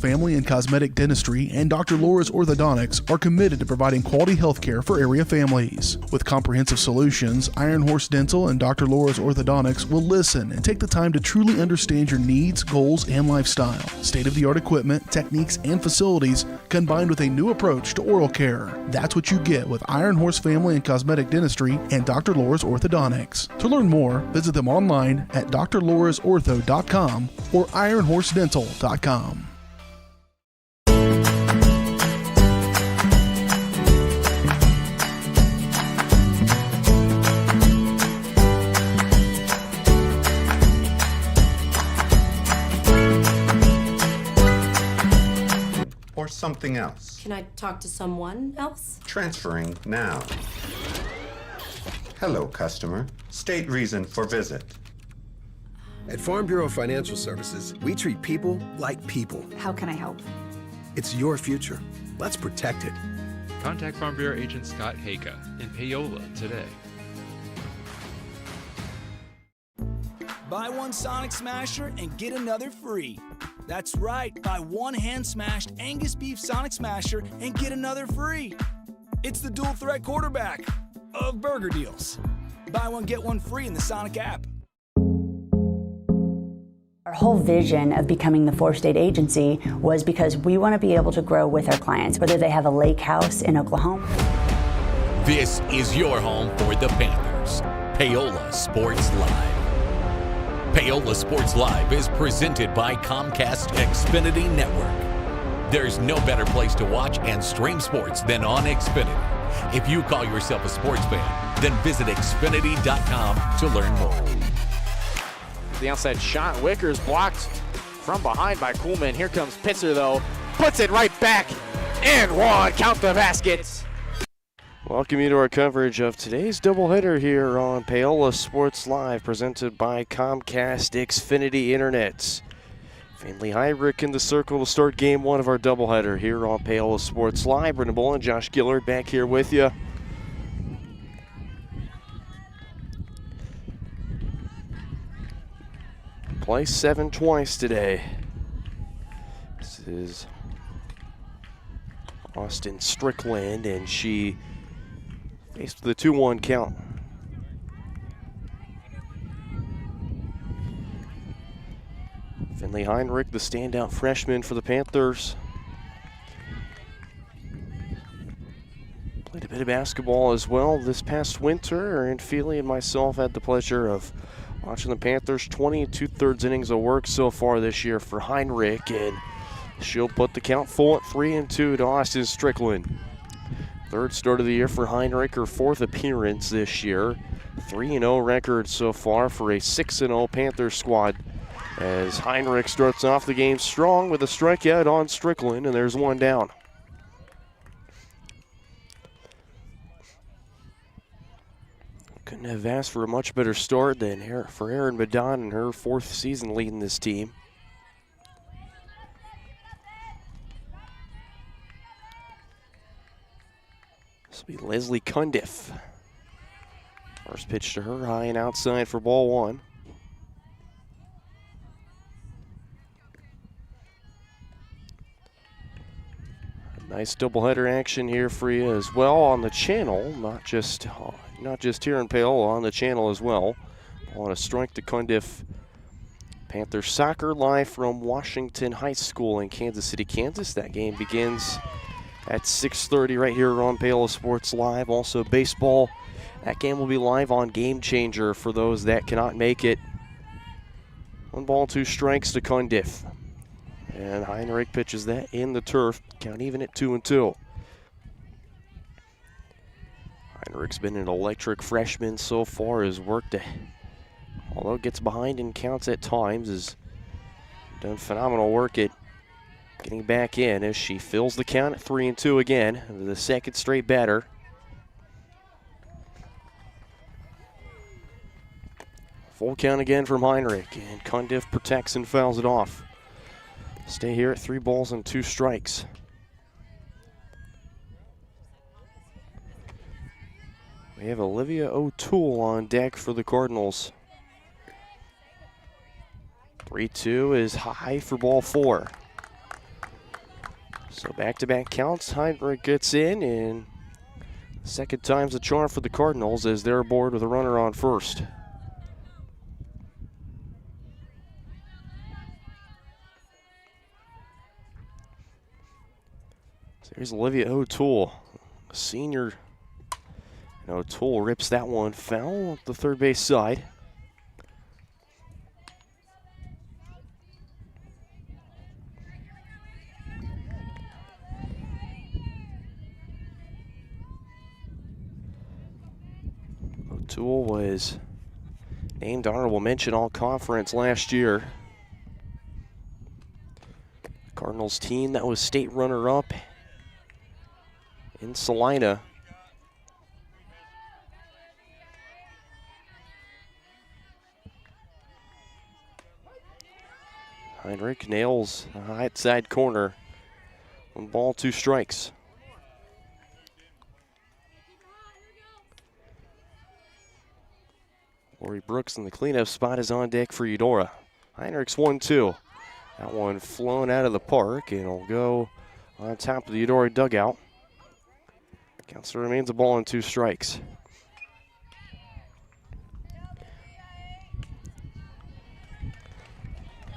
Family and Cosmetic Dentistry and Dr. Laura's Orthodontics are committed to providing quality health care for area families. With comprehensive solutions, Iron Horse Dental and Dr. Laura's Orthodontics will listen and take the time to truly understand your needs, goals, and lifestyle. State-of-the-art equipment, techniques, and facilities combined with a new approach to oral care. That's what you get with Iron Horse Family and Cosmetic Dentistry and Dr. Laura's Orthodontics. To learn more, visit them online at drlaurasortho.com or ironhorsedental.com. Or something else. Can I talk to someone else? Transferring now. Hello, customer. State reason for visit. At Farm Bureau Financial Services, we treat people like people. How can I help? It's your future. Let's protect it. Contact Farm Bureau agent Scott Haka in Paola today. Buy one Sonic Smasher and get another free. That's right, buy one hand-smashed Angus beef Sonic Smasher and get another free. It's the dual threat quarterback of burger deals. Buy one, get one free in the Sonic app. Our whole vision of becoming the four-state agency was because we want to be able to grow with our clients, whether they have a lake house in Oklahoma. This is your home for the Panthers. Paola Sports Live. Paola Sports Live is presented by Comcast Xfinity Network. There's no better place to watch and stream sports than on Xfinity. If you call yourself a sports fan, then visit Xfinity.com to learn more. The outside shot, Wickers blocked from behind by Kuhlman. Here comes Pitzer though, puts it right back, and one, count the baskets. Welcome you to our coverage of today's doubleheader here on Paola Sports Live, presented by Comcast Xfinity Internet. Finley Heinrich in the circle to start game one of our doubleheader here on Paola Sports Live. Brendan Bolin, Josh Gillard back here with you. Play 7 twice today. This is Austin Strickland, and she faced with a 2-1 count. Finley Heinrich, the standout freshman for the Panthers. Played a bit of basketball as well this past winter, and Feely and myself had the pleasure of watching the Panthers 20 2/3 innings of work so far this year for Heinrich, and she'll put the count full at 3-2 to Austin Strickland. Third start of the year for Heinrich, her fourth appearance this year. 3-0 record so far for a 6-0 Panthers squad, as Heinrich starts off the game strong with a strikeout on Strickland, and there's one down. Couldn't have asked for a much better start than for Erin Madon in her fourth season leading this team. This will be Leslie Cundiff. First pitch to her, high and outside for ball one. Nice doubleheader action here for you as well on the channel, not just here in Paola, on the channel as well. On a strike to Cundiff. Panthers soccer live from Washington High School in Kansas City, Kansas. That game begins at 6:30 right here on Paola Sports Live. Also baseball, that game will be live on Game Changer for those that cannot make it. 1 ball, 2 strikes to Cundiff. And Heinrich pitches that in the turf, count even at 2-2. Heinrich's been an electric freshman so far, has worked, although gets behind in counts at times, has done phenomenal work at getting back in as she fills the count at 3-2 again, the second straight batter. Full count again from Heinrich, and Cundiff protects and fouls it off. Stay here at 3 balls and 2 strikes. We have Olivia O'Toole on deck for the Cardinals. 3-2 is high for ball 4. So back-to-back counts. Heinrich gets in, and second time's the charm for the Cardinals as they're aboard with a runner on first. So here's Olivia O'Toole, a senior. And O'Toole rips that one foul at the third base side. O'Toole was named honorable mention all-conference last year. Cardinals team that was state runner-up in Salina. Heinrich nails the right side corner. 1 ball, 2 strikes. Lori Brooks in the cleanup spot is on deck for Eudora. Heinrich's 1-2. That one flown out of the park, and it'll go on top of the Eudora dugout. Counts remains a ball and 2 strikes.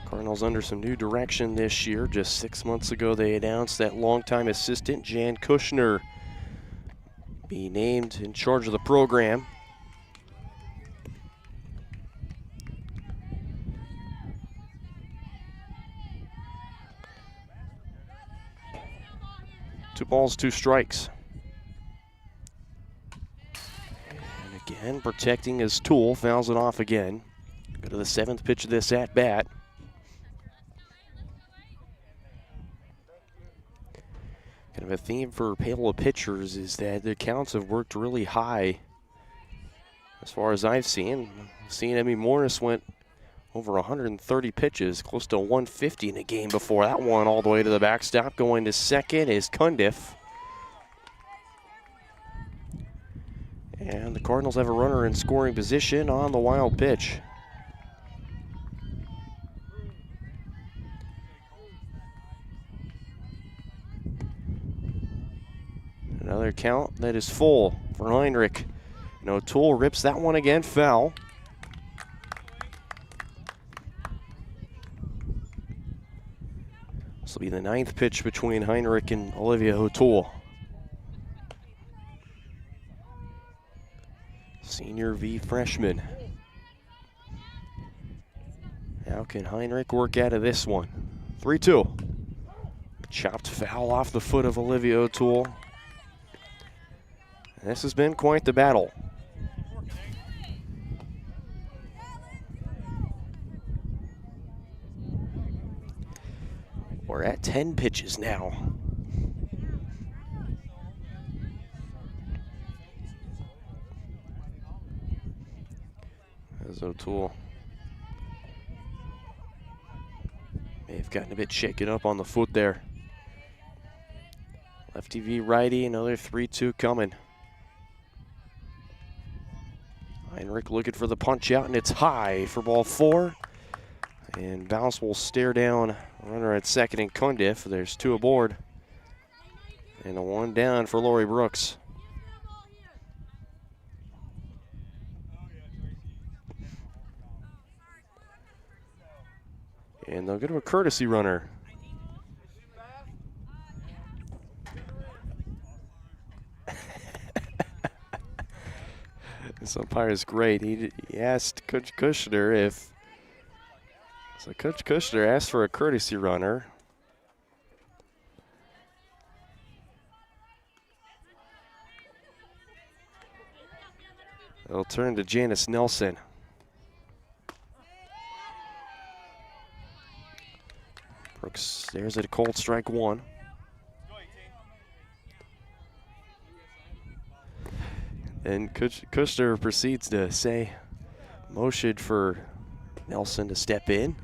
Cardinals under some new direction this year. Just 6 months ago, they announced that longtime assistant Jan Kushner be named in charge of the program. Two balls, 2 strikes. And again, protecting his tool, fouls it off again. Go to the 7th pitch of this at-bat. Kind of a theme for Paola pitchers is that the counts have worked really high. As far as I've seen, Emmy Morris went over 130 pitches, close to 150 in a game before that one, all the way to the backstop. Going to second is Cundiff. And the Cardinals have a runner in scoring position on the wild pitch. Another count that is full for Heinrich. And O'Toole rips that one again, foul. This will be the 9th pitch between Heinrich and Olivia O'Toole. Senior v freshman. How can Heinrich work out of this one? 3-2. Chopped foul off the foot of Olivia O'Toole. This has been quite the battle. We're at 10 pitches now. As O'Toole may have gotten a bit shaken up on the foot there. Lefty v righty, another 3-2 coming. Heinrich looking for the punch out, and it's high for ball 4. And Bounce will stare down runner at second and Cundiff. There's 2 aboard. And a 1 down for Lori Brooks. And they'll go to a courtesy runner. This umpire is great. He asked Coach Kushner if... So Coach Kushner asked for a courtesy runner. It'll turn to Janice Nelson. Brooks stares at a cold strike 1. And Kushner proceeds to say, motion for Nelson to step in.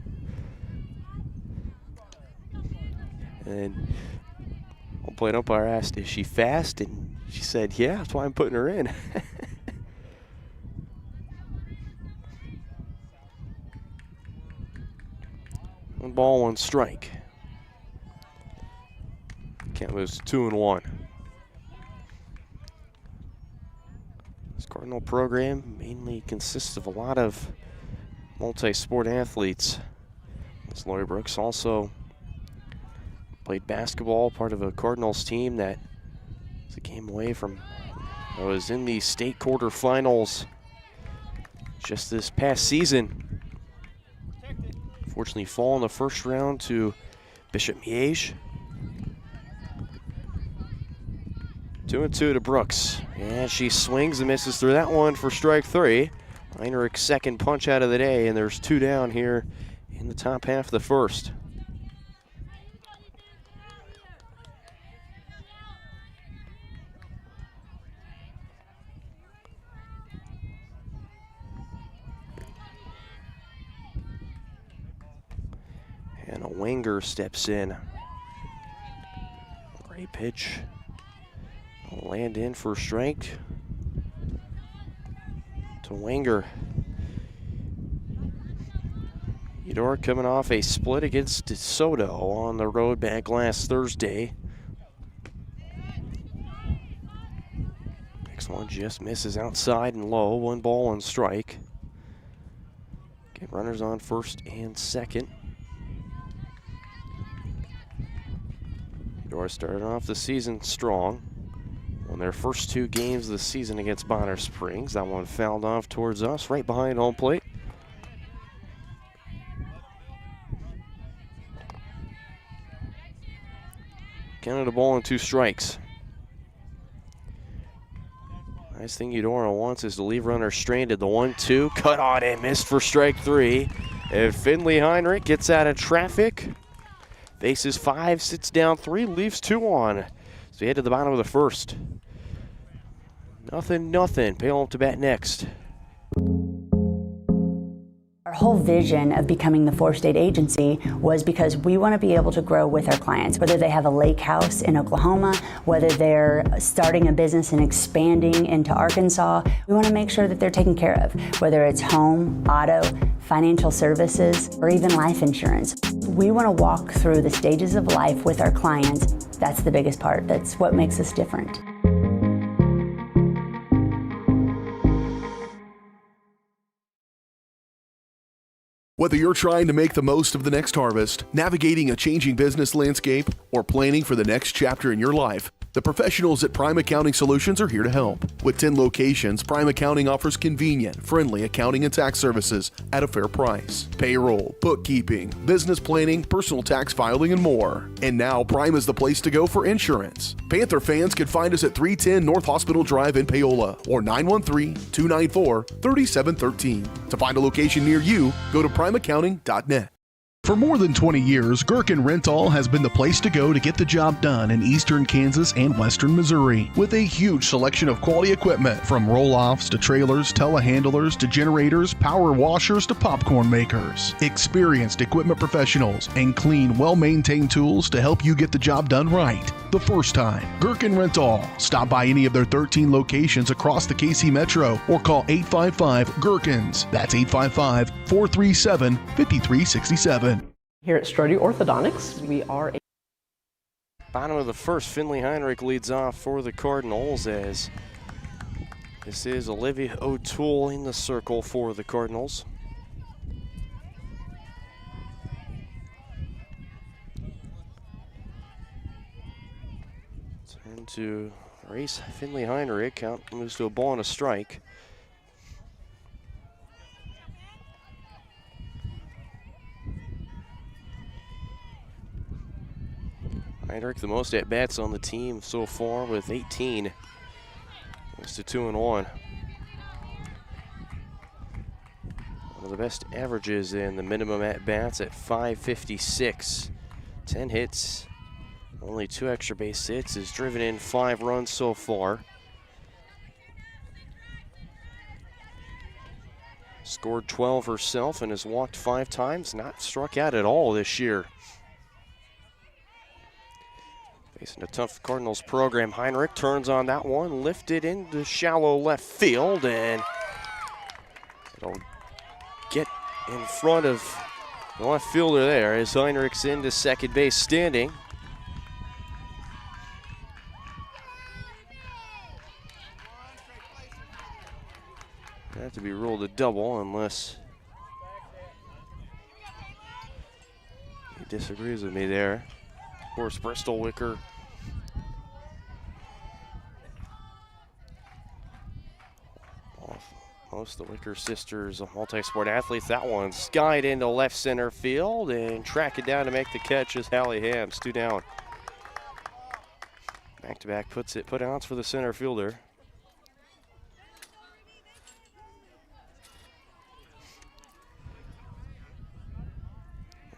And home plate umpire asked, is she fast? And she said, yeah, that's why I'm putting her in. 1 ball, 1 strike. Count moves to 2-1. This Cardinal program mainly consists of a lot of multi-sport athletes. This Lori Brooks also played basketball, part of a Cardinals team that was a game away from, was in the state quarterfinals just this past season. Unfortunately, fall in the first round to Bishop Miege. 2-2 to Brooks. And she swings and misses through that one for strike 3. Heinrich's second punch out of the day, and there's 2 down here in the top half of the first. And a Wenger steps in. Great pitch. Land in for a strike to Wenger. Eudora coming off a split against DeSoto on the road back last Thursday. Next one just misses outside and low. 1 ball, 1 strike. Get runners on first and second. Eudora started off the season strong. Won their first 2 games of the season against Bonner Springs. That one fouled off towards us, right behind home plate. Counted a ball and 2 strikes. Nice thing Eudora wants is to leave runners stranded. The 1-2, cut on and missed for strike 3. And Finley Heinrich gets out of traffic. Faces 5, sits down 3, leaves 2 on. So we head to the bottom of the first. Nothing. Paola to bat next. Our whole vision of becoming the 4-state agency was because we want to be able to grow with our clients, whether they have a lake house in Oklahoma, whether they're starting a business and expanding into Arkansas. We want to make sure that they're taken care of, whether it's home, auto, financial services, or even life insurance. We want to walk through the stages of life with our clients. That's the biggest part. That's what makes us different. Whether you're trying to make the most of the next harvest, navigating a changing business landscape, or planning for the next chapter in your life, the professionals at Prime Accounting Solutions are here to help. With 10 locations, Prime Accounting offers convenient, friendly accounting and tax services at a fair price. Payroll, bookkeeping, business planning, personal tax filing, and more. And now Prime is the place to go for insurance. Panther fans can find us at 310 North Hospital Drive in Paola or 913-294-3713. To find a location near you, go to primeaccounting.net. For more than 20 years, Gherkin Rental has been the place to go to get the job done in eastern Kansas and western Missouri. With a huge selection of quality equipment, from roll-offs to trailers, telehandlers to generators, power washers to popcorn makers. Experienced equipment professionals and clean, well-maintained tools to help you get the job done right the first time. Gherkin Rental. Stop by any of their 13 locations across the KC Metro or call 855-GHERKINS. That's 855-437-5367. Here at Strode Orthodontics, we are a Bottom of the first, Finley Heinrich leads off for the Cardinals, as this is Olivia O'Toole in the circle for the Cardinals. Turn to race Finley Heinrich. Count moves to a ball and a strike. Heinrich, the most at-bats on the team so far with 18. Goes to 2-1. One of the best averages in the minimum at-bats at .556. 10 hits, only 2 extra base hits, has driven in 5 runs so far. Scored 12 herself and has walked 5 times, not struck out at all this year. Facing a tough Cardinals program, Heinrich turns on that one, lifted into shallow left field, and it'll get in front of the left fielder there as Heinrich's into second base standing. Have to be ruled a double unless he disagrees with me there. Of course, Bristol Wicker. Most of the Wicker sisters are multi-sport athletes. That one skied into left center field and track it down to make the catch is Hallie Hams. 2 down. Back-to-back put outs for the center fielder.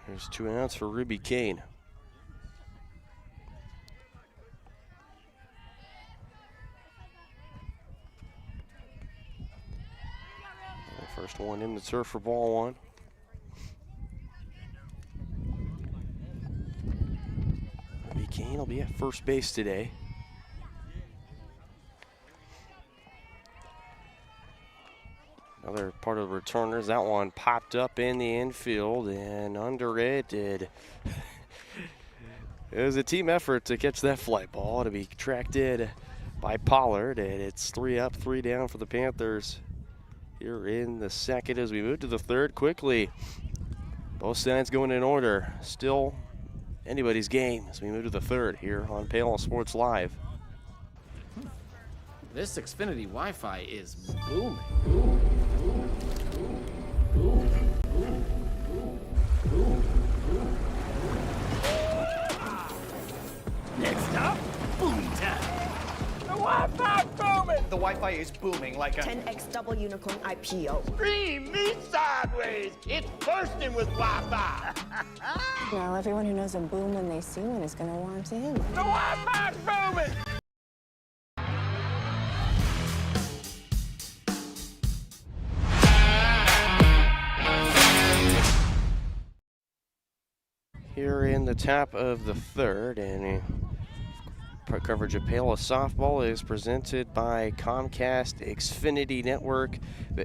There's 2 outs for Ruby Kane. First one in the turf for ball 1. Ruby Kane will be at first base today. Another part of the returners. That one popped up in the infield and under it did. It was a team effort to catch that fly ball to be tracked in by Pollard, and it's 3 up, 3 down for the Panthers here in the second as we move to the third quickly. Both sides going in order. Still anybody's game as we move to the third here on Paola Sports Live. This Xfinity Wi-Fi is booming. Next up, boom time. The Wi-Fi booming. The Wi-Fi is booming like a 10x double unicorn IPO. Scream me sideways. It's bursting with Wi-Fi. Now everyone who knows a boom when they see one is going to want in. The Wi-Fi's booming. Here in the top of the third, and coverage of Paola softball is presented by Comcast Xfinity Network.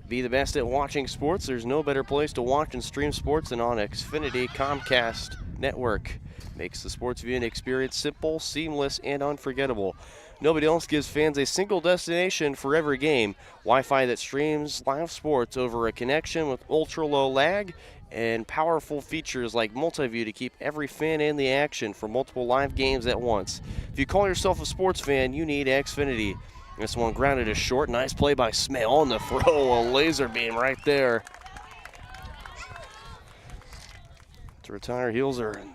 Be the best at watching sports. There's no better place to watch and stream sports than on Xfinity Comcast Network. Makes the sports viewing experience simple, seamless, and unforgettable. Nobody else gives fans a single destination for every game. Wi-Fi that streams live sports over a connection with ultra-low lag and powerful features like multi-view to keep every fan in the action for multiple live games at once. If you call yourself a sports fan, you need Xfinity. This one grounded is short. Nice play by Smale on the throw. A laser beam right there to retire Heelser.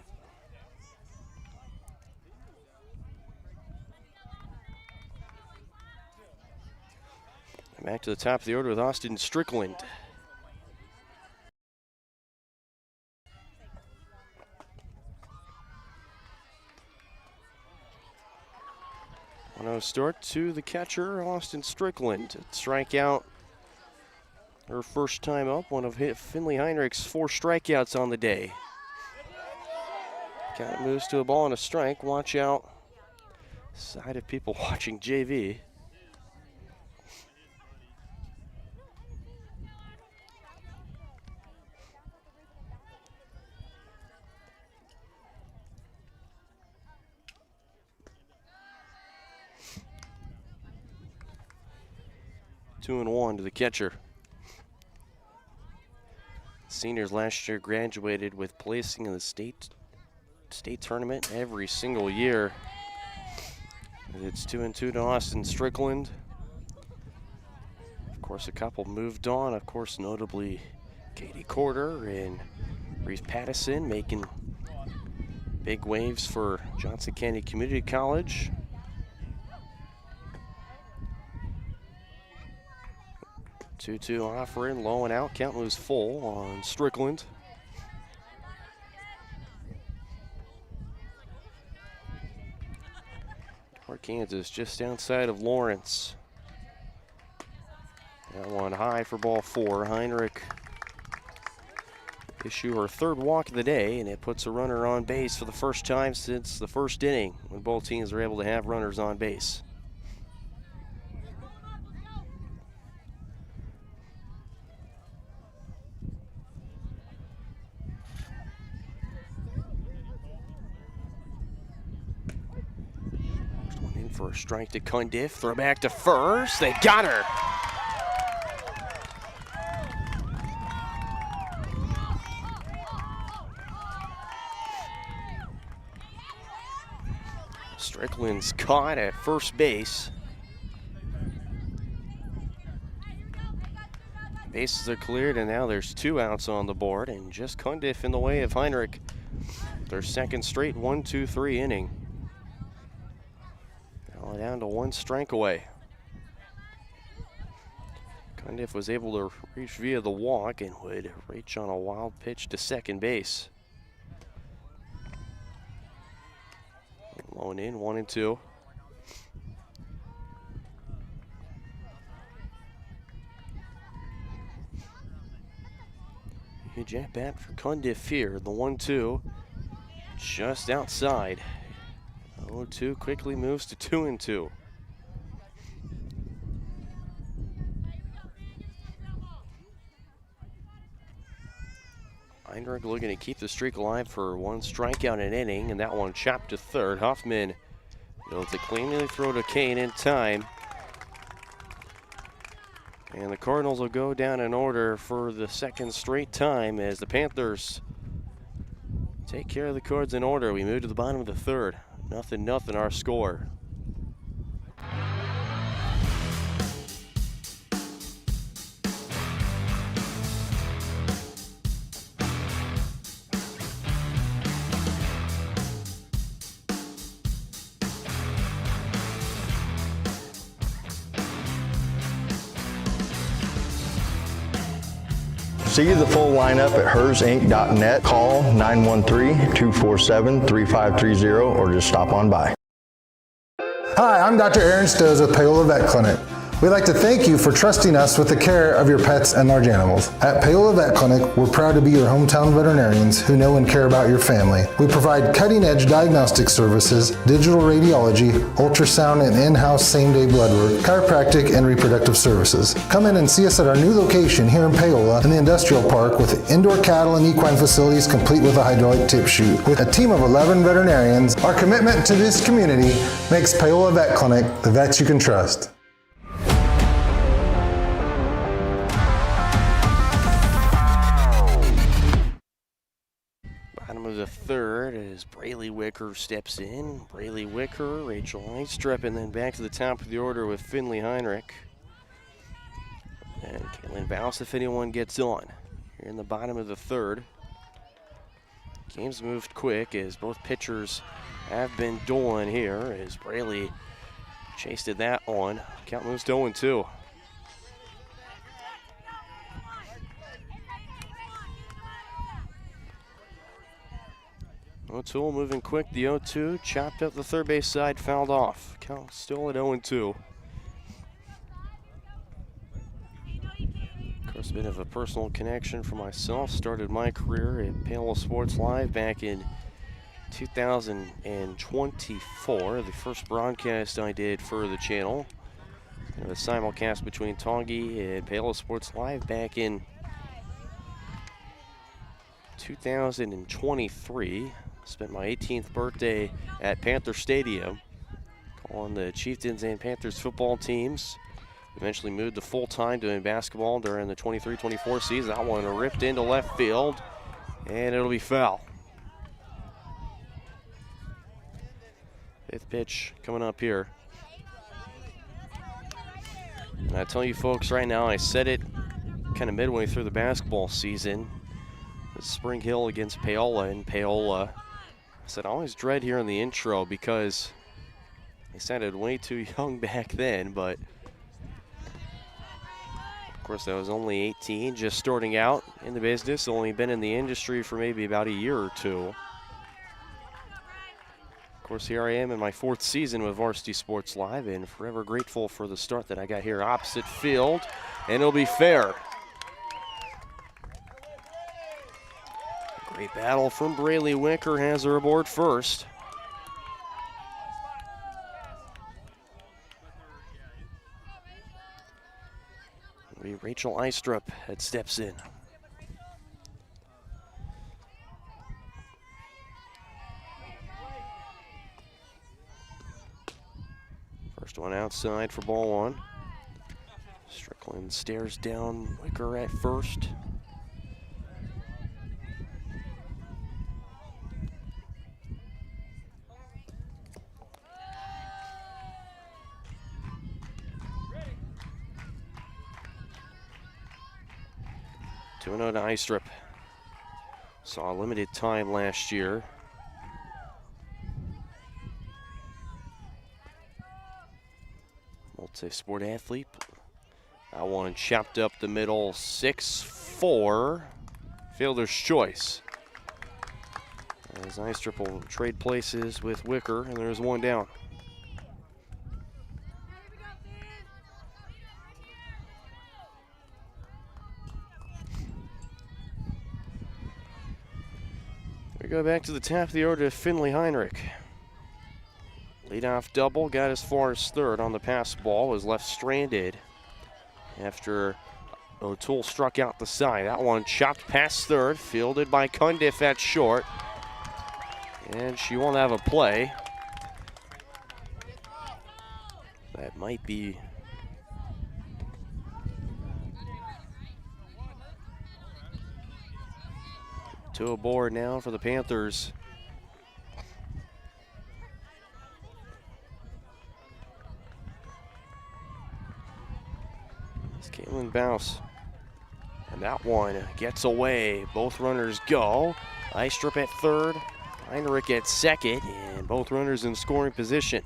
Back to the top of the order with Austin Strickland. Start to the catcher, Austin Strickland. Strikeout, her first time up, one of Finley Heinrich's 4 strikeouts on the day. Count moves to a ball and a strike. Watch out. Side of people watching JV. Two and one to the catcher. Seniors last year graduated with placing in the state tournament every single year. It's 2-2 to Austin Strickland. Of course, a couple moved on. Of course, notably Katie Corder and Reese Pattison making big waves for Johnson County Community College. 2-2 offering, low and out. Count moves full on Strickland. Kansas just outside of Lawrence. That one high for ball 4. Heinrich issue her 3rd walk of the day, and it puts a runner on base for the first time since the first inning when both teams are able to have runners on base. For a strike to Cundiff, throw back to first. They got her. Strickland's caught at first base. Bases are cleared, and now there's 2 outs on the board, and just Cundiff in the way of Heinrich. Their second straight 1-2-3 inning. Now down to 1 strike away. Cundiff was able to reach via the walk and would reach on a wild pitch to second base. Low and in, 1-2. Huge at bat for Cundiff here. The 1-2 just outside. 0-2 quickly moves to 2-2. Heinrich looking to keep the streak alive for 1 strikeout an inning, and that one chopped to third. Huffman able to cleanly throw to Kane in time. And the Cardinals will go down in order for the second straight time as the Panthers take care of the Cards in order. We move to the bottom of the third. 0-0 our score. See the full lineup at hersinc.net. Call 913-247-3530 or just stop on by. Hi, I'm Dr. Aaron Stoes with Paola Vet Clinic. We'd like to thank you for trusting us with the care of your pets and large animals. At Paola Vet Clinic, we're proud to be your hometown veterinarians who know and care about your family. We provide cutting-edge diagnostic services, digital radiology, ultrasound, and in-house same-day blood work, chiropractic, and reproductive services. Come in and see us at our new location here in Paola in the Industrial Park with indoor cattle and equine facilities complete with a hydraulic tip chute. With a team of 11 veterinarians, our commitment to this community makes Paola Vet Clinic the vets you can trust. Bottom of the third as Braylee Wicker steps in. Braylee Wicker, Rachel Eistrup, and then back to the top of the order with Finley Heinrich. And Caitlin Bouse if anyone gets on. Here in the bottom of the third. Game's moved quick as both pitchers have been doing here as Braylee chased that one. Count moves to 0-2. O'Toole moving quick, the 0-2, chopped up the third base side, fouled off. Count still at 0-2. Of course, a bit of a personal connection for myself. Started my career at Paola Sports Live back in 2024. The first broadcast I did for the channel. Kind of a simulcast between Tongi and Paola Sports Live back in 2023. Spent my 18th birthday at Panther Stadium, calling the Chieftains and Panthers football teams. Eventually moved to full-time doing basketball during the 23-24 season. That one ripped into left field, and it'll be foul. Fifth pitch coming up here. And I tell you folks right now, I said it kind of midway through the basketball season. Spring Hill against Paola, and Paola, I said I always dread hearing the intro because they sounded way too young back then, but of course I was only 18, just starting out in the business, only been in the industry for maybe about a year or two. Of course, here I am in my 4th season with Varsity Sports Live, and forever grateful for the start that I got here opposite field, and it'll be fair. Great battle from Braylee Wicker, has her aboard first. Rachel Eistrup that steps in. First one outside for ball one. Strickland stares down Wicker at first. 2-0 to Istrip. Saw limited time last year. Multi-sport athlete. That one chopped up the middle, 6-4. Fielder's choice. As Istrip will trade places with Wicker, and there's one down. We go back to the top of the order to Finley Heinrich. Leadoff double, got as far as third on the pass ball, was left stranded after O'Toole struck out the side. That one chopped past third, fielded by Cundiff at short. And she won't have a play. That might be two aboard now for the Panthers. It's Caitlin Bouse. And that one gets away. Both runners go. Istrip at third, Heinrich at second, and both runners in scoring position.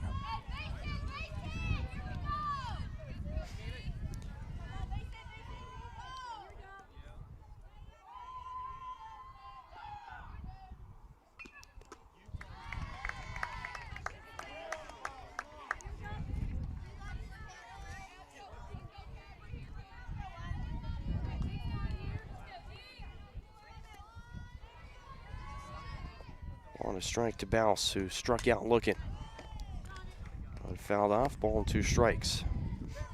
On a strike to Bouse, who struck out looking. Fouled off, ball and 2 strikes.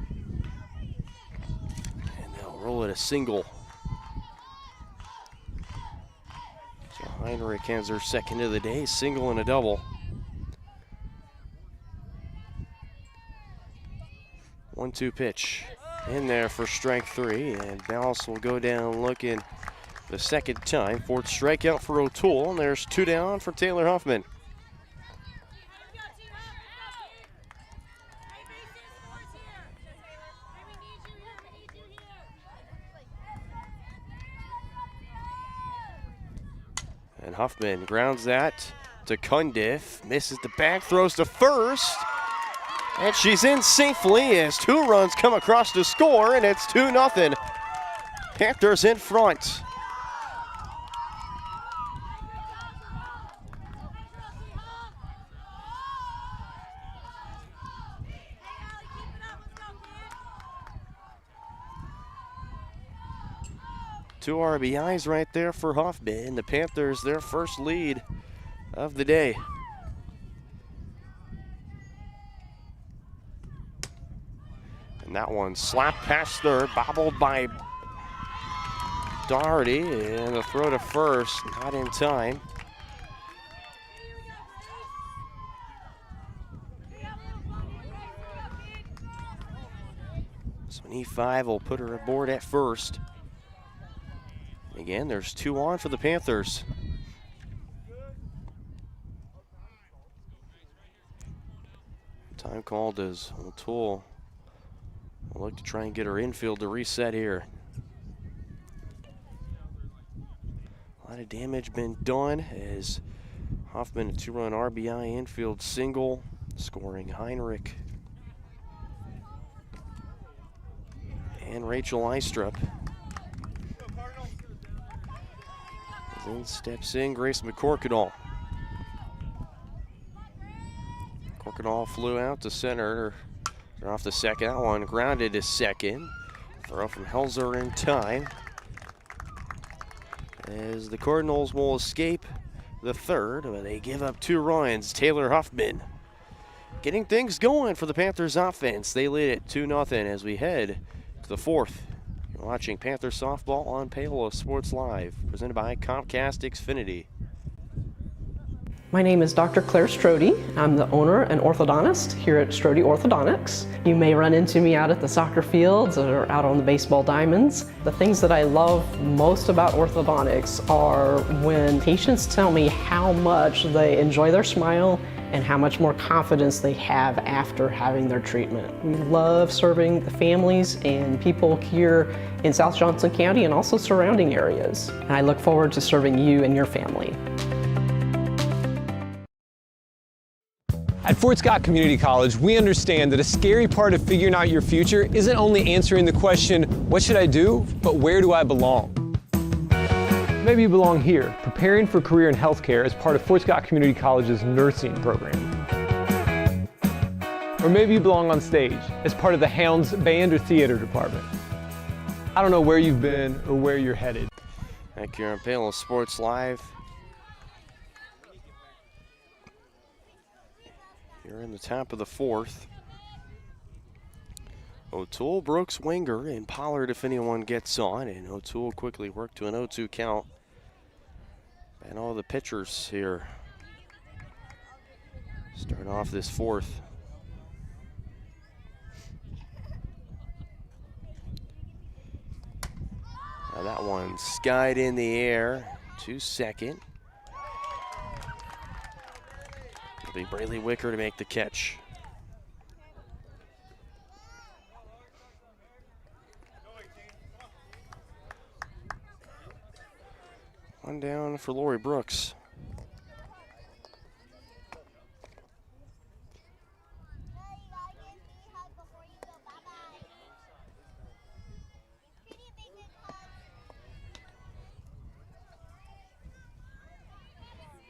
And they'll roll it a single. So Heinrich has her second of the day, single and a double. 1-2 pitch in there for strike 3, and Bouse will go down looking the second time. 4th strikeout for O'Toole, and there's 2 down for Taylor Huffman. And Huffman grounds that to Cundiff, misses the bag, throws to first, and she's in safely as 2 runs come across to score, and it's 2-0. Panthers in front. Two RBIs right there for Huffman. The Panthers, their first lead of the day. And that one slapped past third, bobbled by Doherty, and the throw to first, not in time. So an E5 will put her aboard at first. Again, there's 2 on for the Panthers. Time called as O'Toole will look to try and get her infield to reset here. A lot of damage been done as Huffman, a 2-run RBI infield single, scoring Heinrich and Rachel Istrip. Then steps in Grace McCorkadall. McCorkadall flew out to center. They're off the second. That one grounded to second. Throw from Helzer in time. As the Cardinals will escape the third, but they give up 2 runs. Taylor Huffman getting things going for the Panthers offense. They lead it 2-0 as we head to the 4th. You're watching Panther Softball on Paola Sports Live, presented by Comcast Xfinity. My name is Dr. Claire Strode. I'm the owner and orthodontist here at Strode Orthodontics. You may run into me out at the soccer fields or out on the baseball diamonds. The things that I love most about orthodontics are when patients tell me how much they enjoy their smile and how much more confidence they have after having their treatment. We love serving the families and people here in South Johnson County and also surrounding areas. And I look forward to serving you and your family. At Fort Scott Community College, we understand that a scary part of figuring out your future isn't only answering the question, what should I do, but where do I belong? Maybe you belong here, preparing for a career in healthcare as part of Fort Scott Community College's nursing program. Or maybe you belong on stage as part of the Hounds band or theater department. I don't know where you've been or where you're headed. Back here on Paola Sports Live. You're in the top of the fourth. O'Toole, Brooks, Wenger, and Pollard if anyone gets on. And O'Toole quickly worked to an 0-2 count. And all the pitchers here start off this fourth. Now that one skied in the air to second. It'll be Braley Wicker to make the catch. One down for Lori Brooks.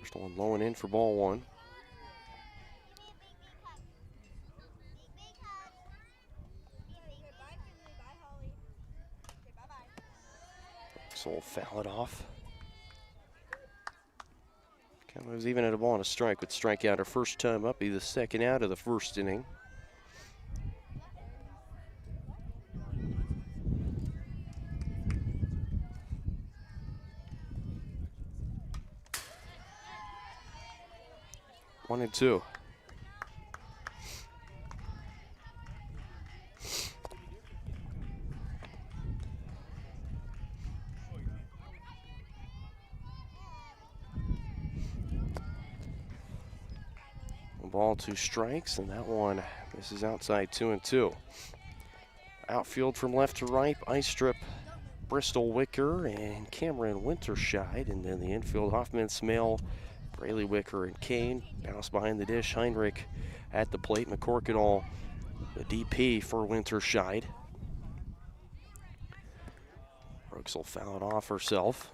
First one low and in for ball one. So we'll foul it off. Was even at a ball and a strike, would strike out her first time up, be the second out of the first inning. One and two. Ball, 2 strikes, and that one misses outside 2-2. Outfield from left to right, Ice Strip, Bristol Wicker, and Cameron Winterscheid. And then the infield, Hoffman, Smale, Braley Wicker, and Kane. Bounce behind the dish, Heinrich at the plate. McCorkadall, the DP for Winterscheid. Brooks will foul it off herself.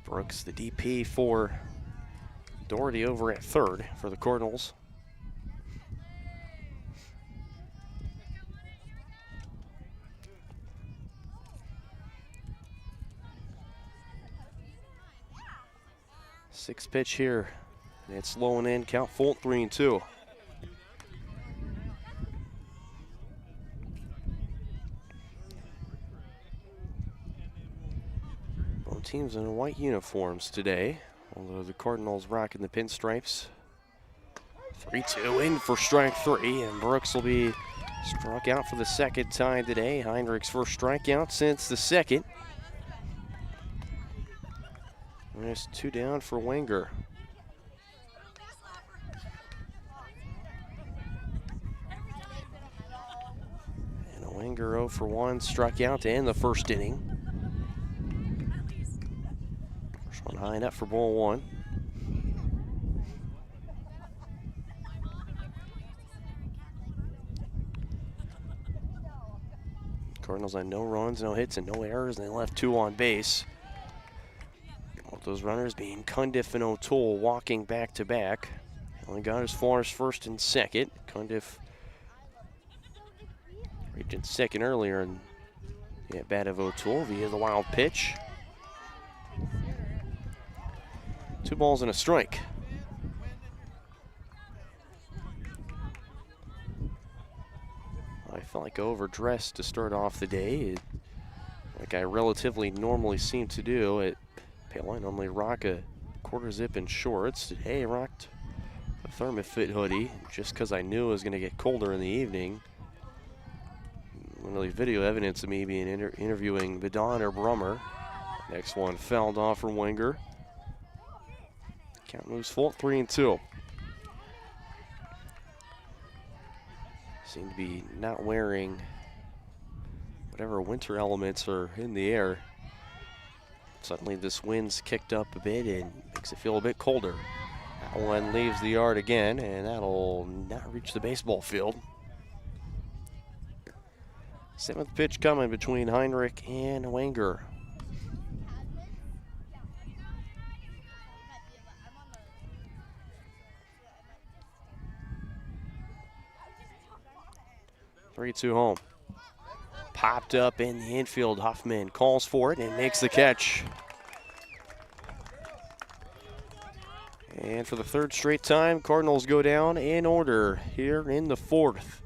Brooks, the DP for Doherty over at third for the Cardinals. Sixth pitch here, and it's low and in, count full 3-2. Both teams in white uniforms today. Although the Cardinals rocking the pinstripes. 3-2 in for strike 3, and Brooks will be struck out for the second time today. Heinrich's first strikeout since the second. And there's 2 down for Wenger. And a Wenger 0 for 1 struck out to end the first inning. One high and up for ball one. Cardinals had no runs, no hits, and no errors, and they left 2 on base. Both those runners being Cundiff and O'Toole walking back to back. Only got as far as first and second. Cundiff reached in second earlier, and yeah, bat of O'Toole via the wild pitch. 2 balls and a strike. I felt like I overdressed to start off the day, like I relatively normally seem to do at Paola. I normally rock a quarter zip and shorts. Today I rocked a ThermaFit hoodie just because I knew it was going to get colder in the evening. Literally video evidence of me being interviewing Vidon or Brummer. Next one fouled off for Wenger. Count moves full 3-2. seem to be not wearing whatever winter elements are in the air. Suddenly this wind's kicked up a bit and makes it feel a bit colder. That one leaves the yard again, and that'll not reach the baseball field. 7th pitch coming between Heinrich and Wenger. Three-two home. Popped up in the infield. Huffman calls for it and makes the catch. And for the 3rd straight time, Cardinals go down in order here in the 4th.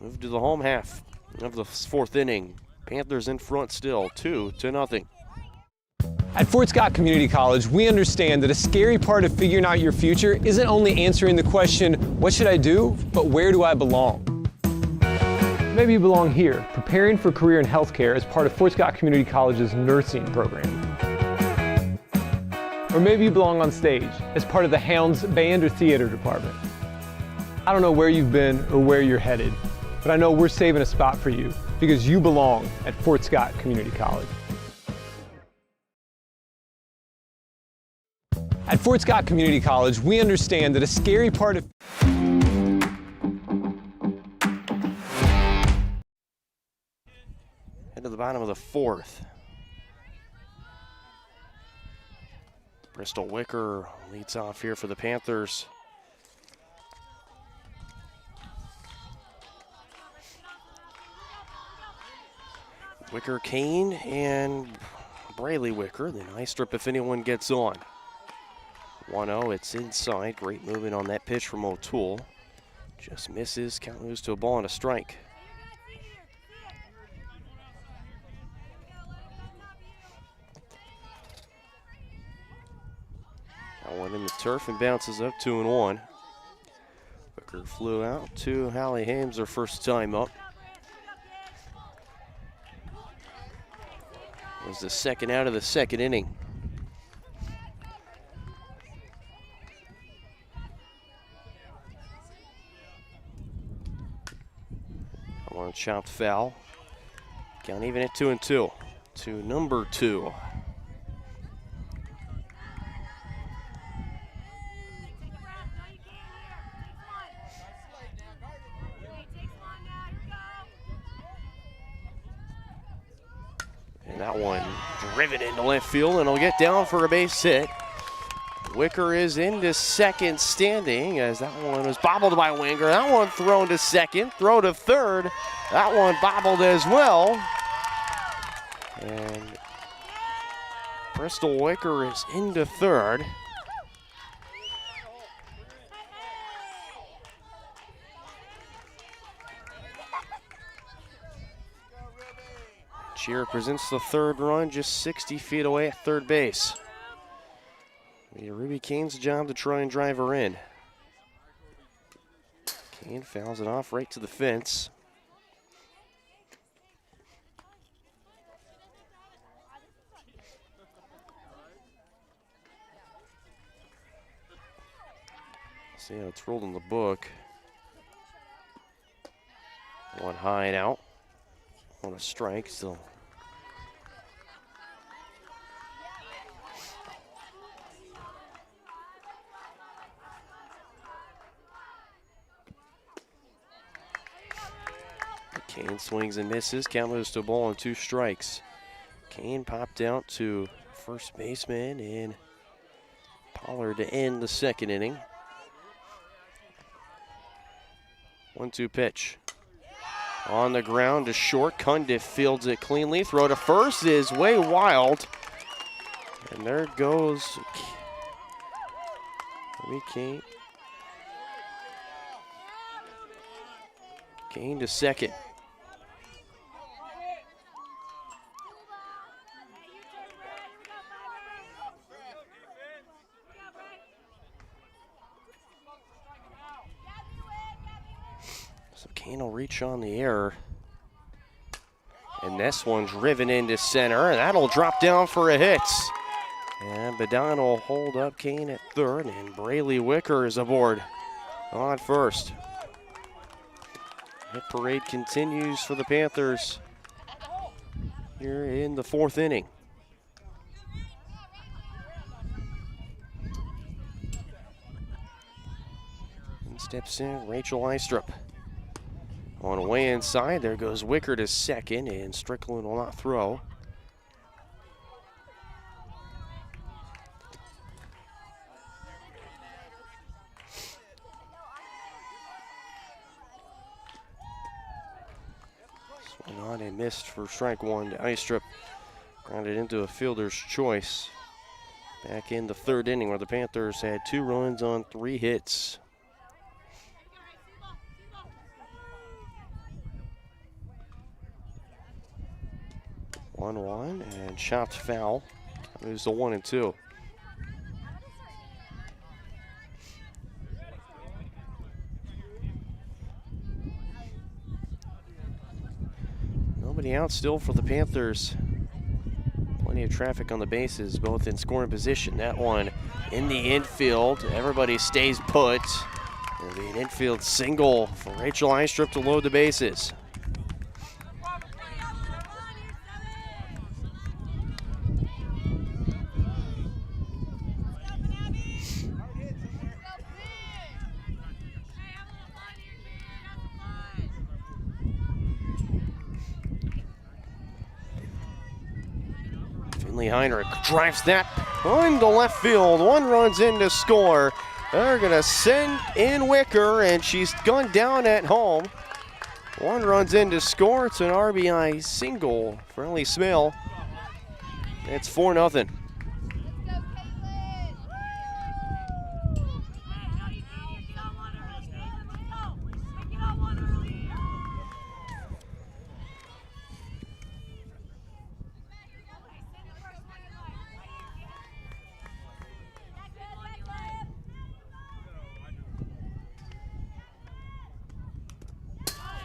Move to the home half of the 4th inning. Panthers in front still, 2-0. At Fort Scott Community College, we understand that a scary part of figuring out your future isn't only answering the question, what should I do, but where do I belong? Maybe you belong here, preparing for a career in healthcare as part of Fort Scott Community College's nursing program. Or maybe you belong on stage as part of the Hounds band or theater department. I don't know where you've been or where you're headed, but I know we're saving a spot for you because you belong at Fort Scott Community College. At Fort Scott Community College, we understand that a scary part of Into the bottom of the 4th. Bristol Wicker leads off here for the Panthers. Wicker, Kane, and Braley Wicker. The nice strip if anyone gets on. 1-0, it's inside. Great movement on that pitch from O'Toole. Just misses. Count moves to a ball and a strike. That one in the turf and bounces up 2-1. Wicker flew out to Hallie Hames, their first time up. It was the second out of the 2nd inning. One chopped foul. Count even at 2-2. To number 2. And that one driven into left field, and it'll get down for a base hit. Wicker is into second standing as that one was bobbled by Wenger. That one thrown to second, throw to 3rd. That one bobbled as well. And Bristol Wicker is into 3rd. Cheer presents the 3rd run just 60 feet away at 3rd base. Ruby Kane's job to try and drive her in. Kane fouls it off right to the fence. See how it's rolled in the book. One high and out. On a strike still. Kane swings and misses. Count moves to a ball and 2 strikes. Kane popped out to first baseman and Pollard to end the 2nd inning. 1-2 pitch. On the ground to short. Cundiff fields it cleanly. Throw to first is way wild. And there goes Kane. Kane to second. So Kane will reach on the air. And this one's driven into center, and that'll drop down for a hit. And Badon will hold up Kane at 3rd, and Braley Wicker is aboard on first. Hit parade continues for the Panthers here in the 4th inning. And steps in Rachel Eistrup. On the way inside, there goes Wicker to second, and Strickland will not throw. Swung on and missed for strike one. Eistrup grounded into a fielder's choice. Back in the 3rd inning, where the Panthers had 2 runs on 3 hits. One and chopped foul. Moves to 1-2. Nobody out still for the Panthers. Plenty of traffic on the bases, both in scoring position. That one in the infield. Everybody stays put. It'll be an infield single for Rachel Eistrup to load the bases. Heinrich drives that into left field. 1 runs in to score. They're going to send in Wicker, and she's gone down at home. 1 runs in to score. It's an RBI single for Ellie Smale. It's 4-0.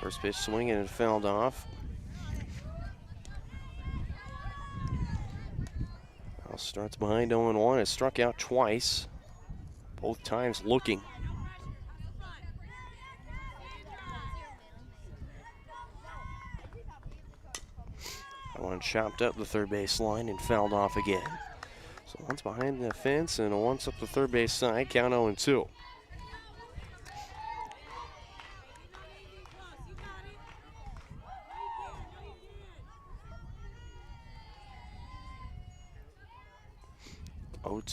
First pitch swinging and fouled off. Now starts behind 0-1. Has struck out twice, both times looking. That one chopped up the third base line and fouled off again. So one's behind the fence and one's up the third base side. Count 0-2.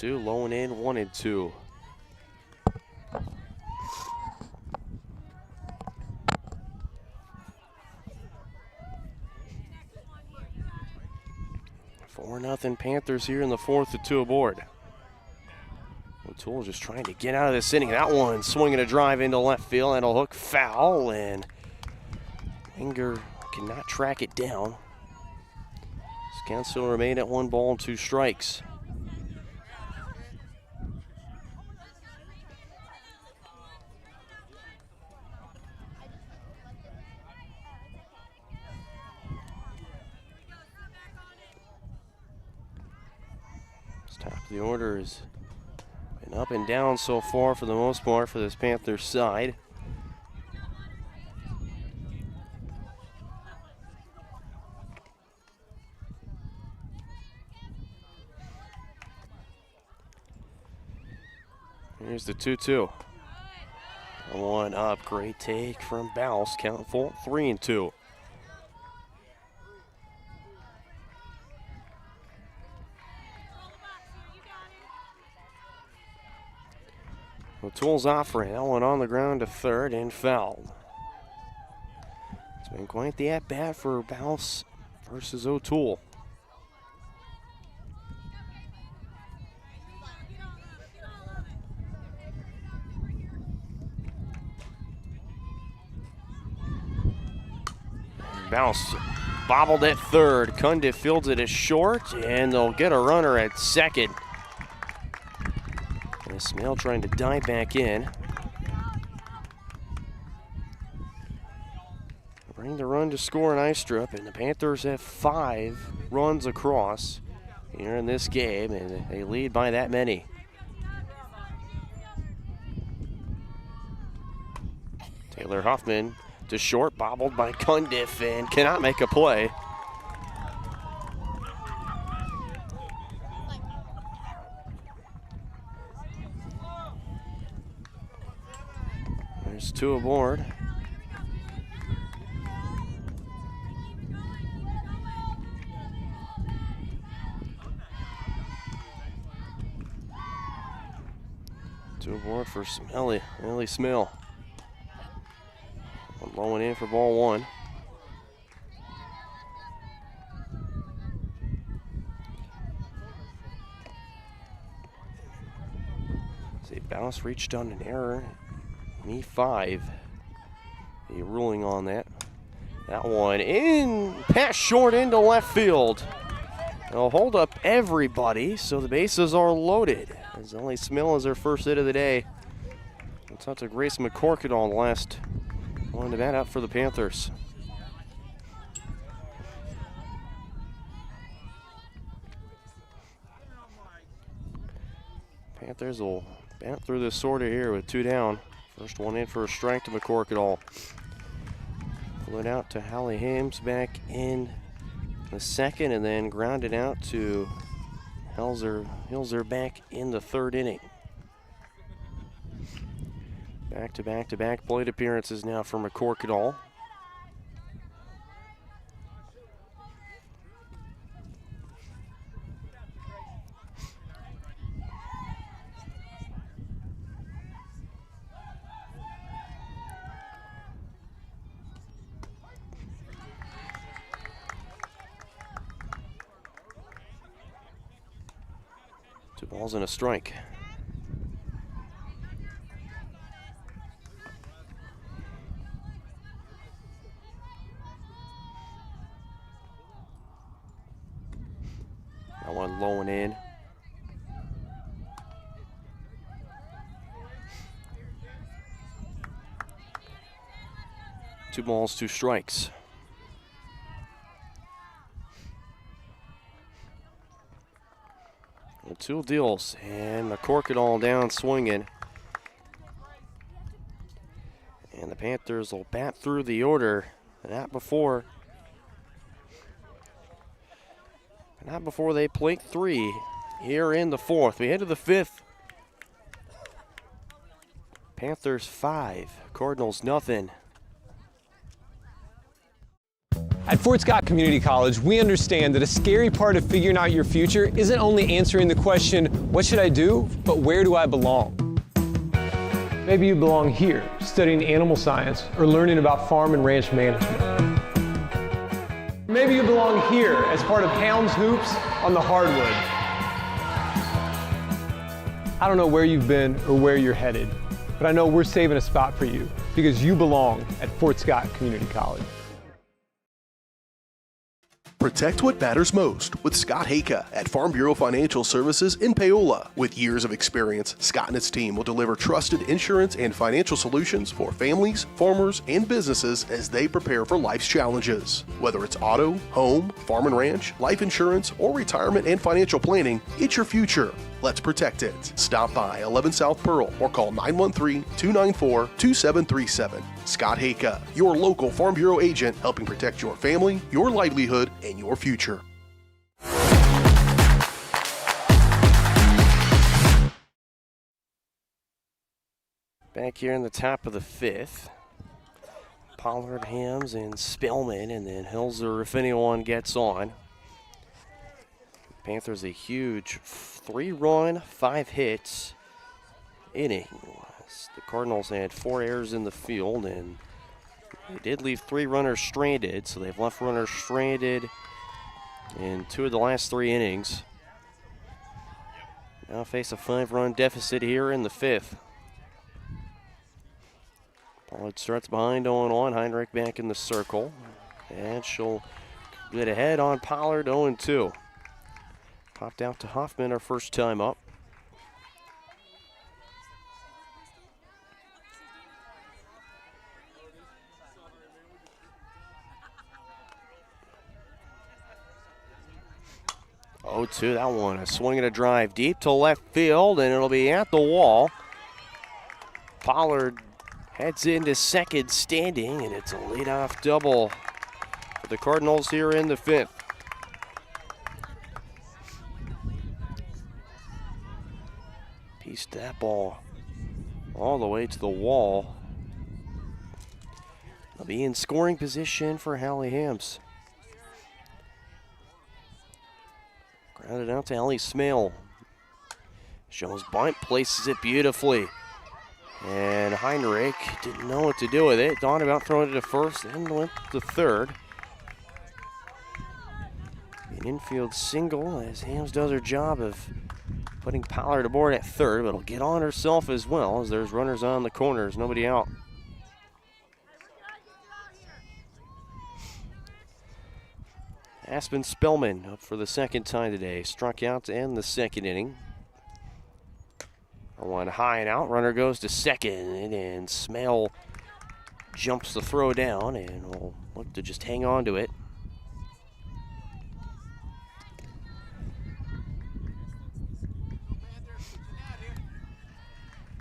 Low and in, 1-2. Nothing Panthers here in the 4th with 2 aboard. O'Toole just trying to get out of this inning. That one swinging a drive into left field. That'll hook foul, and Winger cannot track it down. Count still remain at 1 ball and 2 strikes. Top of the order has been up and down so far for the most part for this Panthers side. Here's the 2-2. 1 up, great take from Bouse. Count full, 3-2. O'Toole's offering. That one on the ground to third and fouled. It's been quite the at-bat for Bouse versus O'Toole. Bouse bobbled at third. Cundiff fields it as short, and they'll get a runner at second. Smale trying to dive back in. Bring the run to score in Eistrup, and the Panthers have 5 runs across here in this game, and they lead by that many. Taylor Huffman to short, bobbled by Cundiff and cannot make a play. There's 2 aboard. Two aboard for Ellie Smell. One low and in for ball 1. See, bounce reached on an error. Knee 5. A ruling on that. That one in, pass short into left field. It'll hold up everybody, so the bases are loaded. As Ellie Smell is her first hit of the day. It's out to Grace McCorkett on the last one to bat out for the Panthers. Panthers will bat through this sorter here with 2 down. First one in for a strike to McCorkett. Pull it out to Hallie Hames back in the second, and then ground it out to Hilzer back in the 3rd inning. Back-to-back plate appearances now for McCorkett. Two balls and a strike. That one low and in. Two balls, 2 strikes. The 2 deals, and McCorkett down swinging. And the Panthers will bat through the order. Not before they plate 3 here in the 4th. We head to the 5th. Panthers 5, Cardinals nothing. At Fort Scott Community College, we understand that a scary part of figuring out your future isn't only answering the question, what should I do, but where do I belong? Maybe you belong here, studying animal science or learning about farm and ranch management. Maybe you belong here as part of Hounds Hoops on the hardwood. I don't know where you've been or where you're headed, but I know we're saving a spot for you because you belong at Fort Scott Community College. Protect what matters most with Scott Hayka at Farm Bureau Financial Services in Paola. With years of experience, Scott and his team will deliver trusted insurance and financial solutions for families, farmers, and businesses as they prepare for life's challenges. Whether it's auto, home, farm and ranch, life insurance, or retirement and financial planning, it's your future. Let's protect it. Stop by 11 South Pearl or call 913-294-2737. Scott Hayka, your local Farm Bureau agent, helping protect your family, your livelihood, and your future. Back here in the top of the 5th. Pollard, Hams, and Spellman, and then Hilzer if anyone gets on. Panthers a huge 3-run, 5 hits inning. The Cardinals had 4 errors in the field, and they did leave 3 runners stranded, so they've left runners stranded in 2 of the last 3 innings. Now face a 5-run deficit here in the 5th. Pollard starts behind 0-1. Heinrich back in the circle, and she'll get ahead on Pollard 0-2. Popped out to Hoffman her first time up. Oh, 2, that one, a swing and a drive deep to left field, and it'll be at the wall. Pollard heads into second standing, and it's a leadoff double for the Cardinals here in the 5th. Pieced that ball all the way to the wall. They'll be in scoring position for Hallie Hams. Grounded out to Ellie Smale. Shows bunt, places it beautifully. And Heinrich didn't know what to do with it. Thought about throwing it to first, then went to third. An infield single as Hams does her job of putting Pollard aboard at third, but it'll get on herself as well as there's runners on the corners, nobody out. Aspen Spellman up for the second time today. Struck out to end the second inning. One high and out. Runner goes to second, and Smale jumps the throw down and will look to just hang on to it.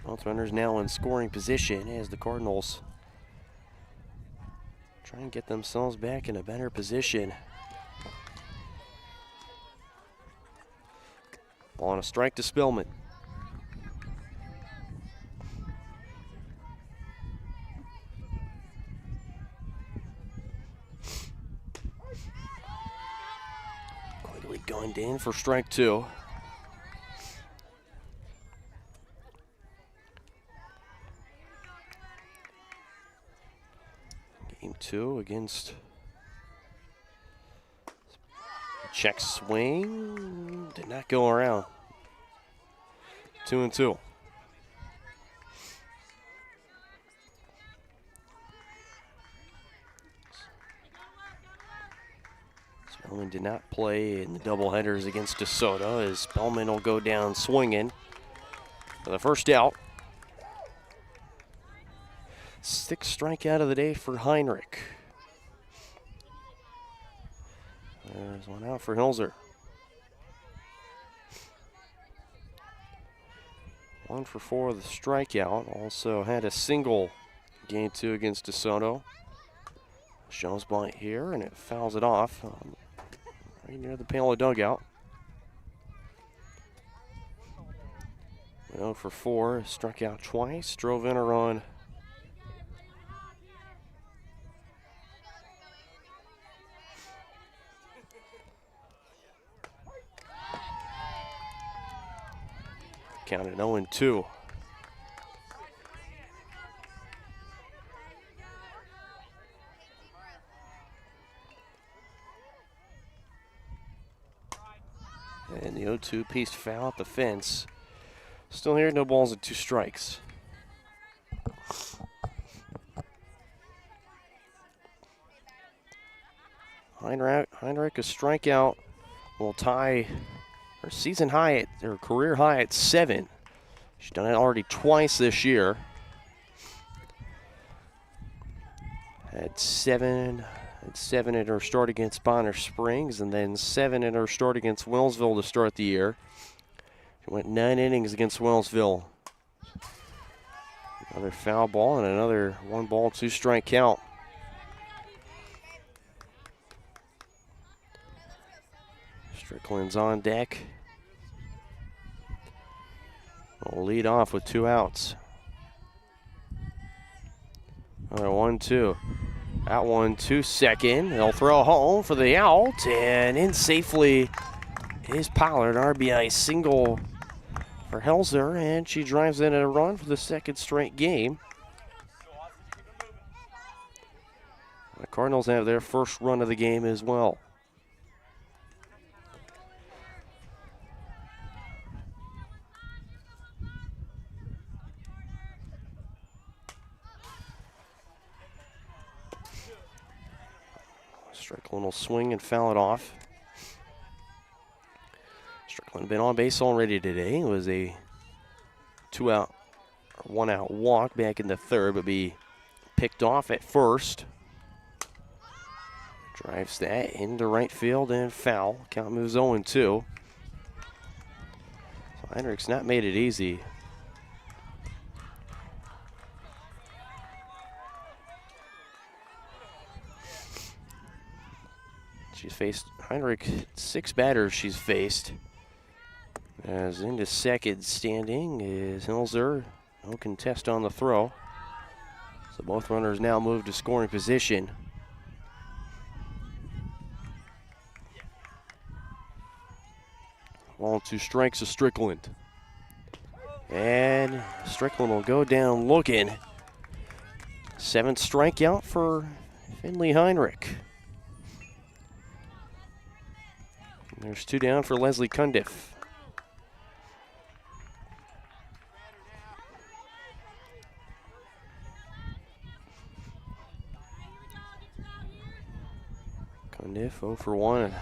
Both runners now in scoring position as the Cardinals try and get themselves back in a better position. On a strike to Spillman. Quigley gunned in for strike 2. Game 2 against check swing, did not go around. 2-2. Spellman did not play in the doubleheaders against DeSoto as Spellman will go down swinging for the first out. 6th strikeout of the day for Heinrich. There's one out for Hilzer. 1 for 4 with a strikeout. Also had a single game 2 against DeSoto. Shows bunt here, and it fouls it off right near the Paola dugout. 0 for 4, struck out twice, drove in a run. Counted 0-2. And the 0-2 piece foul at the fence. Still here, no balls and 2 strikes. Heinrich, a strikeout, will tie her season high, her career high at 7. She's done it already twice this year. Had 7 in her start against Bonner Springs, and then 7 in her start against Wellsville to start the year. She went 9 innings against Wellsville. Another foul ball and another 1 ball, 2 strike count. Strickland's on deck. We'll lead off with 2 outs. Another 1-2. That 1-2 second. They'll throw home for the out, and in safely is Pollard. RBI single for Helzer, and she drives in a run for the 2nd straight game. The Cardinals have their first run of the game as well. Strickland will swing and foul it off. Strickland been on base already today. It was a 2-out, 1-out walk back in the 3rd, but be picked off at first. Drives that into right field and foul. Count moves 0-2. So Heinrich's not made it easy. She's faced Heinrich, 6 batters she's faced. As into second standing is Hilzer. No contest on the throw. So both runners now move to scoring position. Ball 2 strikes to Strickland. And Strickland will go down looking. 7th strikeout for Finley Heinrich. There's 2 down for Leslie Cundiff. Cundiff 0 for 1.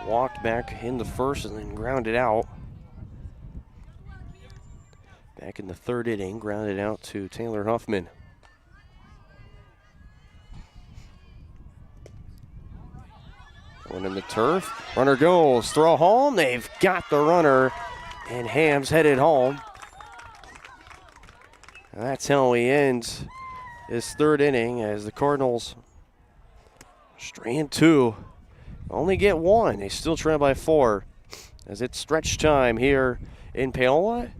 Walked back in the first and then grounded out. Back in the 3rd inning, grounded out to Taylor Huffman. One in the turf. Runner goes. Throw home. They've got the runner. And Ham's headed home. And that's how he ends his 3rd inning as the Cardinals strand 2. Only get 1. They still trail by 4 as it's stretch time here in Paola.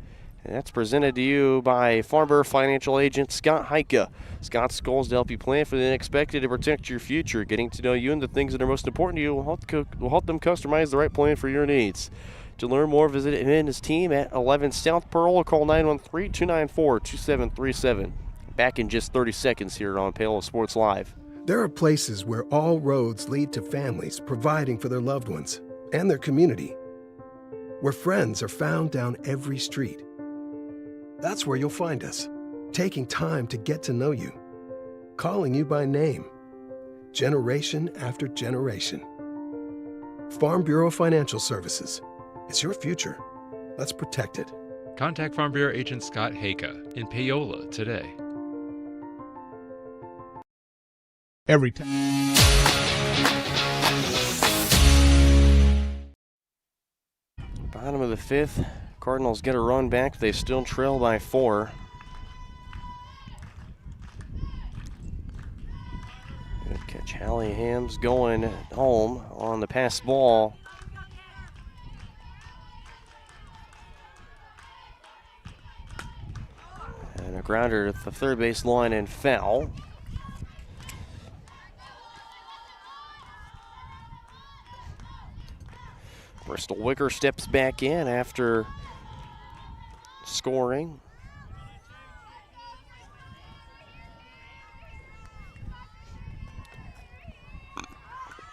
And that's presented to you by Farm Bureau Financial Agent Scott Heika. Scott's goals to help you plan for the unexpected and protect your future. Getting to know you and the things that are most important to you will help them customize the right plan for your needs. To learn more, visit him and his team at 11 South Pearl or call 913-294-2737. Back in just 30 seconds here on Paola Sports Live. There are places where all roads lead to families providing for their loved ones and their community, where friends are found down every street. That's where you'll find us, taking time to get to know you, calling you by name, generation after generation. Farm Bureau Financial Services. It's your future. Let's protect it. Contact Farm Bureau Agent Scott Heika in Paola today. Every time. Bottom of the 5th. Cardinals get a run back. They still trail by 4. Good catch. Hallie Hams going home on the pass ball. And a grounder at the 3rd base line and foul. Bristol Wicker steps back in after scoring.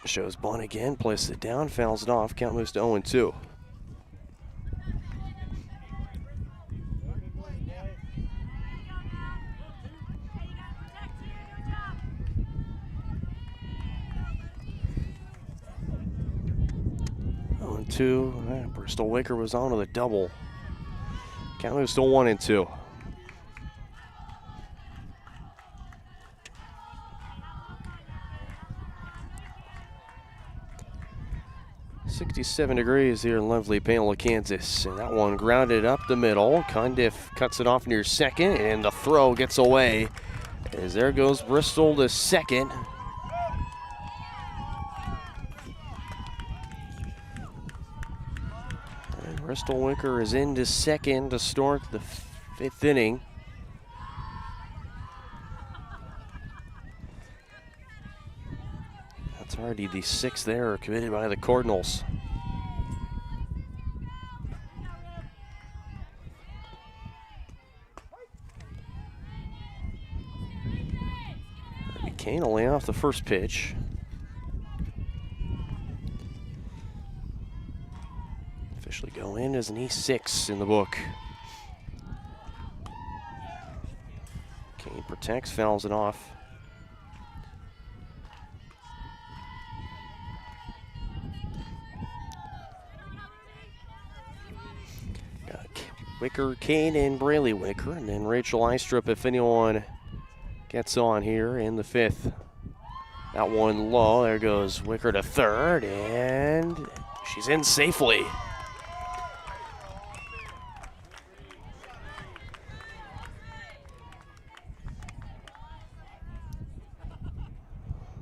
Shows bunt again, places it down, fouls it off. Count moves to 0-2. Bristol Wicker was on to the double. Count moves to 1-2. .67 degrees here in lovely Paola, Kansas. And that one grounded up the middle. Cundiff cuts it off near second, and the throw gets away. As there goes Bristol to second. Bristol Wicker is into second to start the 5th inning. That's already the 6th error committed by the Cardinals. Kane will lay off the first pitch. Officially go in as an E6 in the book. Kane protects, fouls it off. Got Wicker, Kane, and Braley Wicker, and then Rachel Eistrup if anyone gets on here in the 5th. That one low. There goes Wicker to third, and she's in safely.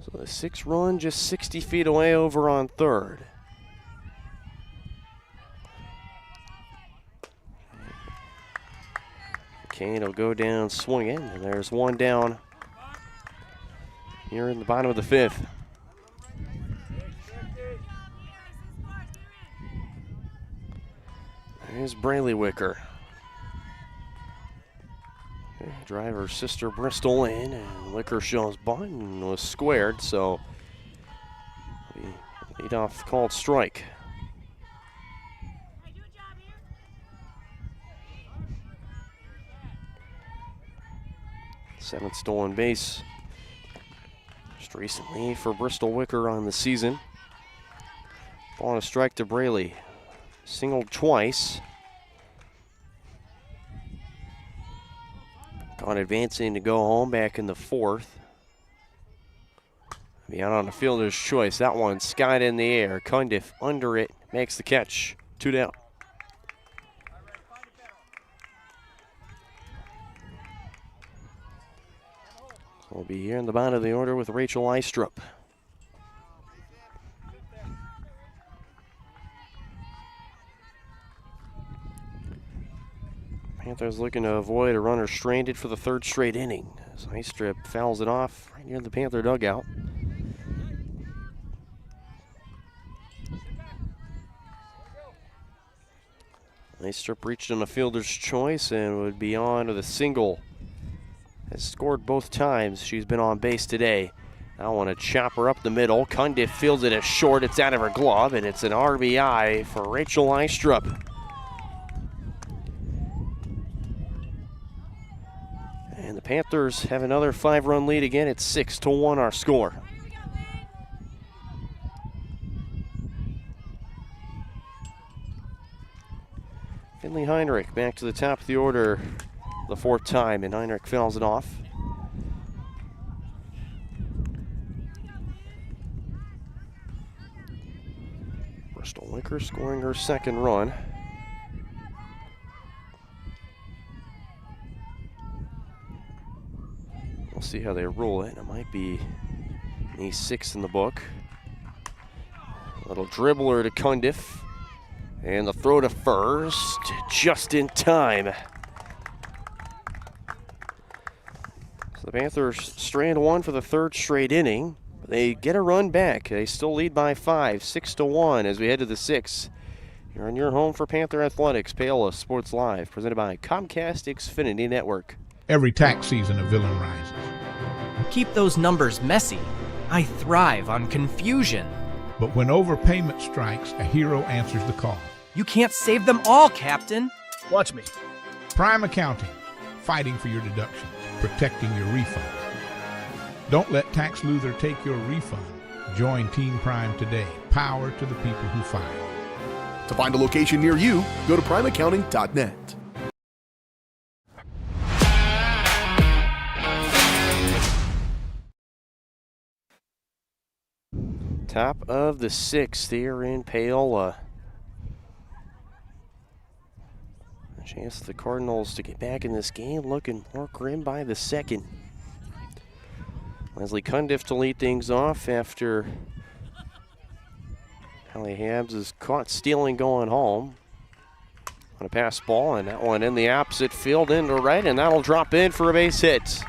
So the 6 run just 60 feet away over on third. Kane will go down swinging, and there's one down here in the bottom of the 5th. There's Braley Wicker. Driver sister Bristol in, and Wicker shows bunt and was squared, so the leadoff called strike. Seventh stolen base just recently for Bristol Wicker on the season. Ball on a strike to Braley. Singled twice. Gone advancing to go home back in the 4th. Be out on the fielder's choice. That one skied in the air. Cundiff under it, makes the catch. 2 down. So we'll be here in the bottom of the order with Rachel Eistrup. Panthers looking to avoid a runner stranded for the 3rd straight inning. As Eistrup fouls it off right near the Panther dugout. Eistrup reached on a fielder's choice and would be on with a single. Has scored both times she's been on base today. I want to chop her up the middle. Cundiff fields it as short. It's out of her glove, and it's an RBI for Rachel Eistrup. And the Panthers have another 5-run lead again. It's 6-1 our score. Finley Heinrich back to the top of the order the 4th time, and Heinrich fouls it off. Bristol Wicker scoring her 2nd run. We'll see how they roll it. It might be a 6 in the book. A little dribbler to Cundiff. And the throw to first, just in time. So the Panthers strand one for the 3rd straight inning. They get a run back. They still lead by 5, 6-1 as we head to the 6th. You're on your home for Panther Athletics, Paola Sports Live, presented by Comcast Xfinity Network. Every tax season a villain rises. Keep those numbers messy. I thrive on confusion. But when overpayment strikes, a hero answers the call. You can't save them all, Captain. Watch me. Prime Accounting, fighting for your deductions, protecting your refund. Don't let Tax Luther take your refund. Join Team Prime today. Power to the people who file. To find a location near you, go to primeaccounting.net. Top of the 6th here in Paola. A chance for the Cardinals to get back in this game, looking more grim by the 2nd. Leslie Cundiff to lead things off after Hallie Habs is caught stealing going home on a pass ball, and that one in the opposite field into right, and that'll drop in for a base hit.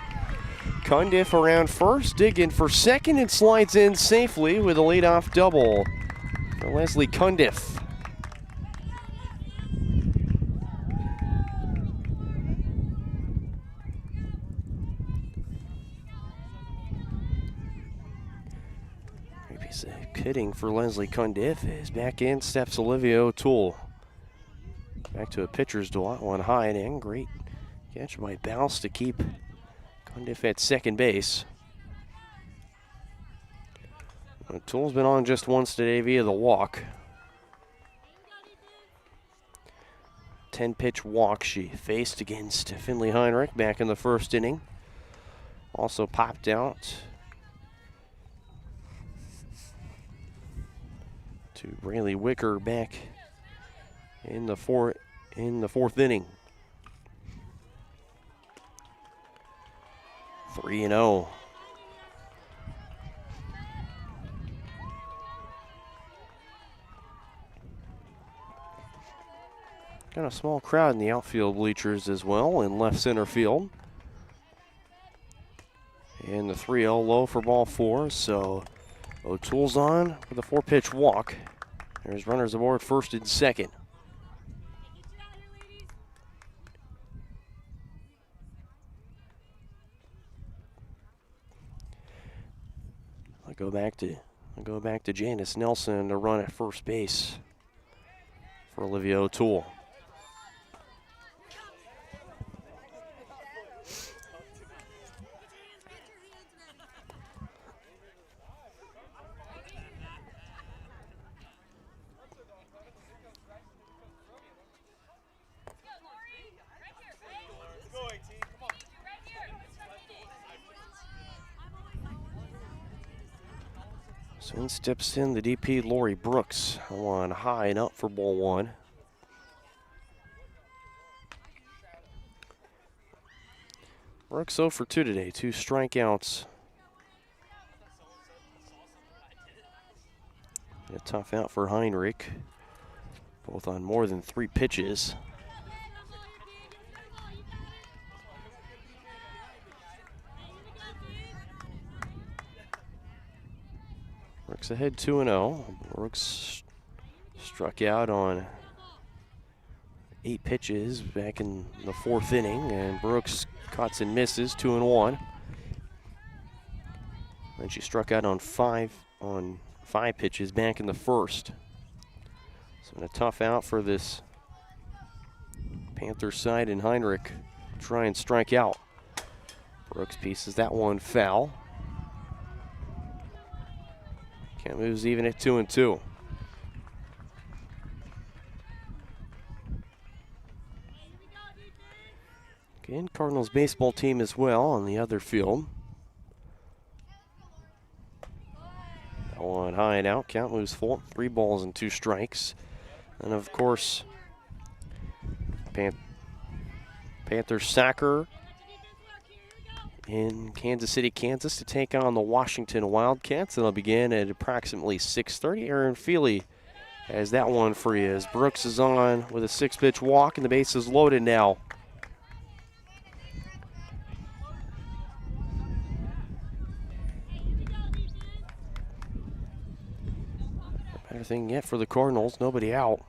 Cundiff around first, digging for 2nd, and slides in safely with a leadoff double for Leslie Cundiff. Hitting for Leslie Cundiff is back in, steps Olivia O'Toole. Back to a pitcher's duel, one high inning. Great catch by Bouse to keep Cundiff at 2nd base. O'Toole's been on just once today via the walk. 10-pitch walk she faced against Finley Heinrich back in the 1st inning. Also popped out to Braley Wicker back in the 4th inning. 3-0. Got a small crowd in the outfield bleachers as well in left center field. And the 3-0 low for ball 4, so O'Toole's on with a 4-pitch walk. There's runners aboard first and second. I'll go back to Janice Nelson to run at first base for Olivia O'Toole. So in steps in the DP, Lori Brooks, on high and up for ball 1. Brooks 0 for 2 today, 2 strikeouts. A tough out for Heinrich, both on more than 3 pitches. Brooks ahead 2-0. Brooks struck out on 8 pitches back in the 4th inning, and Brooks cuts and misses 2-1. And she struck out on 5 pitches back in the 1st. So a tough out for this Panthers side, and Heinrich try and strike out. Brooks pieces that one foul. Count moves even at 2-2. Again, Cardinals baseball team as well on the other field. That one high and out. Count moves full. 3 balls and 2 strikes. And of course, Panthers soccer in Kansas City, Kansas to take on the Washington Wildcats. It'll begin at approximately 6:30. Aaron Feely has that one for you as Brooks is on with a 6-pitch walk, and the base is loaded now. Better thing yet for the Cardinals, nobody out.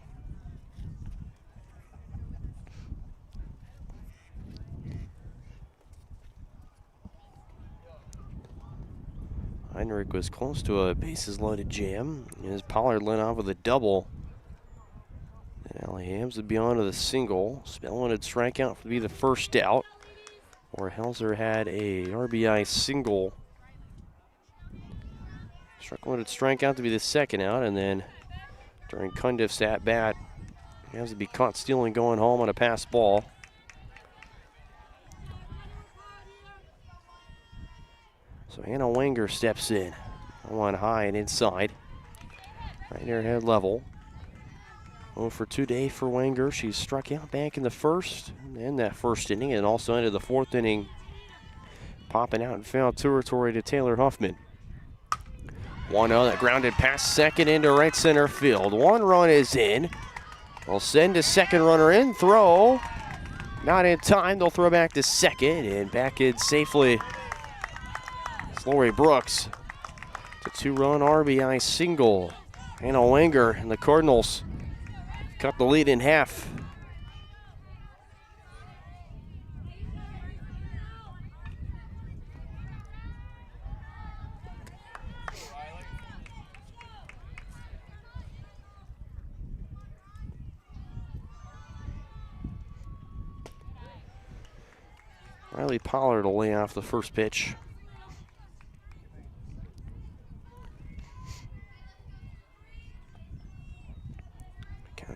Heinrich was close to a bases loaded jam as Pollard led off with a double. And Allie Hams would be on with a single. Spellman would strike out to be the first out. Or Helzer had a RBI single. Strickland would strike out to be the second out, and then during Cundiff's at bat, Hams would be caught stealing going home on a pass ball. So Hannah Wenger steps in. One high and inside. Right near head level. 0 for 2 day for Wenger. She struck out back in the 1st in that 1st inning, and also into the 4th inning, popping out in foul territory to Taylor Huffman. 1-0, that grounded past second into right center field. 1 run is in. They'll send a second runner in. Throw. Not in time. They'll throw back to second, and back in safely. Lori Brooks, the 2-run RBI single. Hannah Wenger and the Cardinals cut the lead in half. Riley Pollard will lay off the first pitch.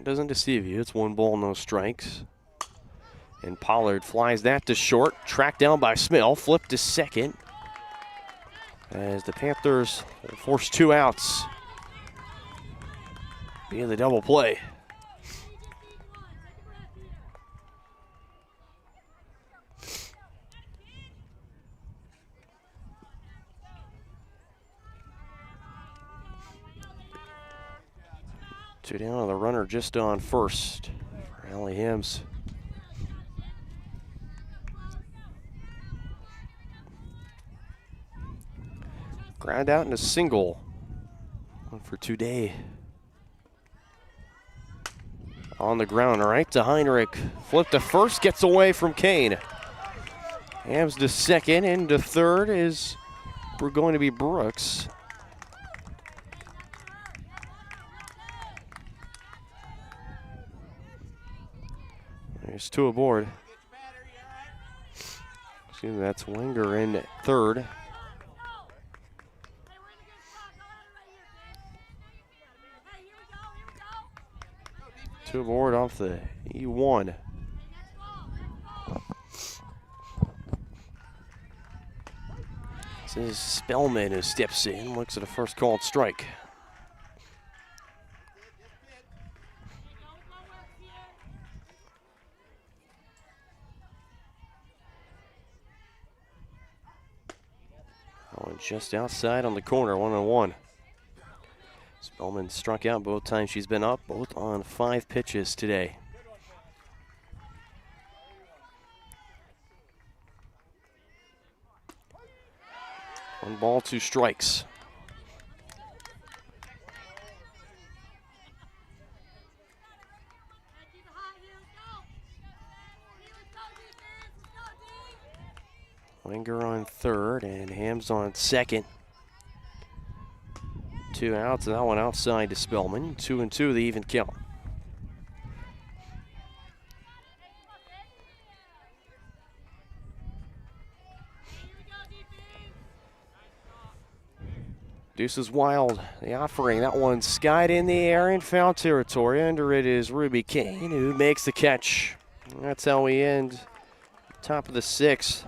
Doesn't deceive you. It's 1 ball, no strikes. And Pollard flies that to short. Tracked down by Smell. Flipped to second. As the Panthers force 2 outs via the double play. Two down on the runner just on first for Allie Hams. Ground out in a single. One for today. On the ground, right to Heinrich. Flip to first, gets away from Kane. Hams to second, and to third is going to be Brooks. There's two aboard. Excuse me, that's Wenger in third. Two aboard off the E1. This is Spellman who steps in, looks at a first called strike. Just outside on the corner, 1-1. Spellman struck out both times she's been up, both on 5 pitches today. One ball, 2 strikes. Wenger on third and Hams on second. 2 outs, and that one outside to Spellman. 2-2, the even count. Deuce is wild. The offering, that one skied in the air in foul territory. Under it is Ruby Kane, who makes the catch. And that's how we end top of the 6th.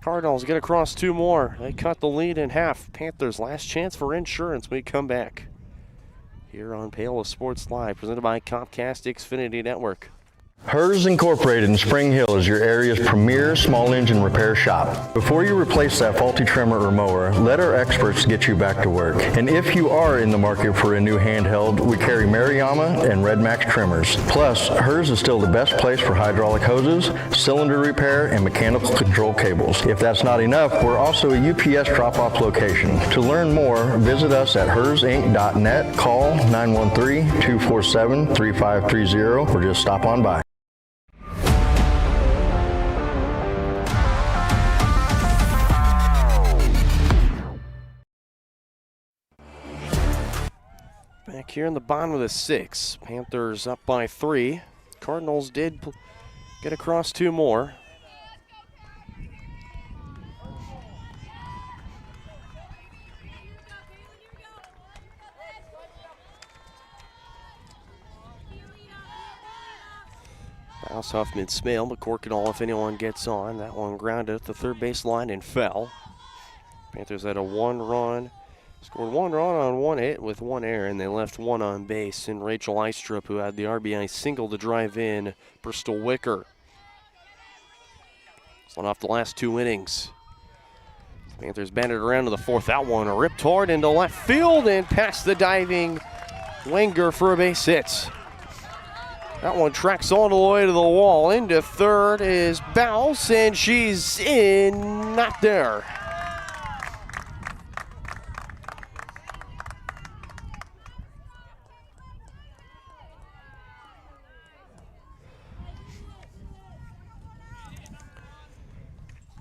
Cardinals get across 2 more. They cut the lead in half. Panthers last chance for insurance. We come back here on Paola Sports Live, presented by Comcast Xfinity Network. Hers Incorporated in Spring Hill is your area's premier small engine repair shop. Before you replace that faulty trimmer or mower, let our experts get you back to work. And if you are in the market for a new handheld, we carry Maruyama and Red Max trimmers. Plus, Hers is still the best place for hydraulic hoses, cylinder repair, and mechanical control cables. If that's not enough, we're also a UPS drop-off location. To learn more, visit us at hersinc.net, call 913-247-3530, or just stop on by. Back here in the bottom of the 6th, Panthers up by 3. Cardinals did get across 2 more. Bounce off mid-smale, but cork it all if anyone gets on. That one grounded at the third base line and fell. Panthers had a 1-run. Scored 1 run on 1 hit with 1 error, and they left 1 on base. And Rachel Eistrup, who had the RBI single to drive in Bristol Wicker. It's one off the last 2 innings. Panthers batted around to the 4th. That one ripped hard into left field and past the diving Wenger for a base hit. That one tracks all the way to the wall. Into third is Bouse, and she's in, not there.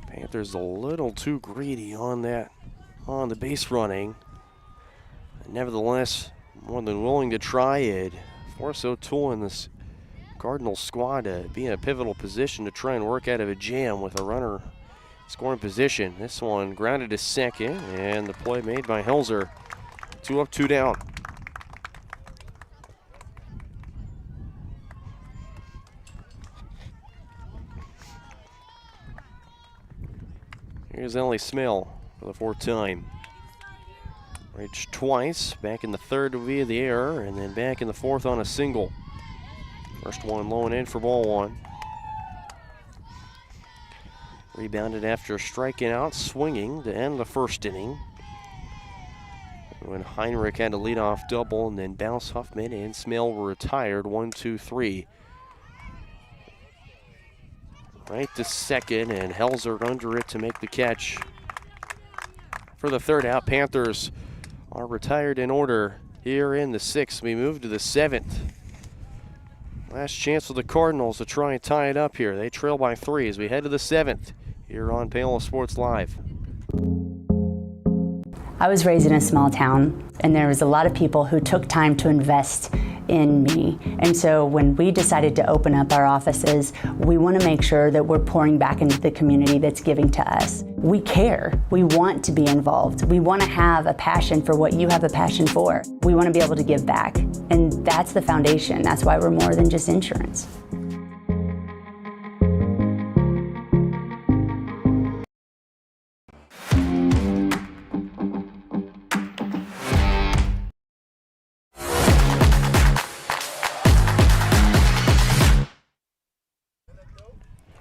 Panthers a little too greedy on that, on the base running. Nevertheless, more than willing to try it. Force O'Toole in this Cardinals squad to be in a pivotal position to try and work out of a jam with a runner scoring position. This one grounded to second, and the play made by Helzer. 2 up, 2 down. Here's Ellie Smell for the 4th time. Reached twice, back in the 3rd via the error, and then back in the 4th on a single. First one low and in for ball 1. Rebounded after striking out, swinging to end the 1st inning. when Heinrich had a leadoff double, and then Bounce, Huffman, and Smale were retired. 1, 2, 3. Right to second, and Helzer under it to make the catch. For the third out, Panthers are retired in order here in the 6th. We move to the 7th. Last chance for the Cardinals to try and tie it up here. They trail by 3 as we head to the 7th here on Paola Sports Live. I was raised in a small town, and there was a lot of people who took time to invest in me. And so when we decided to open up our offices, we want to make sure that we're pouring back into the community that's giving to us. We care. We want to be involved. We want to have a passion for what you have a passion for. We want to be able to give back. And that's the foundation. That's why we're more than just insurance.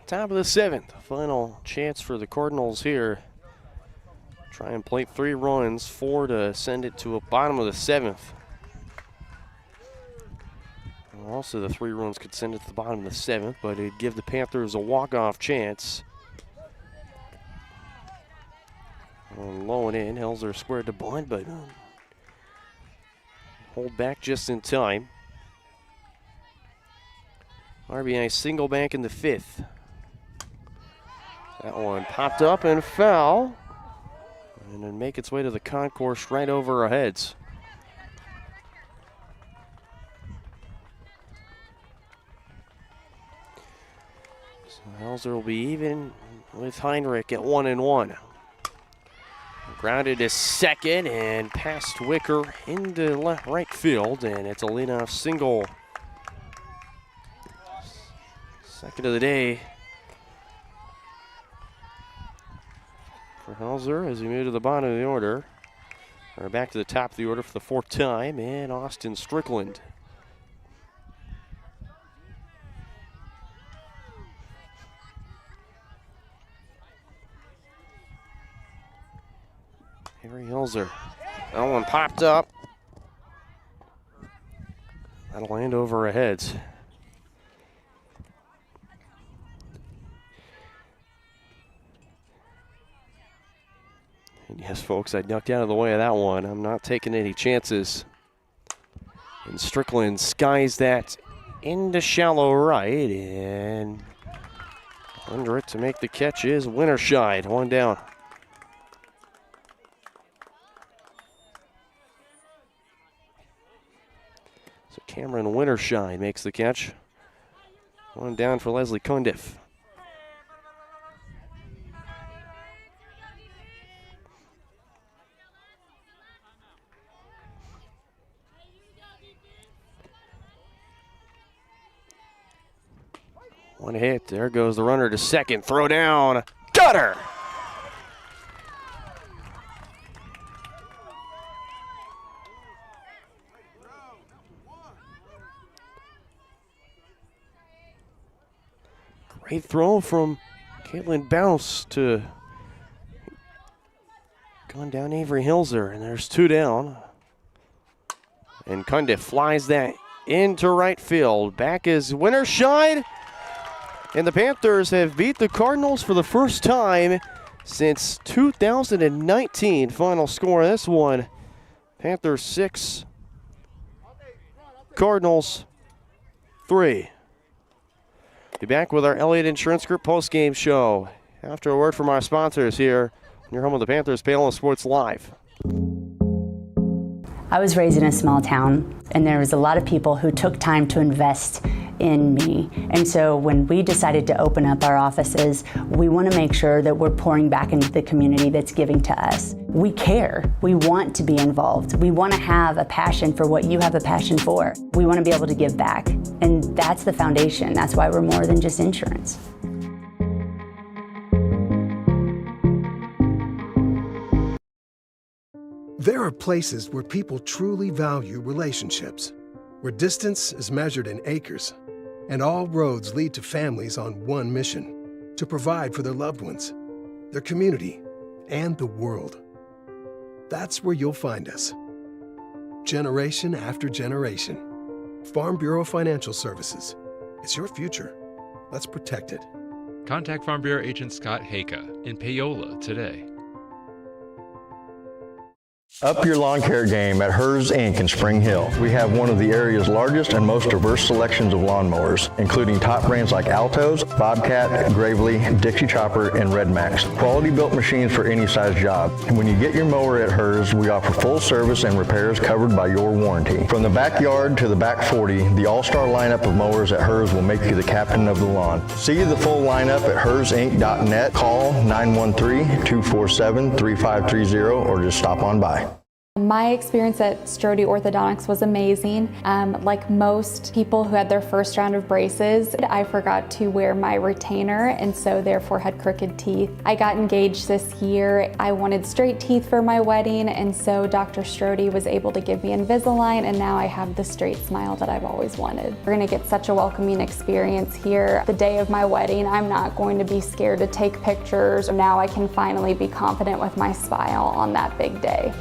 Top of the 7th, final chance for the Cardinals here. Try and plate 3 runs, 4 to send it to a bottom of the 7th. Also, the 3 runs could send it to the bottom of the 7th, but it'd give the Panthers a walk-off chance. Low and in, Helzer squared to bunt, but hold back just in time. RBI single back in the 5th. That one popped up and foul, and then make its way to the concourse right over our heads. So Helzer will be even with Heinrich at 1-1. Grounded to second and past Wicker into right field, and it's a leadoff single. Second of the day for Helzer as we move to the bottom of the order. Or back to the top of the order for the 4th time, and Austin Strickland. Harry Helzer. That one popped up. That'll land over our heads. And yes, folks, I ducked out of the way of that one. I'm not taking any chances. And Strickland skies that into shallow right, and under it to make the catch is Winterscheid. 1 down. So Cameron Winterscheid makes the catch. 1 down for Leslie Cundiff. One hit, there goes the runner to second, throw down, gutter! Great throw from Caitlin Bounce to going down Avery Helzer, and there's 2 down. And Cundiff flies that into right field. Back is Winterscheid. And the Panthers have beat the Cardinals for the first time since 2019. Final score of this one, Panthers 6, Cardinals 3. Be back with our Elliott Insurance Group post-game show after a word from our sponsors here in your home of the Panthers, Paola Sports Live. I was raised in a small town, and there was a lot of people who took time to invest in me. And so when we decided to open up our offices, we want to make sure that we're pouring back into the community that's giving to us. We care. We want to be involved. We want to have a passion for what you have a passion for. We want to be able to give back. And that's the foundation. That's why we're more than just insurance. There are places where people truly value relationships, where distance is measured in acres, and all roads lead to families on one mission: to provide for their loved ones, their community, and the world. That's where you'll find us, generation after generation. Farm Bureau Financial Services. It's your future. Let's protect it. Contact Farm Bureau agent Scott Haka in Paola today. Up your lawn care game at Hers Inc. in Spring Hill. We have one of the area's largest and most diverse selections of lawnmowers, including top brands like Altos, Bobcat, Gravely, Dixie Chopper, and Red Max. Quality built machines for any size job. And when you get your mower at Hers, we offer full service and repairs covered by your warranty. From the backyard to the back 40, the all-star lineup of mowers at Hers will make you the captain of the lawn. See the full lineup at hersinc.net. Call 913-247-3530 or just stop on by. My experience at Strode Orthodontics was amazing. Like most people who had their first round of braces, I forgot to wear my retainer and so therefore had crooked teeth. I got engaged this year. I wanted straight teeth for my wedding and so Dr. Strode was able to give me Invisalign and now I have the straight smile that I've always wanted. We're gonna get such a welcoming experience here. The day of my wedding, I'm not going to be scared to take pictures. Now I can finally be confident with my smile on that big day.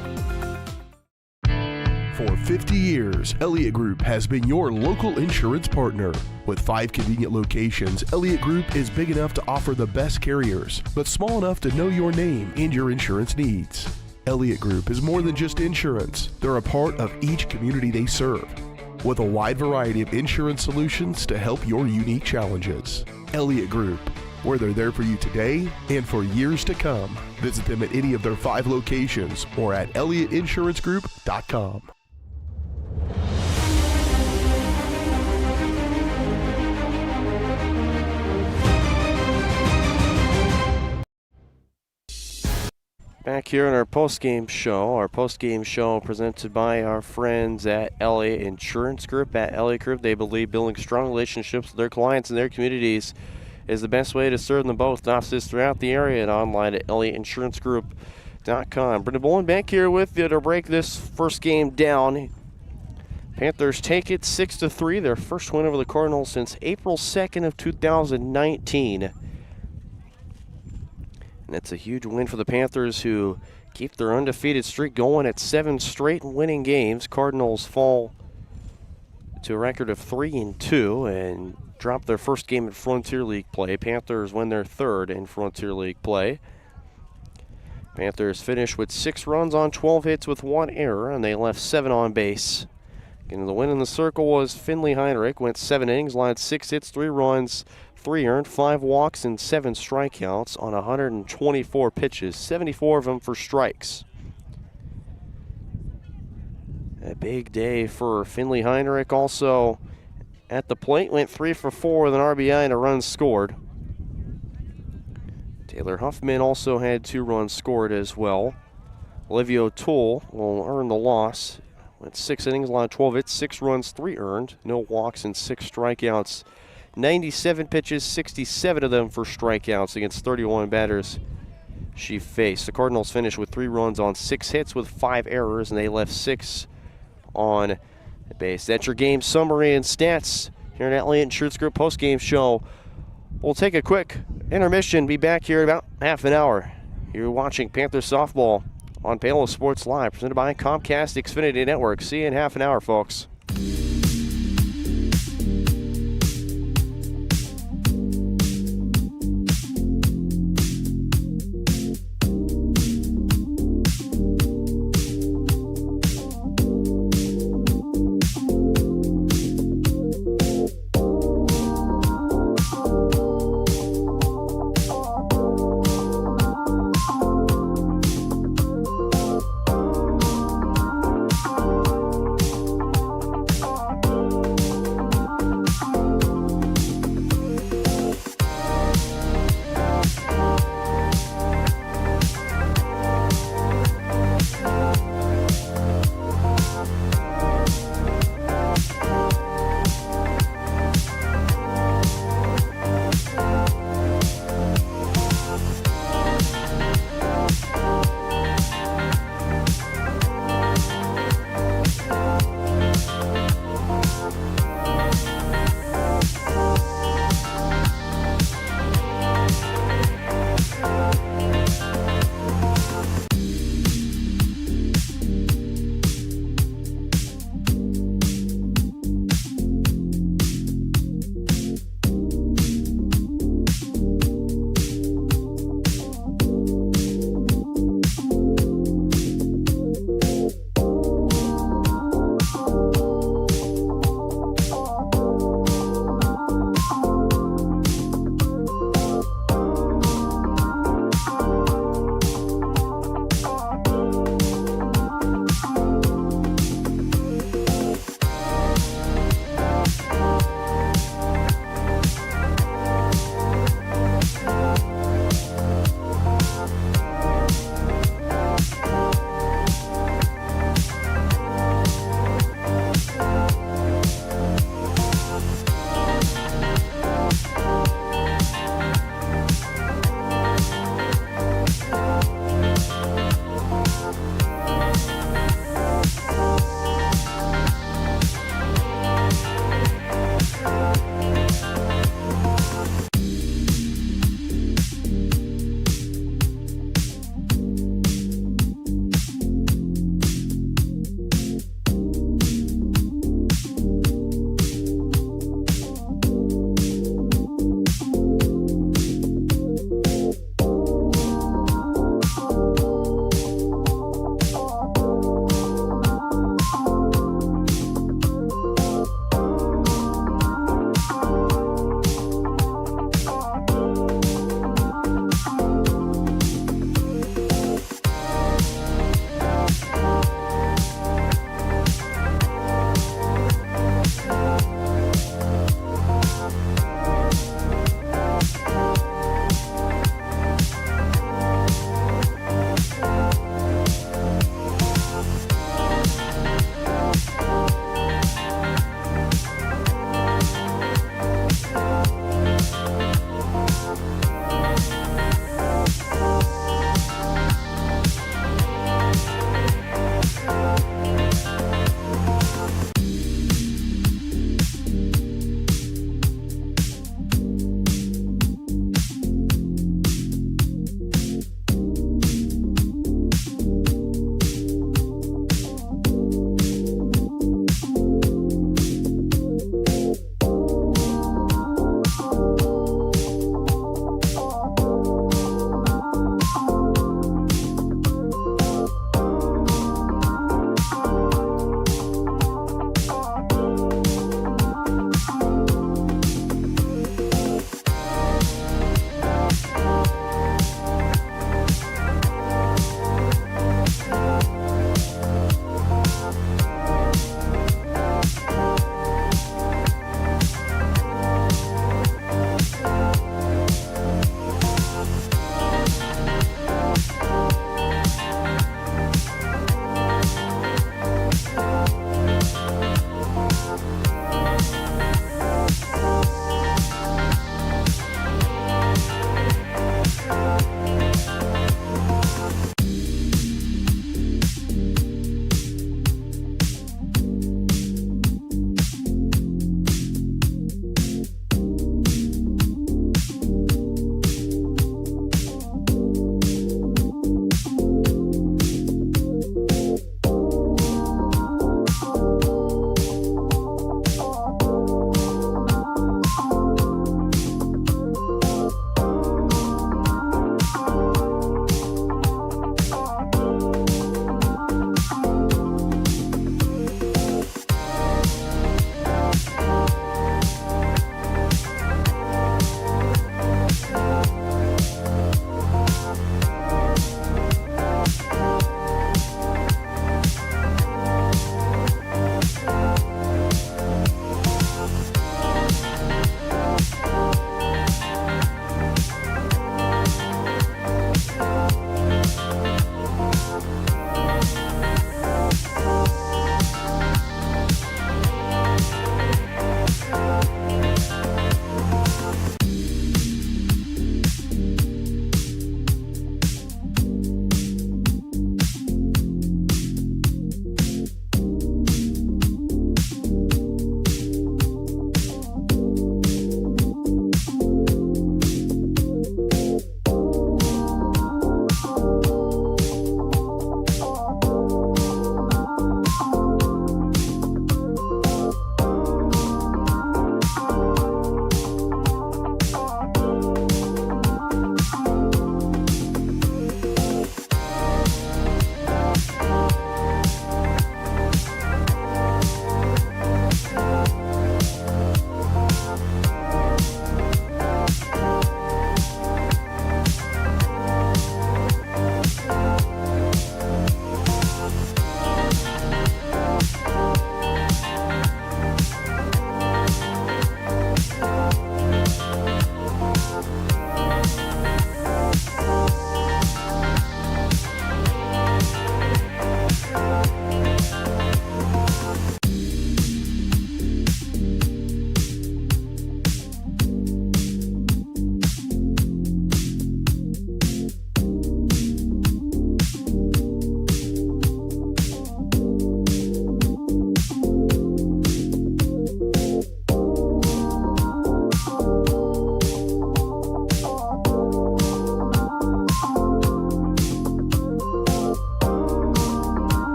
For 50 years, Elliott Group has been your local insurance partner. With 5 convenient locations, Elliott Group is big enough to offer the best carriers, but small enough to know your name and your insurance needs. Elliott Group is more than just insurance. They're a part of each community they serve, with a wide variety of insurance solutions to help your unique challenges. Elliott Group, where they're there for you today and for years to come. Visit them at any of their 5 locations or at ElliottInsuranceGroup.com. Back here in our post-game show presented by our friends at Elliott Insurance Group. At Elliott Group, they believe building strong relationships with their clients and their communities is the best way to serve them both. Offices throughout the area and online at ElliottInsuranceGroup.com. Brendan Bolin back here with you to break this first game down. Panthers take it 6-3, their first win over the Cardinals since April 2nd of 2019. And it's a huge win for the Panthers, who keep their undefeated streak going at 7 straight winning games. Cardinals fall to a record of 3-2 and drop their first game in Frontier League play. Panthers win their third in Frontier League play. Panthers finished with 6 runs on 12 hits with 1 error, and they left 7 on base. And the win in the circle was Finley Heinrich, went 7 innings, lined 6 hits, 3 runs, 3 earned, 5 walks, and 7 strikeouts on 124 pitches, 74 of them for strikes. A big day for Finley Heinrich. Also at the plate, went 3 for 4 with an RBI and a run scored. Taylor Huffman also had 2 runs scored as well. Olivia O'Toole will earn the loss. Went 6 innings, lined 12 hits, 6 runs, 3 earned, no walks, and 6 strikeouts. 97 pitches, 67 of them for strikeouts against 31 batters she faced. The Cardinals finished with 3 runs on 6 hits with 5 errors, and they left 6 on base. That's your game summary and stats here at Elliott Insurance Group postgame show. We'll take a quick intermission, be back here in about half an hour. You're watching Panthers softball on Paola Sports Live, presented by Comcast Xfinity Network. See you in half an hour, folks.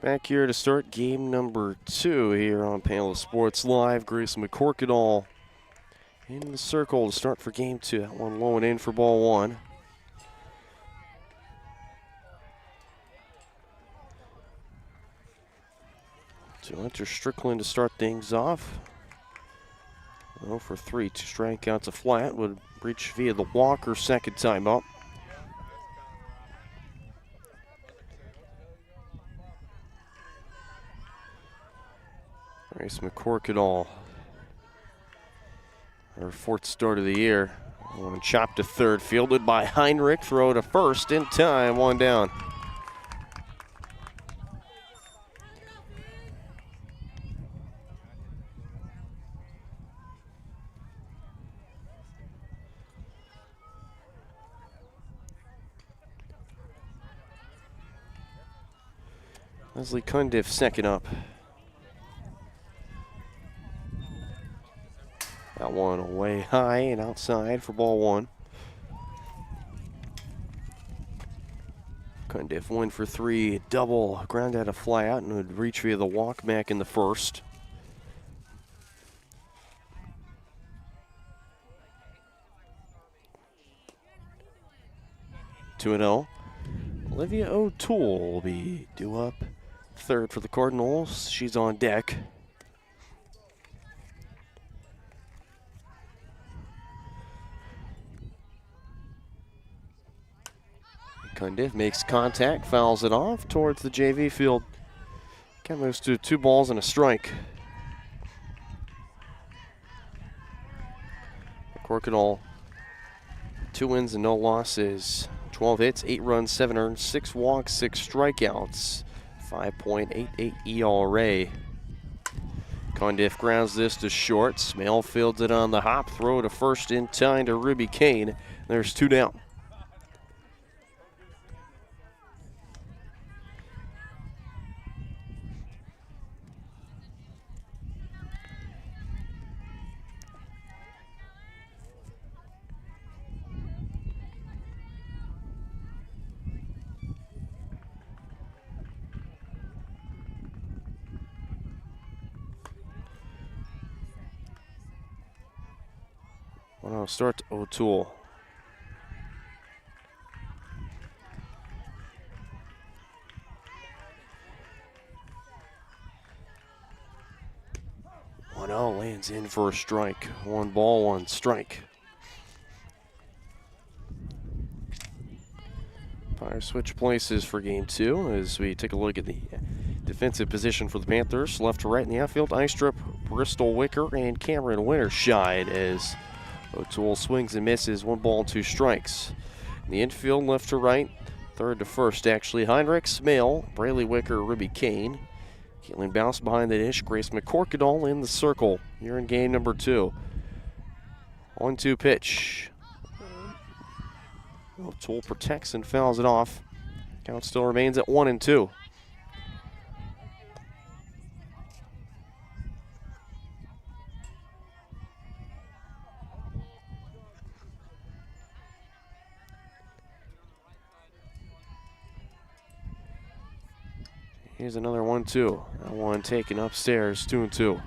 Back here to start game number 2 here on Paola Sports Live. Grace McCorkadall in the circle to start for game 2. That one low and in for ball 1. To enter Strickland to start things off. 0 for 3, 2 strikeouts, a flat, would reach via the walk or second time up. Grace McCorkadall, her 4th start of the year. One chopped to third, fielded by Heinrich, throw to first in time, 1 down. Leslie Cundiff second up. That one away high and outside for ball 1. Cundiff 1 for 3, double, ground out a fly out and would reach via the walk back in the first. Two and 0. Olivia O'Toole will be due up third for the Cardinals. She's on deck. Cundiff makes contact, fouls it off towards the JV field. Count moves to 2 balls and a strike. Corkadall, 2 wins and no losses. 12 hits, 8 runs, 7 earned, 6 walks, 6 strikeouts. 5.88 ERA. Cundiff grounds this to short. Smale fields it on the hop. Throw to first in time to Ruby Kane. There's 2 down. Well, start to O'Toole. Lands in for a strike. 1 ball, 1 strike. Pirates switch places for game 2 as we take a look at the defensive position for the Panthers. Left to right in the outfield, Eistrup, Bristol Wicker, and Cameron Winterscheid as O'Toole swings and misses. 1 ball, 2 strikes. In the infield, left to right, third to first, actually. Heinrich, Smale, Braley Wicker, Ruby Kane. Keeling bounce behind the dish. Grace McCorkadall in the circle here in game number 2. 1-2 pitch. O'Toole protects and fouls it off. Count still remains at 1-2. Here's another 1-2. That one taken upstairs, 2-2.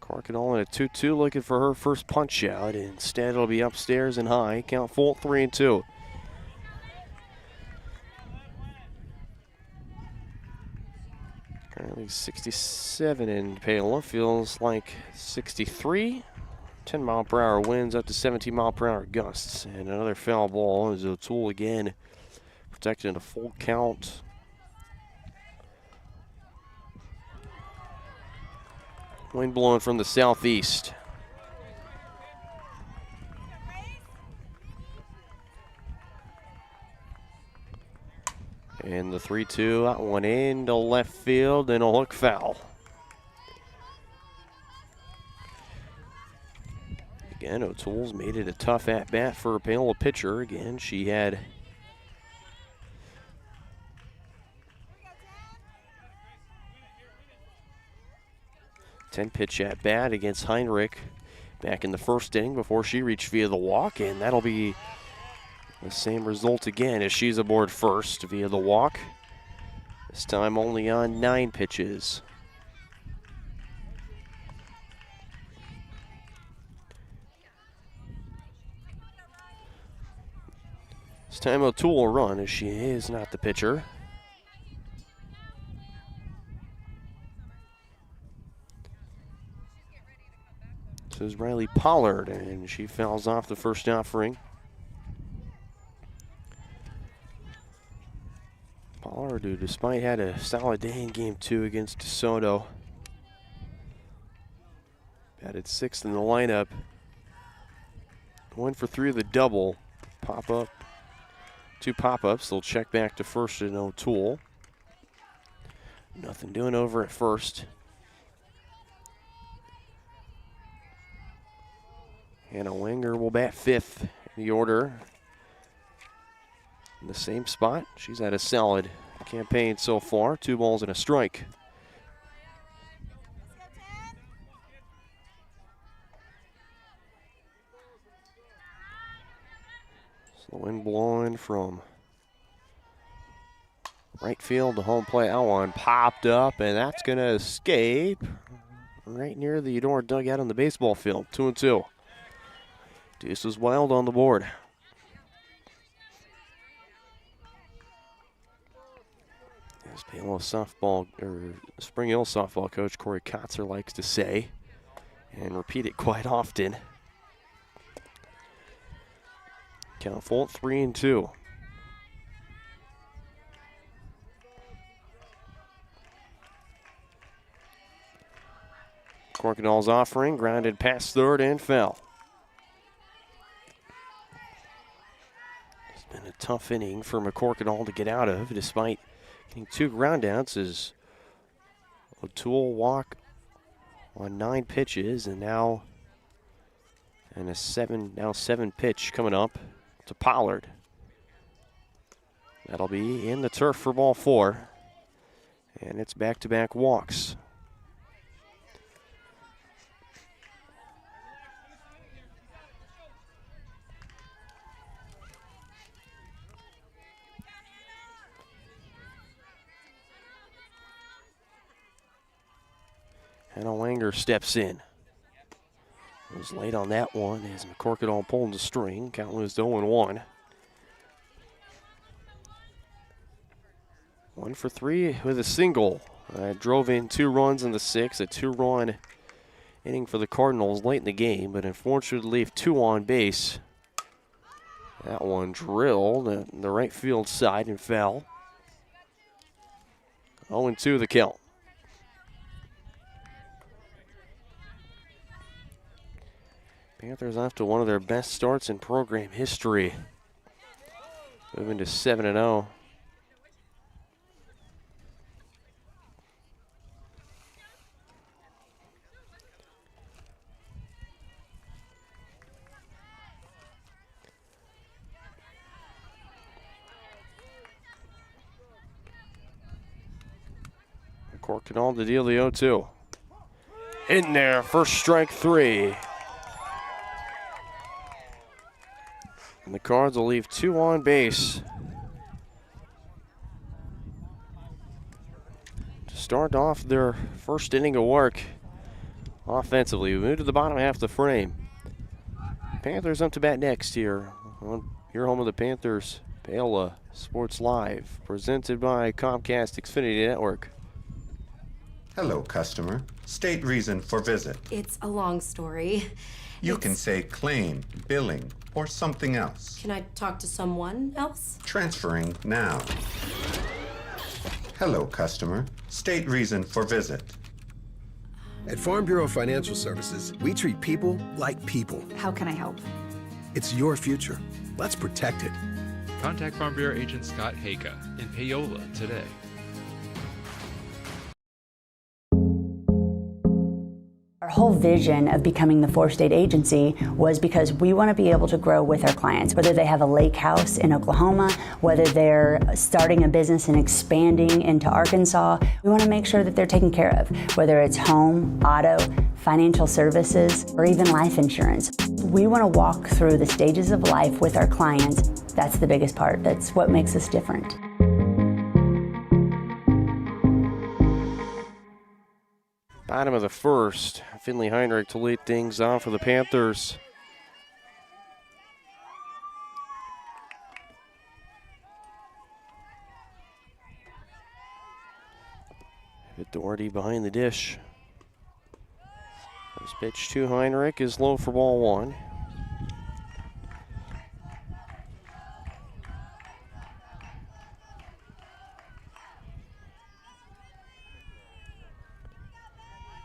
Corkadall in a 2-2, looking for her first punch out. Instead, it'll be upstairs and high. Count full, 3-2. Currently 67 in Paola, feels like 63. 10 mile per hour winds up to 17 mile per hour gusts. And another foul ball as O'Toole again protected a full count. Wind blowing from the southeast. And the 3-2, that one into left field, and a hook foul. Again, O'Toole's made it a tough at-bat for a Paola pitcher. Again, she had 10-pitch at bat against Heinrich back in the first inning before she reached via the walk, and that'll be the same result again as she's aboard first via the walk. This time only on 9 pitches. This time O'Toole will run as she is not the pitcher. This is Riley Pollard, and she fouls off the first offering. Pollard, who despite had a solid day in Game 2 against DeSoto, batted 6th in the lineup. 1 for 3 of the double. Pop-up. 2 pop-ups. They'll check back to first and O'Toole. Nothing doing over at first. Hannah Wenger will bat 5th in the order. In the same spot. She's had a solid campaign so far. 2 balls and a strike. So the wind blowing from right field to home plate. That one popped up, and that's going to escape right near the Eudora dugout on the baseball field. 2-2. Deuce was wild on the board. As Paola softball, or Spring Hill softball coach Corey Kotzer likes to say, and repeat it quite often. Count full, 3-2. Corkadal's offering, grounded past third and fell. It's been a tough inning for McCorkadal to get out of, despite getting 2 groundouts as O'Toole walk on 9 pitches, and now a 7 pitch coming up to Pollard. That'll be in the turf for ball 4, and it's back-to-back walks. Hannah Wenger steps in. Was late on that one as McCorkadal pulled the string. Count was 0-1. 1 for 3 with a single. Drove in 2 runs in the 6th. A 2-run inning for the Cardinals late in the game, but unfortunately leave 2 on base. That one drilled in the right field side and fell. 0-2 the count. Panthers off to one of their best starts in program history. Moving to 7-0. Corkadal to deal the 0-2. In there, first strike 3. And the Cards will leave 2 on base to start off their first inning of work offensively. We move to the bottom half of the frame. Panthers up to bat next here on your home of the Panthers, Paola Sports Live, presented by Comcast Xfinity Network. Hello, customer. State reason for visit. It's a long story. You can say claim, billing, or something else. Can I talk to someone else? Transferring now. Hello, customer. State reason for visit. At Farm Bureau Financial Services, we treat people like people. How can I help? It's your future. Let's protect it. Contact Farm Bureau agent Scott Haka in Paola today. whole vision of becoming the 4-state agency was because we want to be able to grow with our clients, whether they have a lake house in Oklahoma, whether they're starting a business and expanding into Arkansas. We want to make sure that they're taken care of, whether it's home, auto, financial services, or even life insurance. We want to walk through the stages of life with our clients. That's the biggest part. That's what makes us different. Bottom of the first, Finley Heinrich to lead things off for the Panthers. Doherty behind the dish. First pitch to Heinrich is low for ball one.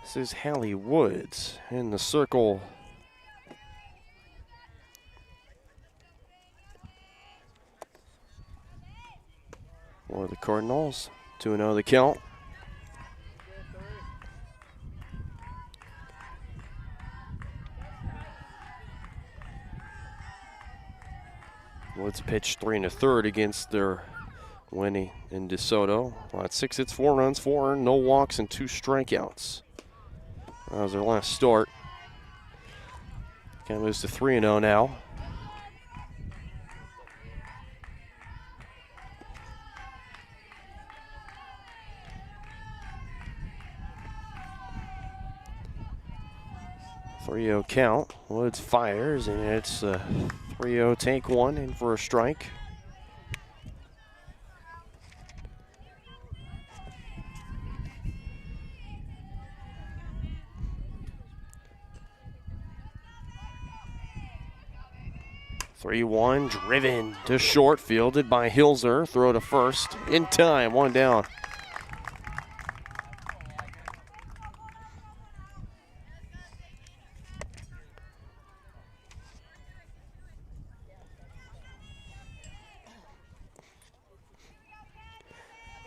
This is Hallie Woods in the circle. For the Cardinals, 2-0 the count. Woods pitched 3 1/3 against their Winnie in DeSoto. At 6 hits, 4 runs, 4 earned, no walks, and 2 strikeouts. That was their last start. Kind of moves to 3-0 now. .3-0 count. Woods fires, and it's a 3-0 take one in for a strike. .3-1 driven to short, fielded by Hilzer. Throw to first in time, 1 down.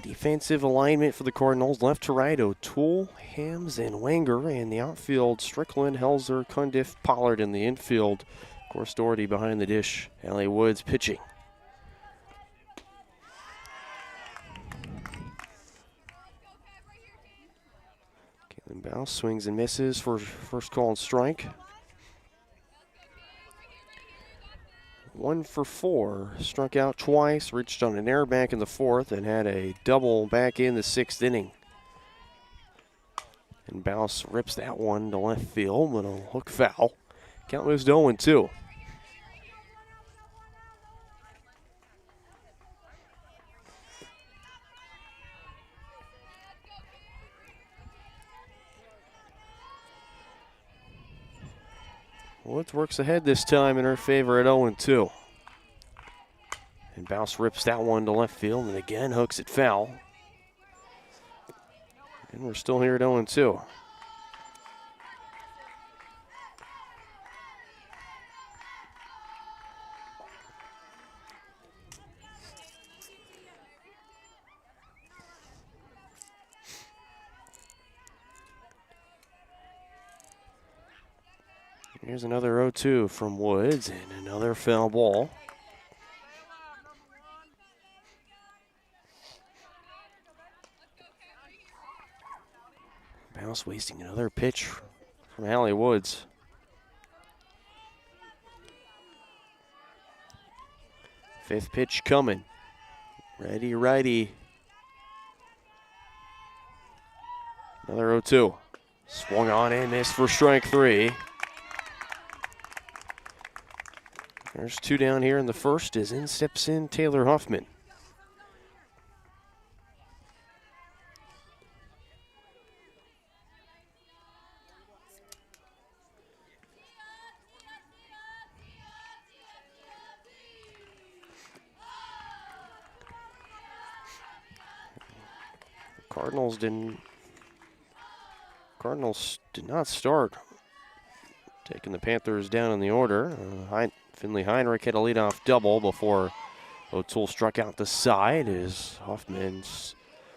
Defensive alignment for the Cardinals, left to right, O'Toole, Hams, and Wenger. And the outfield, Strickland, Helzer, Cundiff, Pollard in the infield. Of course, Doherty behind the dish. Hallie Woods pitching. Caitlin Bouse swings and misses for first call and strike. 1 for 4, struck out twice, reached on an error back in the 4th, and had a double back in the 6th inning. And Bouse rips that one to left field, but a hook foul. Count moves to 0-2. Woods works ahead this time in her favor at 0-2. And Bouse rips that one to left field and again hooks it foul. And we're still here at 0-2. Here's another 0-2 from Woods and another foul ball. Bouse wasting another pitch from Hallie Woods. Fifth pitch coming. Ready, righty. Another 0-2. Swung on and missed for strike 3. There's 2 down here in the first as in steps in Taylor Huffman. Cardinals did not start taking the Panthers down in the order. Finley Heinrich had a leadoff double before O'Toole struck out the side as Hoffman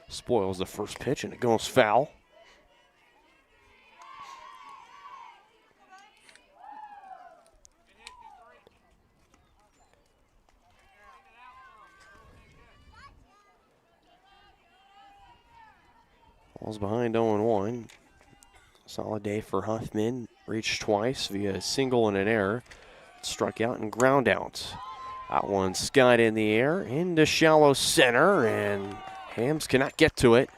spoils the first pitch and it goes foul. Ball's behind 0-1. Solid day for Huffman. Reached twice via a single and an error. Struck out and ground out. That one skied in the air into shallow center, and Hams cannot get to it.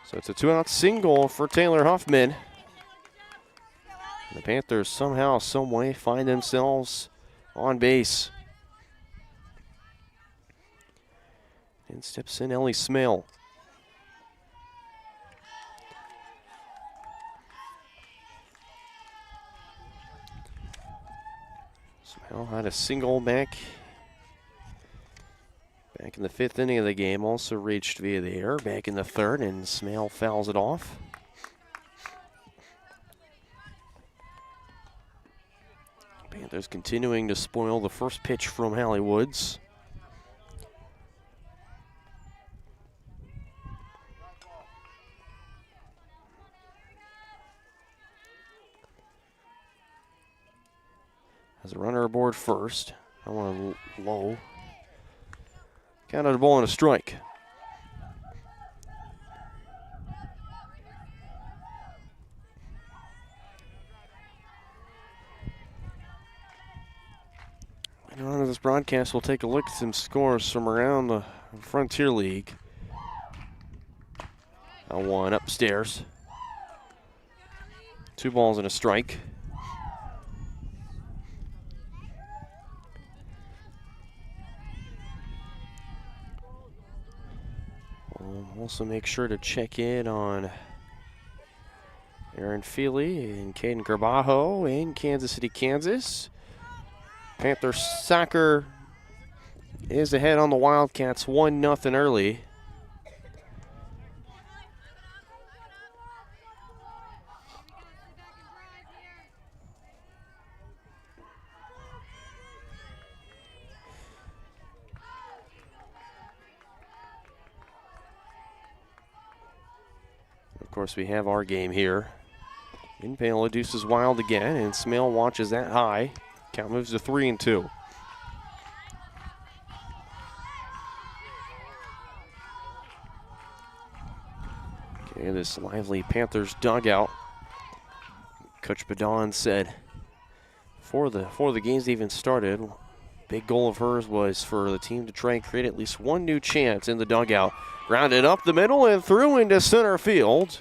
So it's a 2-out single for Taylor Huffman. The Panthers somehow, some way find themselves on base. And steps in Ellie Smale. Smale had a single back in the 5th inning of the game. Also reached via the air back in the 3rd, and Smale fouls it off. Panthers continuing to spoil the first pitch from Hallie Woods. Has a runner aboard first. I want a low. Counted a ball and a strike. Later on in this broadcast, we'll take a look at some scores from around the Frontier League. A one upstairs. 2 balls and a strike. We'll also make sure to check in on Aaron Feely and Caden Garbajo in Kansas City, Kansas. Panther soccer is ahead on the Wildcats 1-0 early. Of course, we have our game here. In Paola, deuces wild again, and Smale watches that high. Count moves to 3-2. Okay, this lively Panthers dugout. Coach Badon said before the games even started, big goal of hers was for the team to try and create at least one new chance in the dugout. Grounded up the middle and through into center field.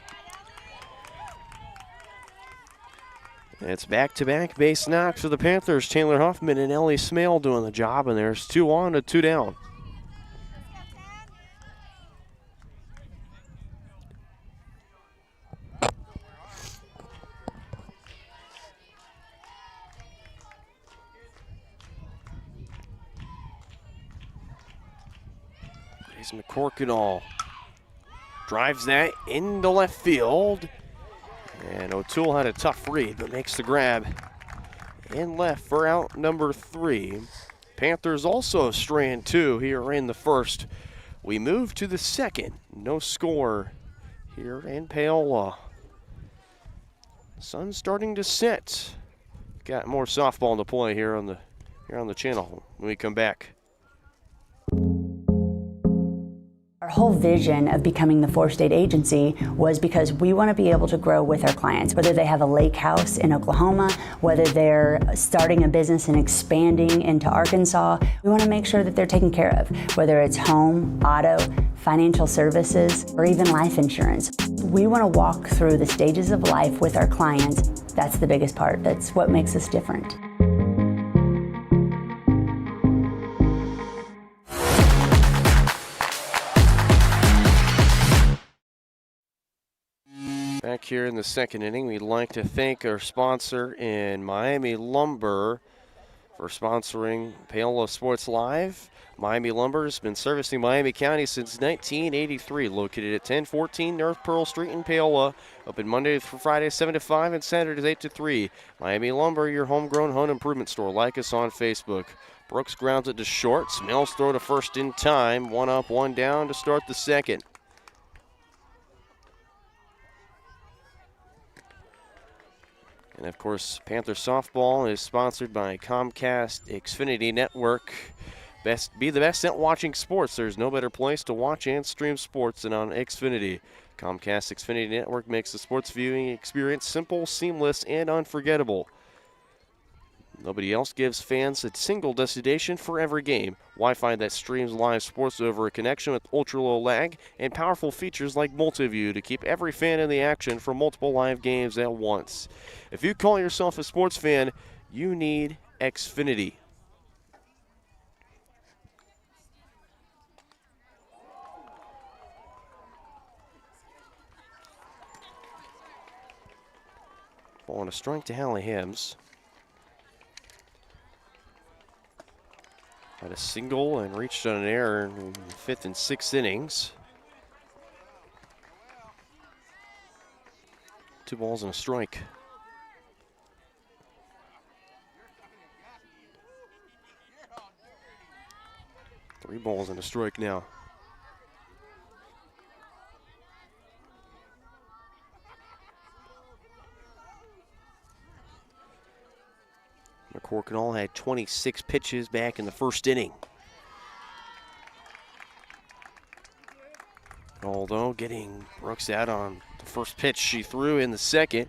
It's back-to-back base knocks for the Panthers. Taylor Huffman and Ellie Smale doing the job, and there's 2 on to 2 down. Jason McCorkadall drives that into left field. And O'Toole had a tough read, but makes the grab in left for out number 3. Panthers also strand 2 here in the 1st. We move to the 2nd. No score here in Paola. Sun's starting to set. Got more softball to play here on the channel when we come back. Our whole vision of becoming the 4-state agency was because we want to be able to grow with our clients, whether they have a lake house in Oklahoma, whether they're starting a business and expanding into Arkansas. We want to make sure that they're taken care of, whether it's home, auto, financial services, or even life insurance. We want to walk through the stages of life with our clients. That's the biggest part. That's what makes us different. Back here in the 2nd inning, we'd like to thank our sponsor in Miami Lumber for sponsoring Paola Sports Live. Miami Lumber has been servicing Miami County since 1983, located at 1014 North Pearl Street in Paola. Open Monday through Friday 7 to 5 and Saturdays 8 to 3. Miami Lumber, your homegrown home improvement store. Like us on Facebook. Brooks grounds it to short. Smell's throw to first in time. 1 up, 1 down to start the 2nd. And of course, Panther Softball is sponsored by Comcast Xfinity Network. Be the best at watching sports. There's no better place to watch and stream sports than on Xfinity. Comcast Xfinity Network makes the sports viewing experience simple, seamless, and unforgettable. Nobody else gives fans a single destination for every game. Wi-Fi that streams live sports over a connection with ultra-low lag and powerful features like multi-view to keep every fan in the action for multiple live games at once. If you call yourself a sports fan, you need Xfinity. Ball on a strike to Hallie Hems. Had a single and reached on an error in the 5th and 6th innings. 2 balls and a strike. Three balls and a strike now. McCorkle had 26 pitches back in the first inning. Although getting Brooks out on the first pitch she threw in the second.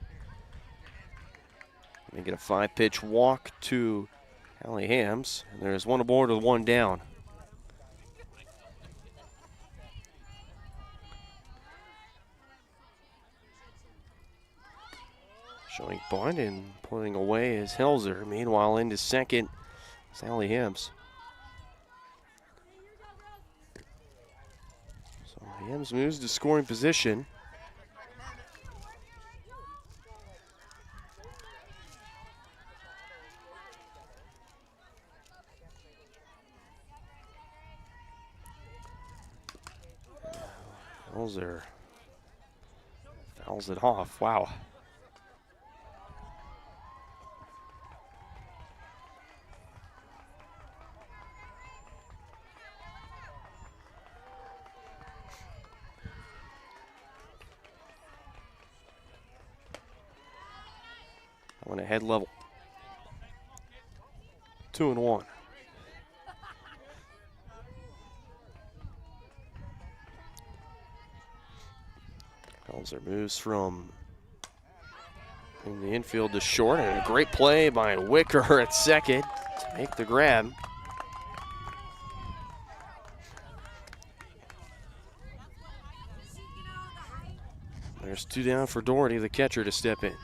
They get a 5-pitch walk to Hallie Hems. And there's 1 aboard with 1 down. Showing bunt and pulling away is Helzer. Meanwhile, into second is Hallie Hems. So Hems moves to scoring position. Helzer fouls it off. Wow. One ahead level. 2-1. Helzer moves from in the infield to short, and a great play by Wicker at second to make the grab. There's 2 down for Doherty, the catcher, to step in.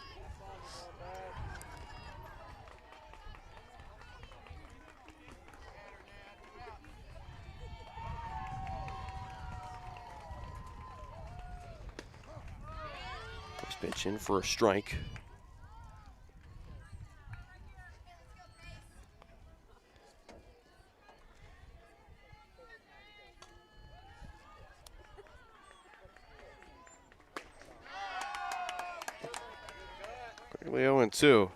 Pitch in for a strike. Quickly 0-2.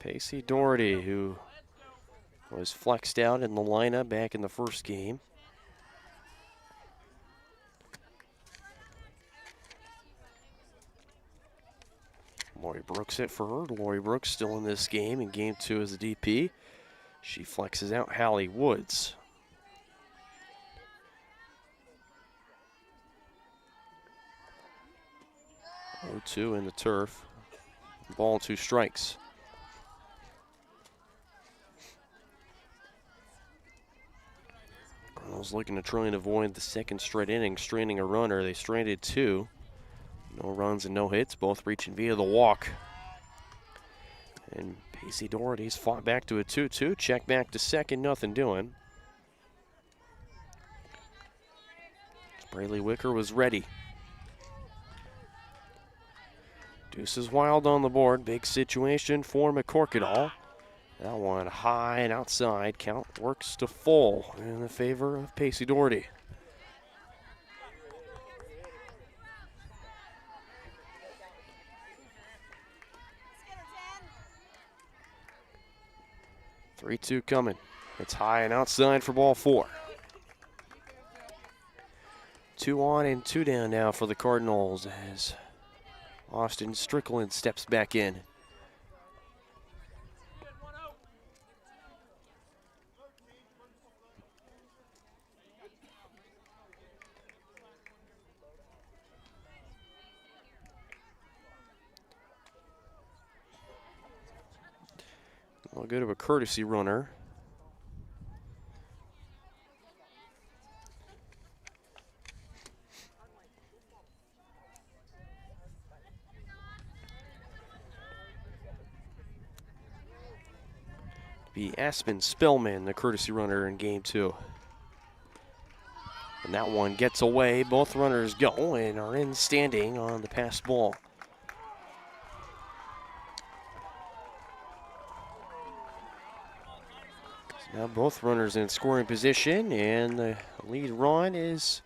Pacey Doherty, who was flexed out in the lineup back in the first game. Lori Brooks it for her. Lori Brooks still in this game, in game 2 as the DP. She flexes out Hallie Woods. Oh, 2 in the turf. Ball and 2 strikes. Cardinals looking to try and avoid the second straight inning, stranding a runner. They stranded 2. No runs and no hits, both reaching via the walk. And Pacey Doherty's fought back to a 2-2, check back to second, nothing doing. Braylee Wicker was ready. Deuces Wild on the board, big situation for McCorkle. That one high and outside. Count works to full in the favor of Pacey Doherty. Three-two coming. It's high and outside for ball 4. 2 on and 2 down now for the Cardinals as Austin Strickland steps back in. We'll go to a courtesy runner. Be Aspen Spellman, the courtesy runner in game 2. And that one gets away. Both runners go and are in standing on the pass ball. So now both runners in scoring position, and the lead run is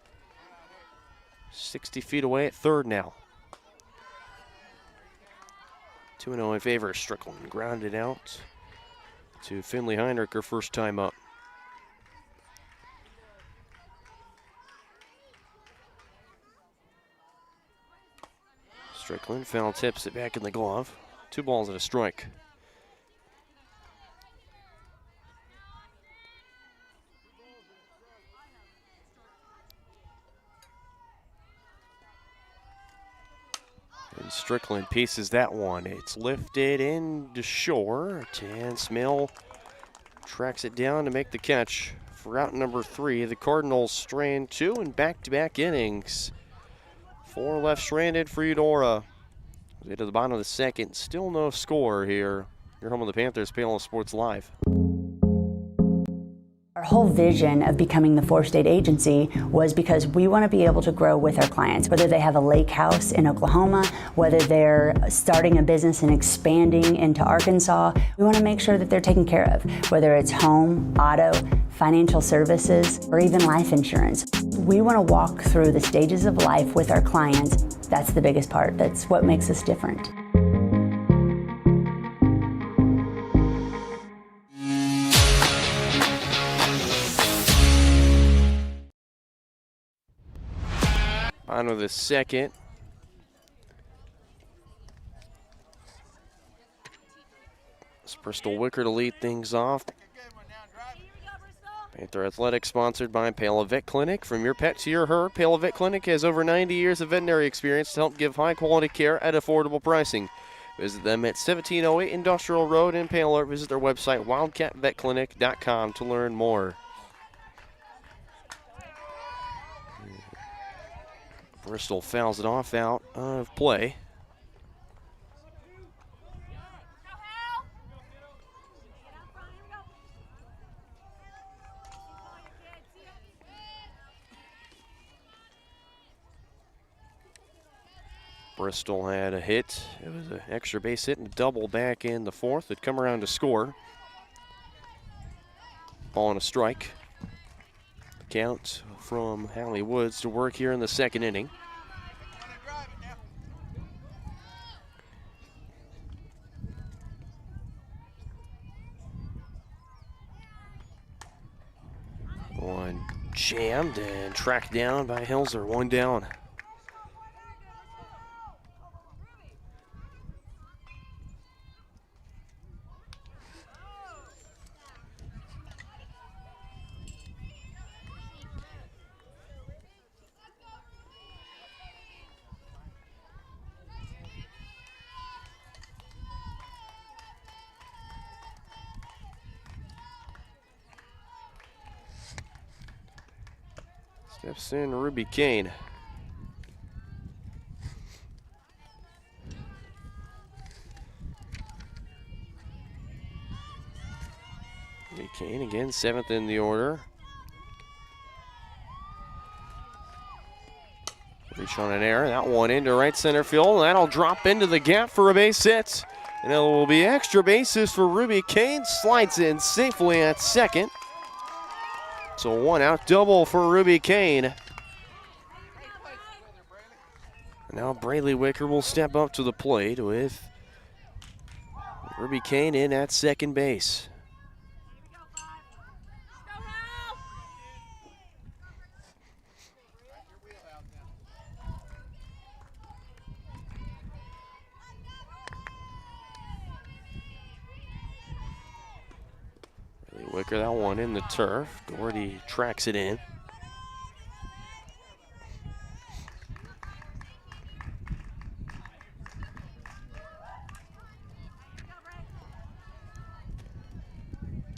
60 feet away at third now. 2-0 in favor of Strickland. Grounded out to Finley Heinrich, her first time up. Strickland foul tips it back in the glove. 2 balls and a strike. And Strickland pieces that one. It's lifted into shore. And Smale tracks it down to make the catch for out number 3. The Cardinals strand 2 in back-to-back innings. 4 left stranded for Eudora. To the bottom of the second, still no score here. You're home on the Panthers, Paola Sports Live. Our whole vision of becoming the 4-state agency was because we want to be able to grow with our clients, whether they have a lake house in Oklahoma, whether they're starting a business and expanding into Arkansas. We want to make sure that they're taken care of, whether it's home, auto, financial services, or even life insurance. We want to walk through the stages of life with our clients. That's the biggest part. That's what makes us different. On to the second. It's Bristol Wicker to lead things off. Panther Athletics sponsored by Paola Vet Clinic. From your pet to your herd, Paola Vet Clinic has over 90 years of veterinary experience to help give high quality care at affordable pricing. Visit them at 1708 Industrial Road in Paola. Visit their website, wildcatvetclinic.com, to learn more. Bristol fouls it off out of play. Bristol had a hit. It was an extra base hit and a double back in the 4th. They'd come around to score. Ball and a strike. Count from Hallie Woods to work here in the second inning. One jammed and tracked down by Hilser. 1 down. Steps in Ruby Kane. Ruby Kane again, 7th in the order. Reach on an error. That one into right center field. That'll drop into the gap for a base hit. And it will be extra bases for Ruby Kane. Slides in safely at second. So 1 out double for Ruby Kane. Now Braylee Wicker will step up to the plate with Ruby Kane in at second base. Wicker that one in the turf. Doherty tracks it in.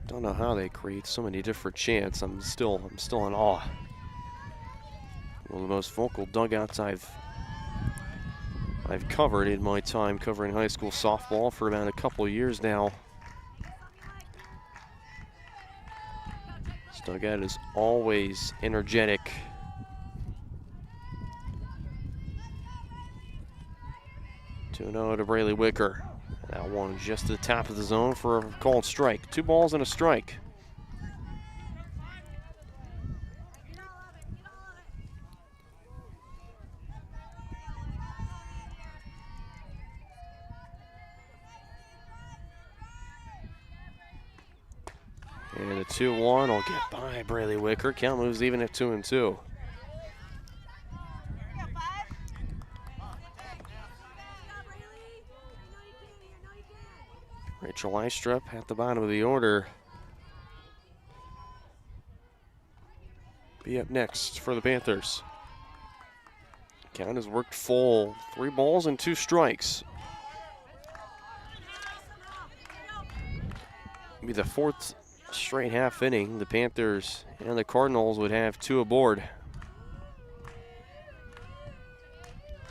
Don't know how they create so many different chants. I'm still in awe. One of the most vocal dugouts I've covered in my time covering high school softball for about a couple of years now. This dugout is always energetic. Two-0 to Braley Wicker. That one just to the top of the zone for a called strike. 2 balls and a strike. And a 2-1 will get by Braley Wicker. Count moves even at 2-2. Rachel Eistrup at the bottom of the order. Be up next for the Panthers. Count has worked full. 3 balls and 2 strikes. Be the 4th straight half inning. The Panthers and the Cardinals would have 2 aboard.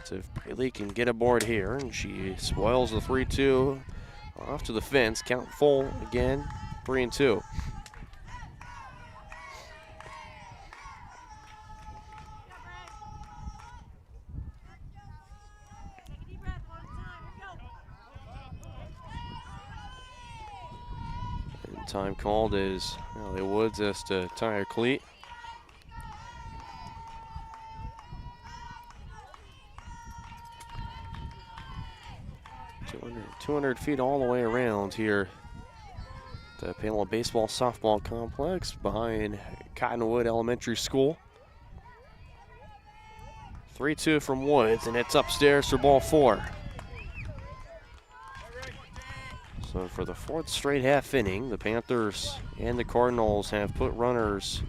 So if Braley can get aboard here, and she spoils the 3-2 off to the fence, count full again, 3-2. And time called is Ellie Woods has to tie her cleat. 200 feet all the way around here. The Paola Baseball Softball Complex behind Cottonwood Elementary School. 3-2 from Woods, and it's upstairs for ball 4. So for the 4th straight half inning, the Panthers and the Cardinals have put runners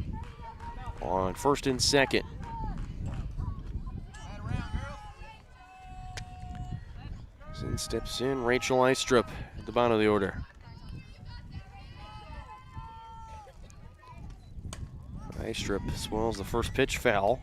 on 1st and 2nd. And steps in Rachel Eistrup at the bottom of the order. Eistrup spoils the first pitch foul.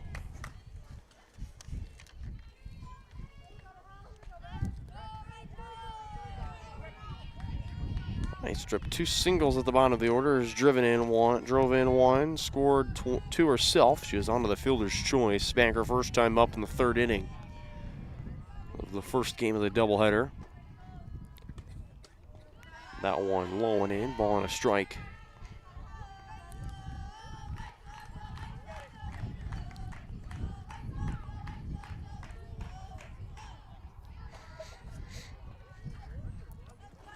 Eistrup 2 singles at the bottom of the order, has drove in one, scored 2 herself. She was onto the fielder's choice, back her first time up in the 3rd inning of the first game of the doubleheader. That one low and in, ball and a strike.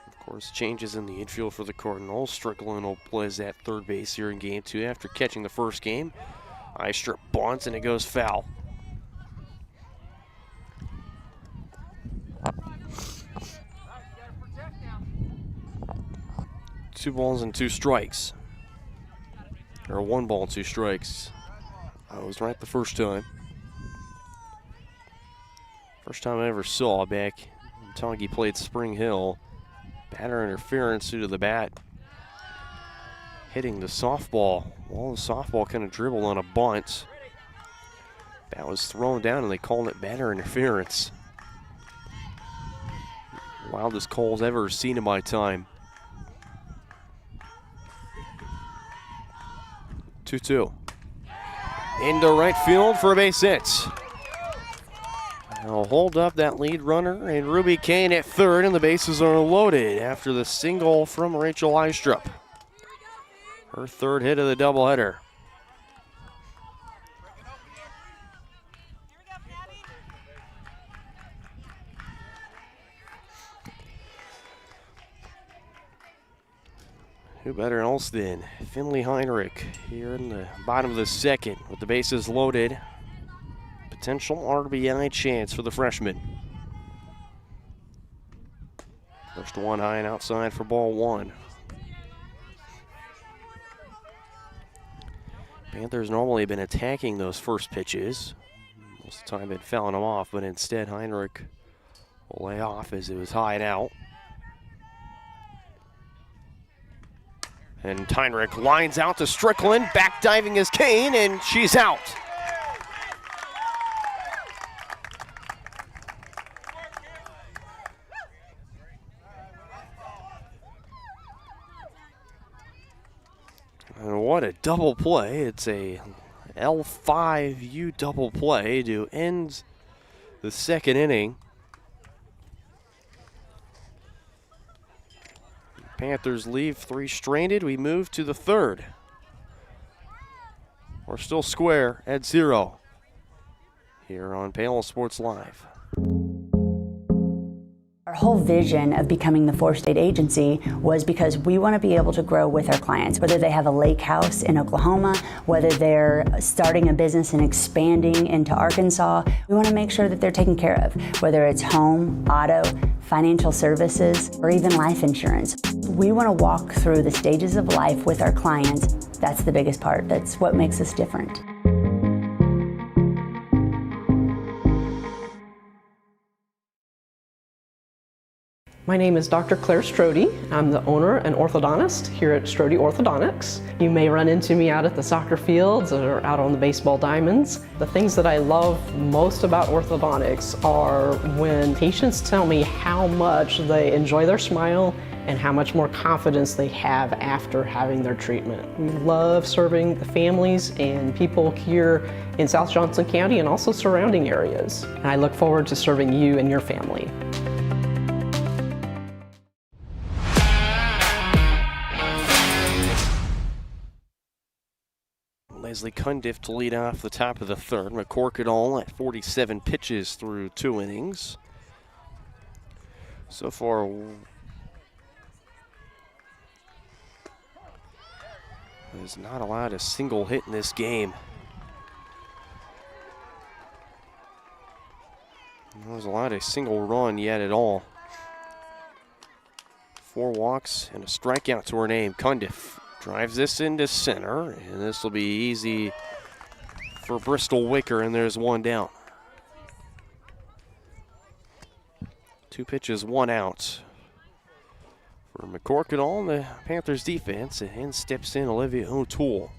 Of course, changes in the infield for the Cardinals. Strickland will play at third base here in game 2 after catching the first game. Eistrup bunts and it goes foul. Two balls and 2 strikes. Or 1 ball, 2 strikes. I was right the first time. First time I ever saw back when Tongi played Spring Hill. Batter interference due to the bat hitting the softball. Well, the softball kind of dribbled on a bunt. Bat was thrown down and they called it batter interference. Wildest calls ever seen in my time. 2-2. Into right field for a base hit. They'll hold up that lead runner, and Ruby Kane at third, and the bases are loaded after the single from Rachel Eistrup. Her 3rd hit of the doubleheader. Who better else than Finley Heinrich here in the bottom of the 2nd with the bases loaded. Potential RBI chance for the freshman. First one high and outside for ball 1. Panthers normally been attacking those first pitches. Most of the time been fouling them off, but instead Heinrich will lay off as it was high and out. And Heinrich lines out to Strickland, back diving is Kane, and she's out. And what a double play. It's a L5U double play to end the second inning. Panthers leave 3 stranded. We move to the third. We're still square at 0 here on Paola Sports Live. Our whole vision of becoming the 4-state agency was because we want to be able to grow with our clients, whether they have a lake house in Oklahoma, whether they're starting a business and expanding into Arkansas. We want to make sure that they're taken care of, whether it's home, auto, financial services, or even life insurance. We want to walk through the stages of life with our clients. That's the biggest part. That's what makes us different. My name is Dr. Claire Strode. I'm the owner and orthodontist here at Strode Orthodontics. You may run into me out at the soccer fields or out on the baseball diamonds. The things that I love most about orthodontics are when patients tell me how much they enjoy their smile and how much more confidence they have after having their treatment. We love serving the families and people here in South Johnson County and also surrounding areas. And I look forward to serving you and your family. Leslie Cundiff to lead off the top of the third. McCorkadall at 47 pitches through 2 innings. So far, has not allowed a single hit in this game. No one's allowed a single run yet at all. 4 walks and a strikeout to her name. Cundiff drives this into center, and this will be easy for Bristol Wicker, and there's 1 down. 2 pitches, 1 out for McCorkadall and the Panthers defense, and steps in Olivia O'Toole.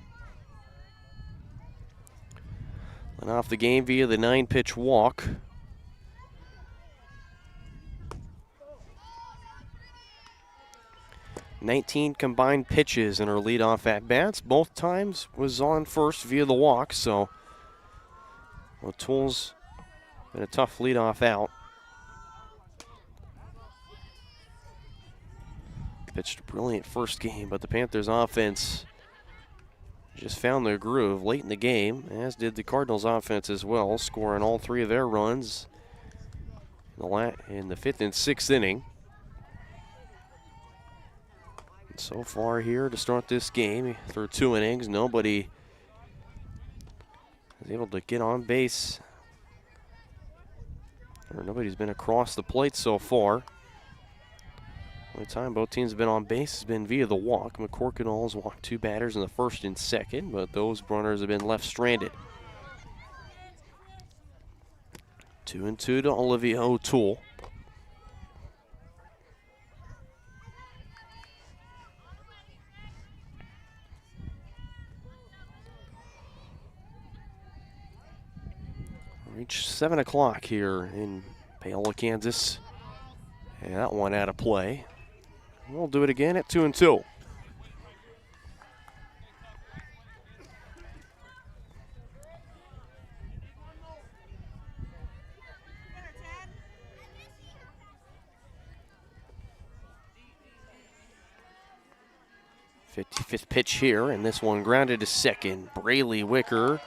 And off the game via the 9-pitch walk. "19 combined pitches in her leadoff at-bats. Both times was on first via the walk, so O'Toole's been a tough leadoff out. Pitched a brilliant first game, but the Panthers offense just found their groove late in the game, as did the Cardinals offense as well, scoring all 3 of their runs in the 5th and 6th inning. So far here to start this game, through 2 innings, nobody is able to get on base. Or nobody's been across the plate so far. The only time both teams have been on base has been via the walk. McCorkadall's walked 2 batters in the 1st and 2nd, but those runners have been left stranded. 2-2 to Olivia O'Toole. Reach 7 o'clock here in Paola, Kansas. And that one out of play. We'll do it again at 2-2. "55th pitch here, and this one grounded to second. Braylee Wicker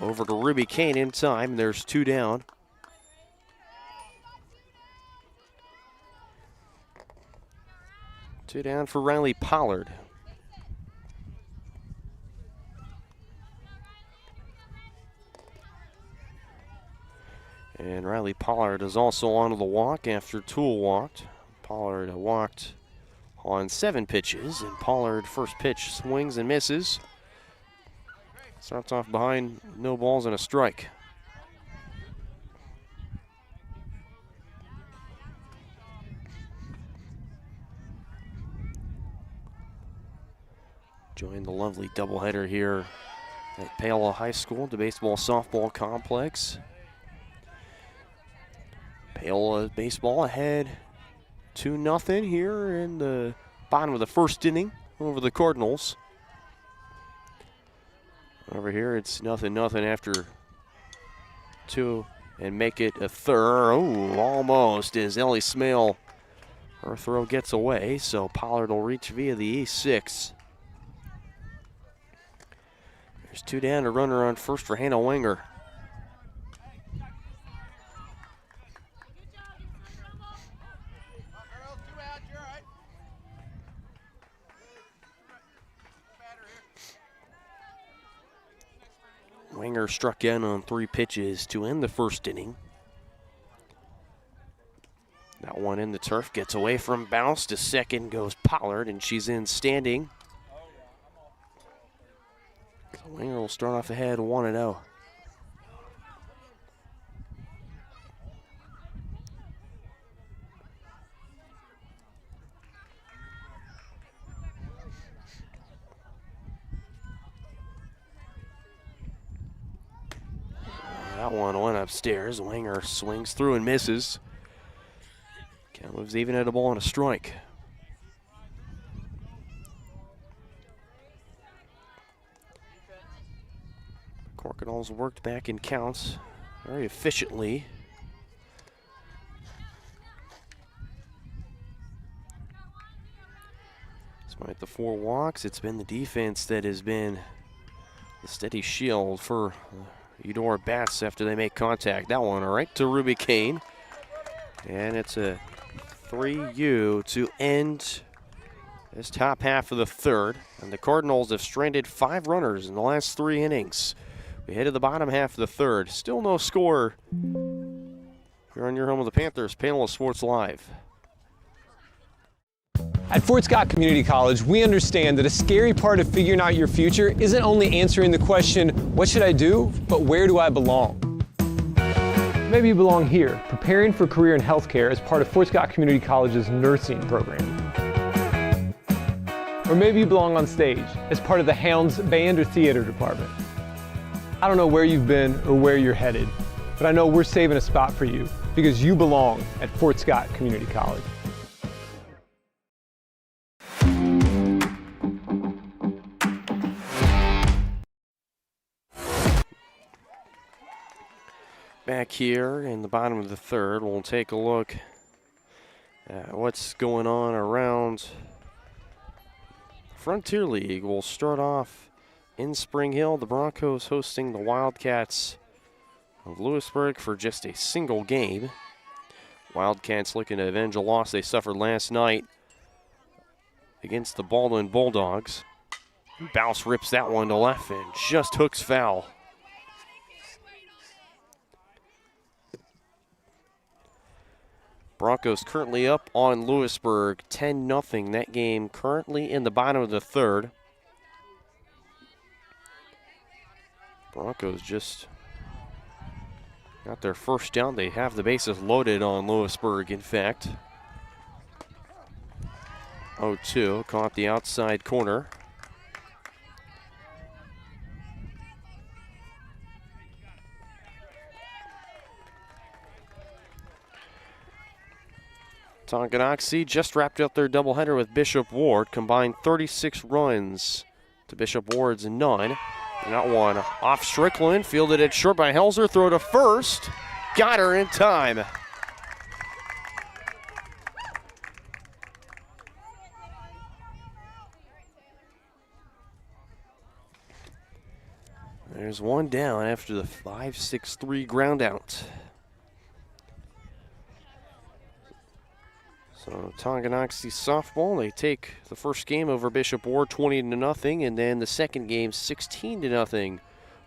over to Ruby Kane in time. There's 2 down. Two down for Riley Pollard. And Riley Pollard is also onto the walk after Toole walked. Pollard walked on 7 pitches, and Pollard first pitch swings and misses. Starts off behind, no balls and a strike. Join the lovely doubleheader here at Paola High School, the baseball softball complex. Paola baseball ahead 2-0 here in the bottom of the first inning over the Cardinals. Over here it's 0-0 after 2 and make it a third. Oh, almost as Ellie Smale, her throw gets away, so Pollard will reach via the E6. There's 2 down, a runner on first for Hannah Wenger. Wenger struck in on 3 pitches to end the first inning. That one in the turf gets away from bounce. To second goes Pollard, and she's in standing. So Wenger will start off ahead 1-0. That one went upstairs. Wenger swings through and misses. Count moves even at a ball and a strike. Cardinals worked back in counts very efficiently. Despite the 4 walks, it's been the defense that has been the steady shield for Eudora bats after they make contact. That one right to Ruby Kane. And it's a 3-U to end this top half of the third. And the Cardinals have stranded 5 runners in the last 3 innings. We head to the bottom half of the third. Still no score. You're on your home of the Panthers, Paola Sports Live. At Fort Scott Community College, we understand that a scary part of figuring out your future isn't only answering the question, what should I do, but where do I belong? Maybe you belong here, preparing for a career in healthcare as part of Fort Scott Community College's nursing program. Or maybe you belong on stage as part of the Hounds band or theater department. I don't know where you've been or where you're headed, but I know we're saving a spot for you because you belong at Fort Scott Community College. Back here in the bottom of the third, we'll take a look at what's going on around Frontier League. We'll start off in Spring Hill, the Broncos hosting the Wildcats of Lewisburg for just a single game. Wildcats looking to avenge a loss they suffered last night against the Baldwin Bulldogs. Bounce rips that one to left and just hooks foul. Broncos currently up on Lewisburg 10-0. That game currently in the bottom of the third. Broncos just got their first down. They have the bases loaded on Lewisburg, in fact. 0-2, caught the outside corner. Tonganoxie just wrapped up their doubleheader with Bishop Ward, combined 36 runs to Bishop Ward's 9. That one off Strickland, fielded it short by Helzer, throw to first. Got her in time. There's one down after the 5-6-3 ground out. So Tonganoxie softball, they take the first game over Bishop Ward 20-0, and then the second game 16-0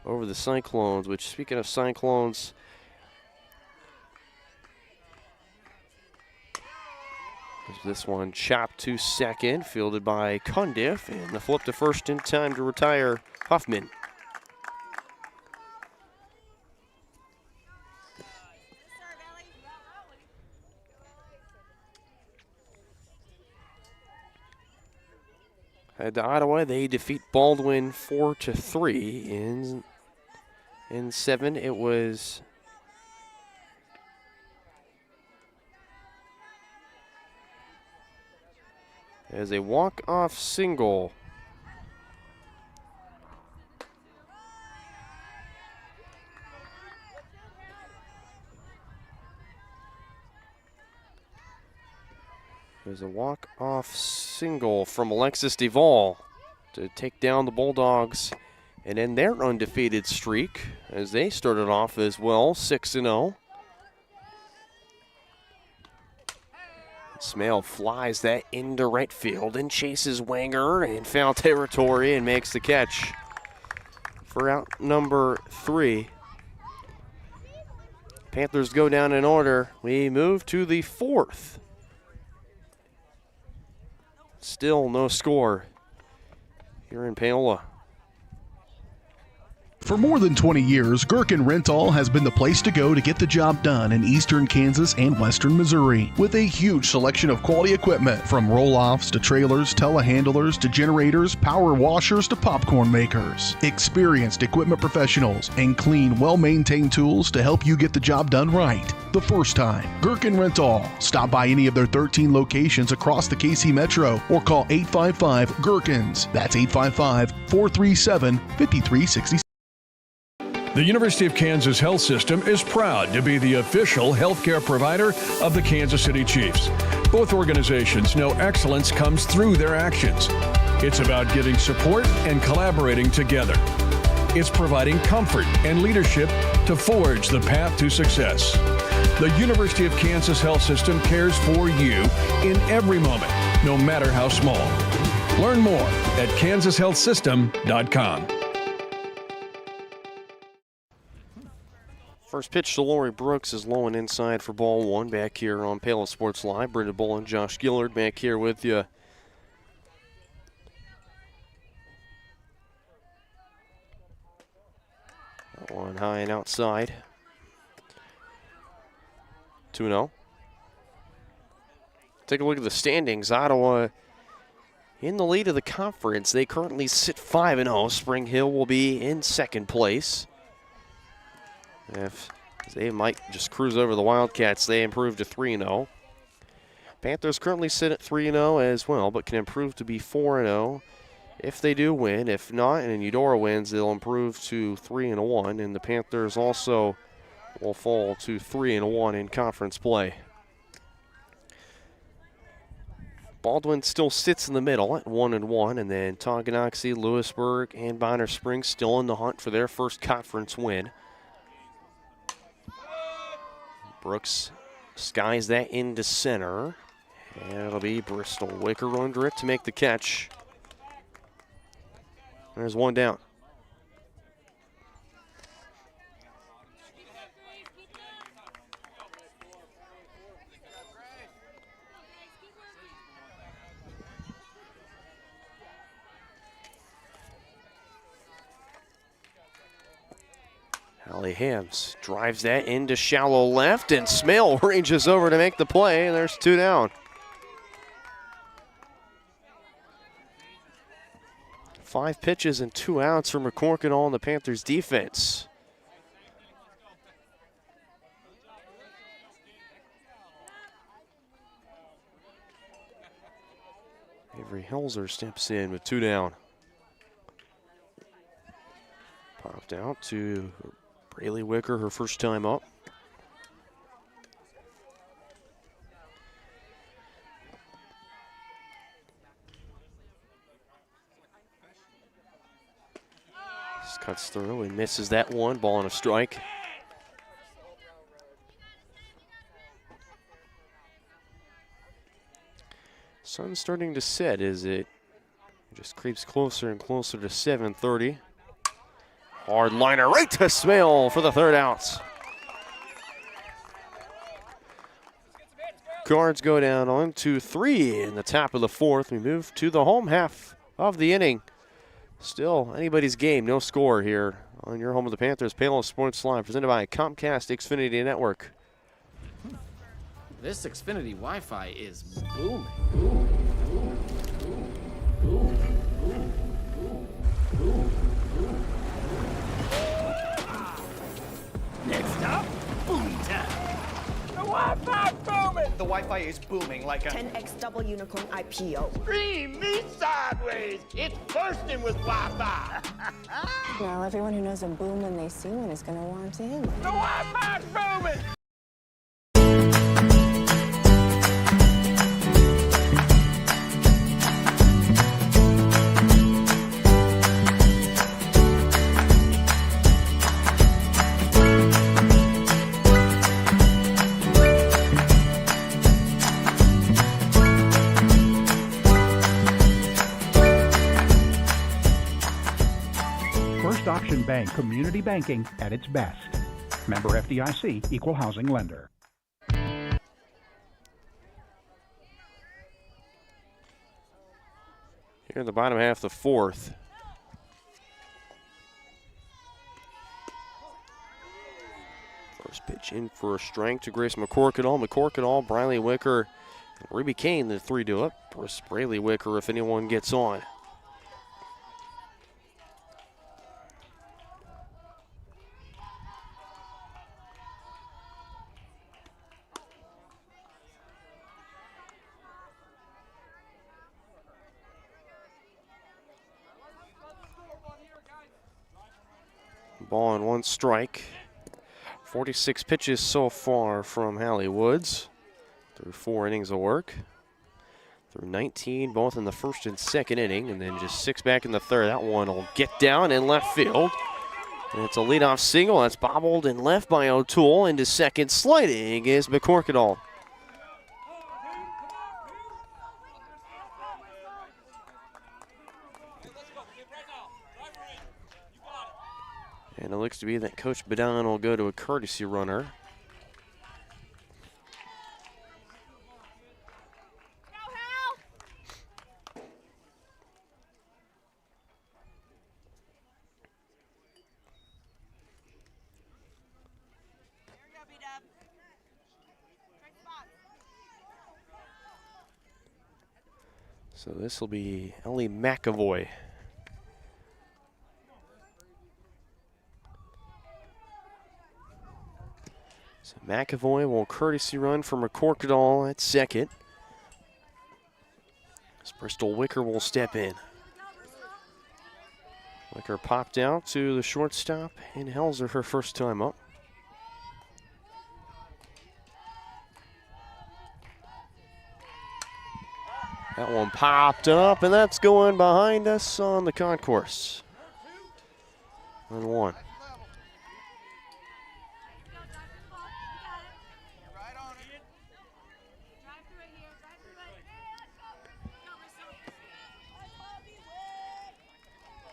over the Cyclones, which, speaking of Cyclones, this one chopped to second, fielded by Cundiff, and the flip to first in time to retire Huffman. Head to Ottawa. They defeat Baldwin 4-3 in 7. It was as a walk-off single. There's a walk-off single from Alexis Duvall to take down the Bulldogs and end their undefeated streak as they started off as well, 6-0. Smale flies that into right field and chases Wanger in foul territory and makes the catch for out number 3. Panthers go down in order. We move to the 4th. Still no score here in Paola. For more than 20 years, Gherkin Rental has been the place to go to get the job done in eastern Kansas and western Missouri. With a huge selection of quality equipment, from roll-offs to trailers, telehandlers to generators, power washers to popcorn makers. Experienced equipment professionals and clean, well-maintained tools to help you get the job done right the first time. Gherkin Rental. Stop by any of their 13 locations across the KC Metro or call 855-GHERKINS. That's 855-437-5366. The University of Kansas Health System is proud to be the official healthcare provider of the Kansas City Chiefs. Both organizations know excellence comes through their actions. It's about giving support and collaborating together. It's providing comfort and leadership to forge the path to success. The University of Kansas Health System cares for you in every moment, no matter how small. Learn more at kansashealthsystem.com. First pitch to Lori Brooks is low and inside for ball 1. Back here on Paola Sports Live, Brenda Bolin, Josh Gillard back here with you. That one high and outside. 2-0. Take a look at the standings. Ottawa in the lead of the conference. They currently sit 5-0. Spring Hill will be in second place. If they might just cruise over the Wildcats, they improve to 3-0. Panthers currently sit at 3-0 as well, but can improve to be 4-0 if they do win. If not, and Eudora wins, they'll improve to 3-1, and the Panthers also will fall to 3-1 in conference play. Baldwin still sits in the middle at 1-1, and then Tonganoxie, Lewisburg, and Bonner Springs still in the hunt for their first conference win. Brooks skies that into center, and it'll be Bristol Wicker under it to make the catch. There's one down. Allie Hams drives that into shallow left, and Smale ranges over to make the play, and there's 2 down. 5 pitches and 2 outs from McCorkin on the Panthers defense. Avery Helzer steps in with 2 down. Popped out to Braylee Wicker, her first time up. Just cuts through and misses that one. Ball on a strike. Sun's starting to set as it just creeps closer and closer to 7:30. Hard liner right to Smale for the 3rd out. Cards go down on 2-3 in the top of the 4th. We move to the home half of the inning. Still anybody's game, no score here on your home of the Panthers. Paola Sports Live, presented by Comcast Xfinity Network. This Xfinity Wi-Fi is booming. The Wi-Fi is booming like a 10x double unicorn IPO. Scream me sideways. It's bursting with Wi-Fi. Now everyone who knows a boom when they see one is going to want in. The Wi-Fi's booming. First Option Bank, community banking at its best. Member FDIC, equal housing lender. Here in the bottom half of the fourth. First pitch in for a strike to Grace McCorkadall. McCorkadall, Briley Wicker, and Ruby Kane, the three do it. Braley Wicker if anyone gets on. Ball on one strike. 46 pitches so far from Hallie Woods through 4 innings of work. Through 19, both in the first and second inning, and then just 6 back in the third. That one will get down in left field. And it's a leadoff single. That's bobbled and left by O'Toole. Into second, sliding is McCorkadall. And it looks to be that Coach Badon will go to a courtesy runner. So this will be Ellie McAvoy. So McAvoy will courtesy run for McCorkadall at second. As Bristol Wicker will step in. Wicker popped out to the shortstop, and Helzer her first time up. That one popped up, and that's going behind us on the concourse. 1-1.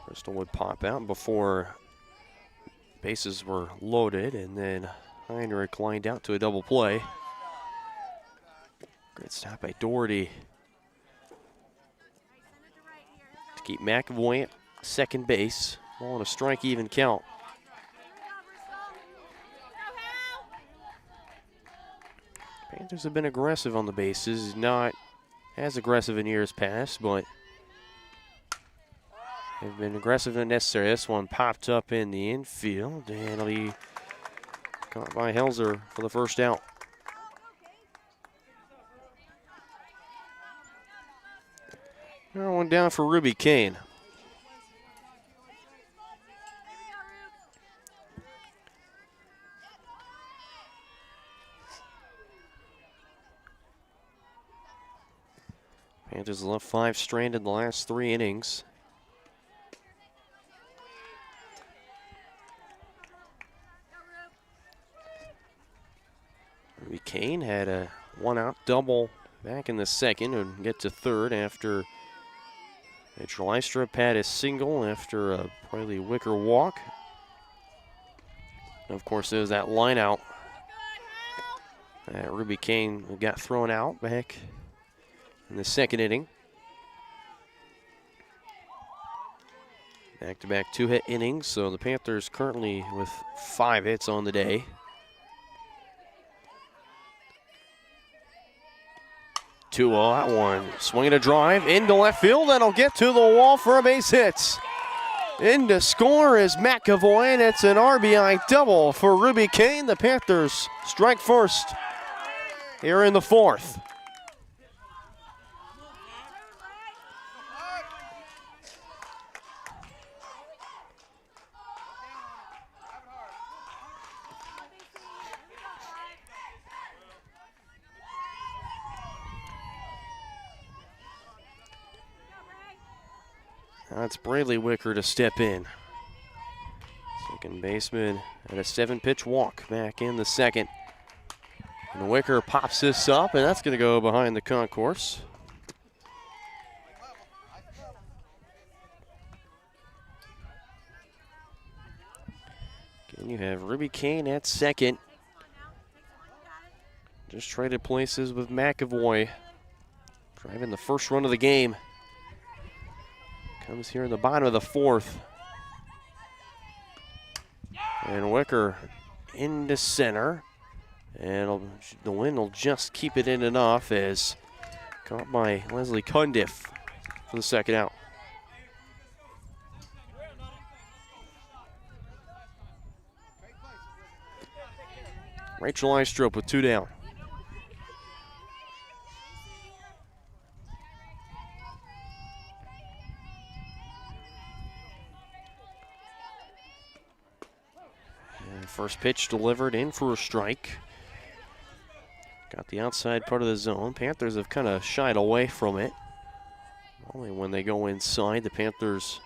Bristol would pop out before bases were loaded, and then Heinrich lined out to a double play. Great stop by Doherty to keep McAvoy at second base. Ball on a strike even count. Panthers have been aggressive on the bases, not as aggressive in years past, but they've been aggressive and necessary. This one popped up in the infield, and it'll be caught by Helzer for the first out. Another one down for Ruby Kane. Panthers left 5 stranded in the last 3 innings. Ruby Kane had a 1-out double back in the second and get to third after Mitchell Eistrup had a single after a Briley Wicker walk. And of course, there's that line out. Ruby Kane got thrown out back in the second inning. Back-to-back 2-hit innings, so the Panthers currently with 5 hits on the day. That one swinging a drive into left field. That'll get to the wall for a base hit. In to score is McAvoy, and it's an RBI double for Ruby Kane. The Panthers strike first. here in the fourth. That's Braley Wicker to step in. Second baseman at a 7-pitch walk back in the second. And Wicker pops this up, and that's going to go behind the concourse. Again, you have Ruby Kane at second. Just traded places with McAvoy. Driving the first run of the game. Comes here in the bottom of the fourth. And Wicker into center. And the wind will just keep it in enough as caught by Leslie Cundiff for the second out. Rachel Eistrup with 2 down. First pitch delivered in for a strike. Got the outside part of the zone. Panthers have kind of shied away from it. Only when they go inside, the Panthers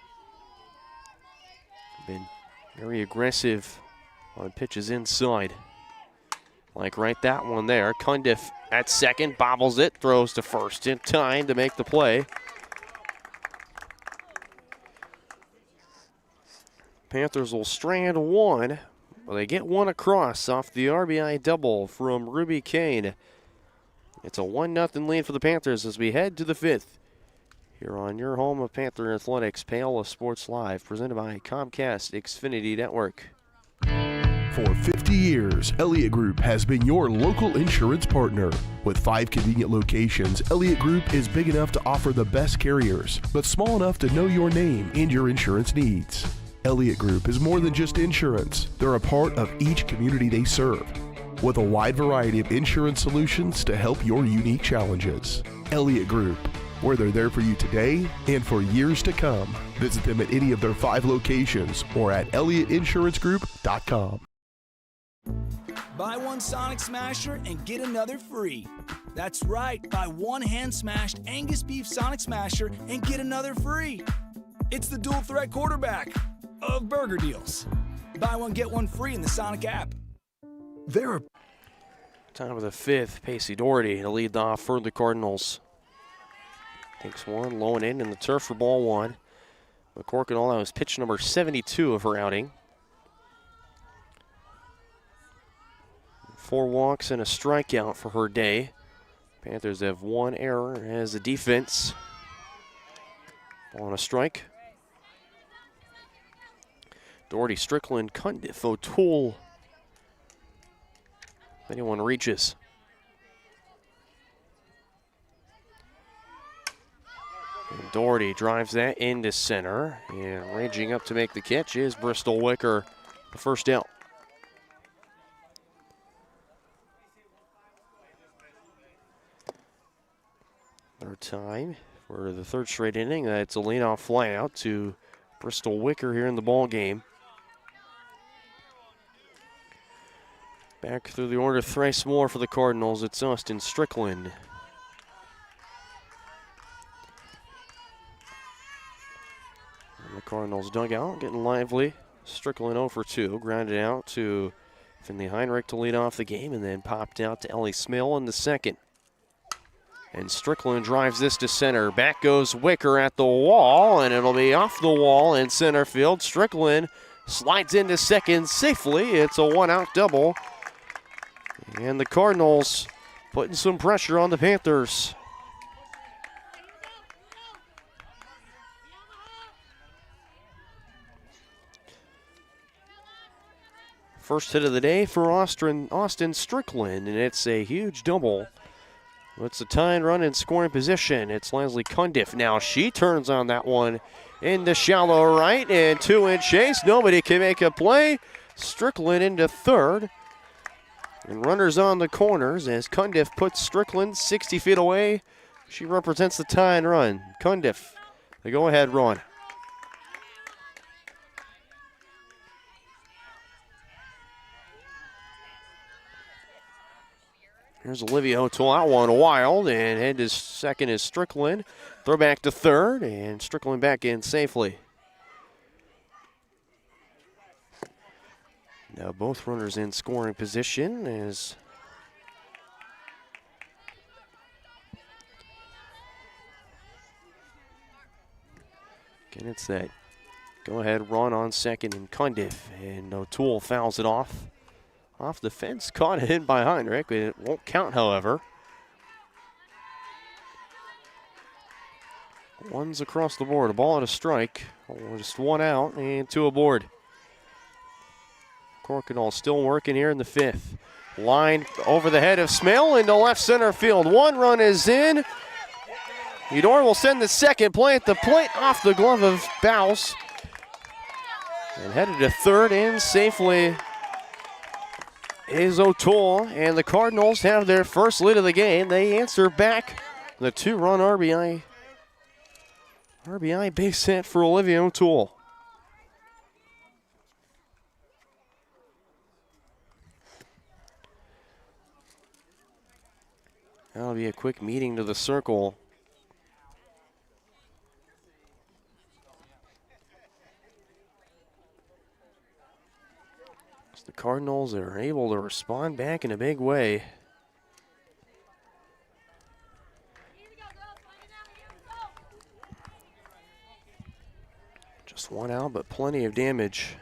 have been very aggressive on pitches inside. Like right that one there. Cundiff at second, bobbles it, throws to first in time to make the play. Panthers will strand one. Well, they get one across off the RBI double from Ruby Kane. It's a 1-0 lead for the Panthers as we head to the fifth. Here on your home of Panther Athletics, Paola Sports Live, presented by Comcast Xfinity Network. For 50 years, Elliott Group has been your local insurance partner. With 5 convenient locations, Elliott Group is big enough to offer the best carriers, but small enough to know your name and your insurance needs. Elliott Group is more than just insurance. They're a part of each community they serve, with a wide variety of insurance solutions to help your unique challenges. Elliott Group, where they're there for you today and for years to come. Visit them at any of their 5 locations or at ElliottInsuranceGroup.com. Buy one Sonic Smasher and get another free. That's right, buy one hand-smashed Angus beef Sonic Smasher and get another free. It's the dual threat quarterback of burger deals. Buy one, get one free in the Sonic app. Time of the fifth, Pacey Doherty to lead off for the Cardinals. Takes one, low and in the turf for ball one. McCorkin, all that was pitch number 72 of her outing. 4 walks and a strikeout for her day. Panthers have 1 error as the defense. Ball on a strike. Doherty, Strickland, Cundiff, O'Toole. If anyone reaches. And Doherty drives that into center. And ranging up to make the catch is Bristol Wicker, the first out. Third time for the third straight inning. That's a leadoff fly out to Bristol Wicker here in the ball game. Back through the order thrice more for the Cardinals. It's Austin Strickland. And the Cardinals dugout getting lively. Strickland 0 for 2. Grounded out to Finley Heinrich to lead off the game and then popped out to Ellie Smill in the second. And Strickland drives this to center. Back goes Wicker at the wall, and it'll be off the wall in center field. Strickland slides into second safely. It's a 1-out double. And the Cardinals putting some pressure on the Panthers. First hit of the day for Austin Strickland, and it's a huge double. It's a tying run in scoring position. It's Leslie Cundiff now. She turns on that one into shallow right and 2-in chase. Nobody can make a play. Strickland into third. And runners on the corners as Cundiff puts Strickland 60 feet away. She represents the tie and run. Cundiff, the go-ahead run. Here's Olivia O'Toole, that one wild, and head to second is Strickland. Throw back to third, and Strickland back in safely. Now both runners in scoring position as again it's that go-ahead run on second in Cundiff, and O'Toole fouls it off the fence, caught in by Heinrich. It won't count, however. One's across the board, a ball at a strike, just one out and two aboard. Corkinall still working here in the fifth. Line over the head of Smale into left center field. One run is in. Eudora will send the second play at the plate off the glove of Bouse. And headed to third in safely is O'Toole. And the Cardinals have their first lead of the game. They answer back the two-run RBI base hit for Olivia O'Toole. That'll be a quick meeting to the circle. So the Cardinals are able to respond back in a big way. Just one out, but plenty of damage.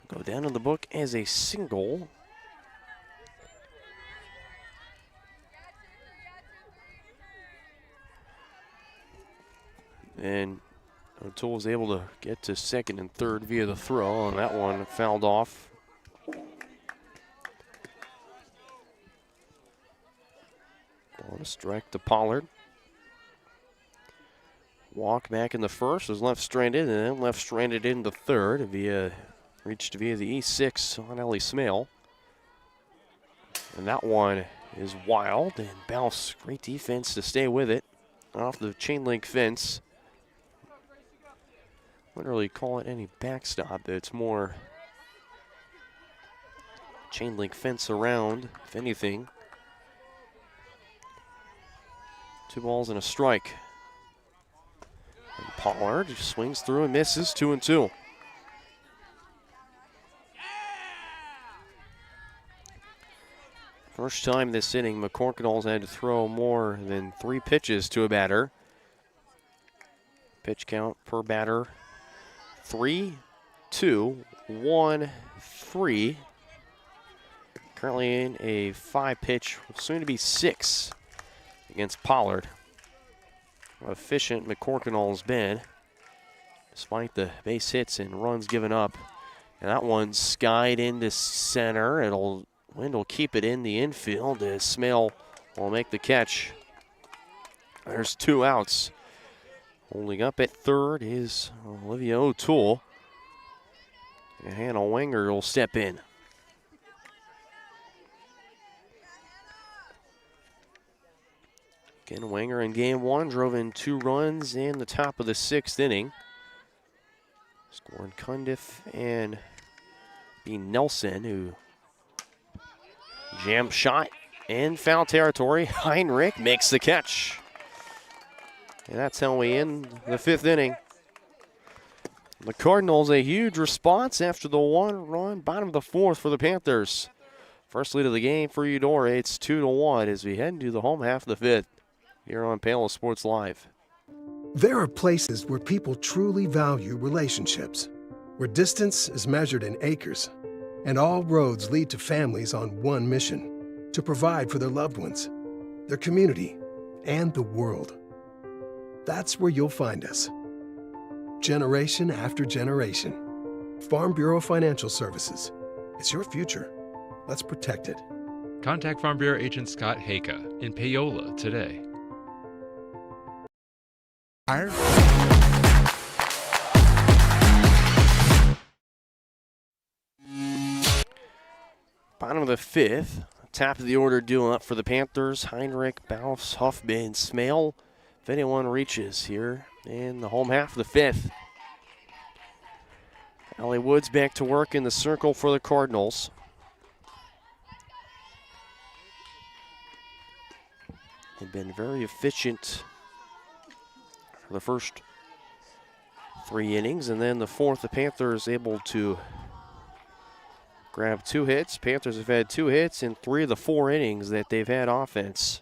Go down in the book as a single. And O'Toole was able to get to second and third via the throw, and that one fouled off. Ball to strike to Pollard. Walk back in the first, was left stranded, and then left stranded in the third reached via the E6 on Ellie Smale. And that one is wild, and Bouse, great defense to stay with it. Off the chain link fence. Wouldn't really call it any backstop, it's more chain link fence around, if anything. 2 balls and a strike. And Pollard swings through and misses, 2-2. First time this inning, McCorkindall's had to throw more than 3 pitches to a batter. Pitch count per batter, 3, 2, 1, 3. Currently in a 5-pitch, soon to be 6 against Pollard. How efficient McCorkindall's been, despite the base hits and runs given up. And that one's skied into center. Wind will keep it in the infield as Smale will make the catch. There's 2 outs. Holding up at third is Olivia O'Toole. And Hannah Wenger will step in. Again, Wenger in game 1 drove in 2 runs in the top of the 6th inning. Scoring Cundiff and B. Nelson, who jam shot in foul territory. Heinrich makes the catch. And that's how we end the 5th inning. The Cardinals, a huge response after the 1-run bottom of the 4th for the Panthers. First lead of the game for Eudora. It's 2-1 as we head into the home half of the 5th here on Paola Sports Live. There are places where people truly value relationships, where distance is measured in acres, and all roads lead to families on one mission: to provide for their loved ones, their community, and the world. That's where you'll find us. Generation after generation. Farm Bureau Financial Services. It's your future. Let's protect it. Contact Farm Bureau agent Scott Haka in Paola today. Iron. Bottom of the fifth. Top of the order duel up for the Panthers. Heinrich, Baus, Huffman, Smale. If anyone reaches here in the home half of the fifth. Allie Woods back to work in the circle for the Cardinals. They've been very efficient for the first 3 innings, and then the fourth, the Panthers able to grab 2 hits. Panthers have had 2 hits in 3 of the 4 innings that they've had offense.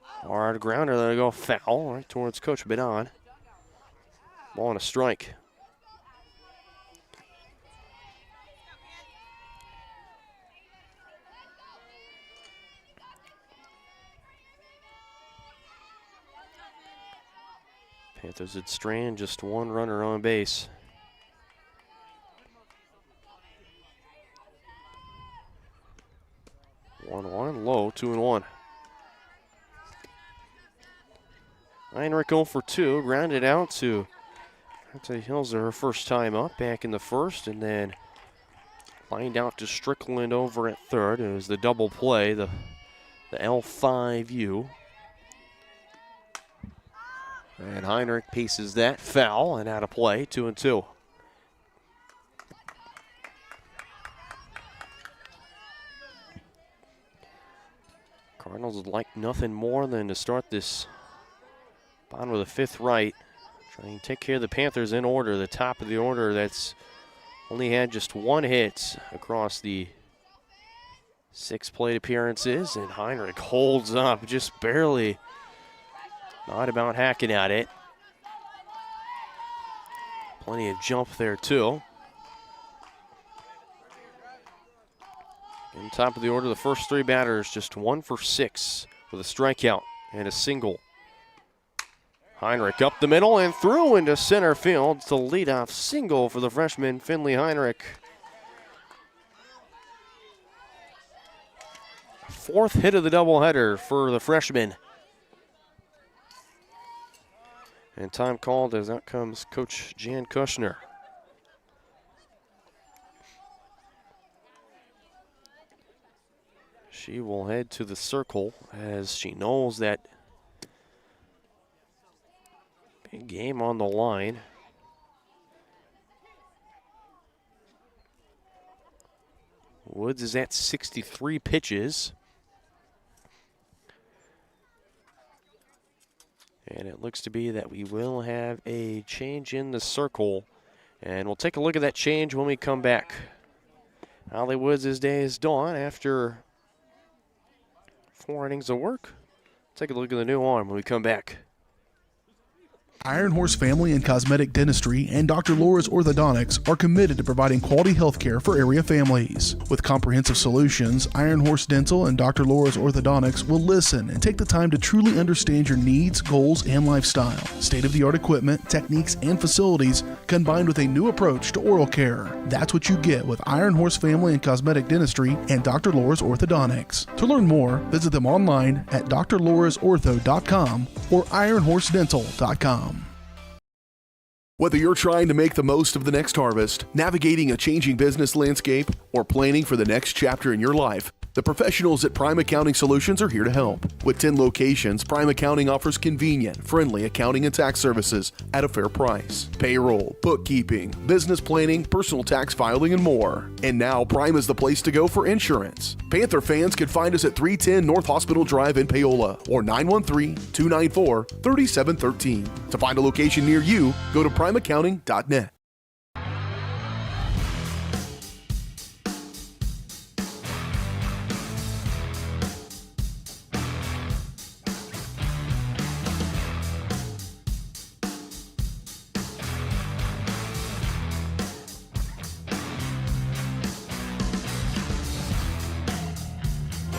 Hard grounder, that'll go foul right towards Coach Bedon. Ball and a strike. Panthers had strand just 1 runner on base. One low, 2-1. Heinrich 0 for 2, grounded out to Hills her first time up back in the first, and then lined out to Strickland over at third. It was the double play, the L5U. And Heinrich pieces that foul and out of play, 2-2. Cardinals would like nothing more than to start this bottom of the fifth right. Trying to take care of the Panthers in order. The top of the order that's only had just 1 hit across the 6 plate appearances. And Heinrich holds up just barely. Not about hacking at it. Plenty of jump there too. In top of the order, the first 3 batters just 1 for 6 with a strikeout and a single. Heinrich up the middle and through into center field. It's the leadoff single for the freshman, Finley Heinrich. 4th hit of the doubleheader for the freshman. And time called as out comes Coach Jan Kushner. She will head to the circle as she knows that big game on the line. Woods is at 63 pitches. And it looks to be that we will have a change in the circle. And we'll take a look at that change when we come back. Allie Woods' day is done after 4 innings of work. Take a look at the new arm when we come back. Iron Horse Family and Cosmetic Dentistry and Dr. Laura's Orthodontics are committed to providing quality health care for area families. With comprehensive solutions, Iron Horse Dental and Dr. Laura's Orthodontics will listen and take the time to truly understand your needs, goals, and lifestyle. State-of-the-art equipment, techniques, and facilities combined with a new approach to oral care. That's what you get with Iron Horse Family and Cosmetic Dentistry and Dr. Laura's Orthodontics. To learn more, visit them online at drlaurasortho.com or ironhorsedental.com. Whether you're trying to make the most of the next harvest, navigating a changing business landscape, or planning for the next chapter in your life, the professionals at Prime Accounting Solutions are here to help. With 10 locations, Prime Accounting offers convenient, friendly accounting and tax services at a fair price. Payroll, bookkeeping, business planning, personal tax filing, and more. And now Prime is the place to go for insurance. Panther fans can find us at 310 North Hospital Drive in Paola or 913-294-3713. To find a location near you, go to primeaccounting.net.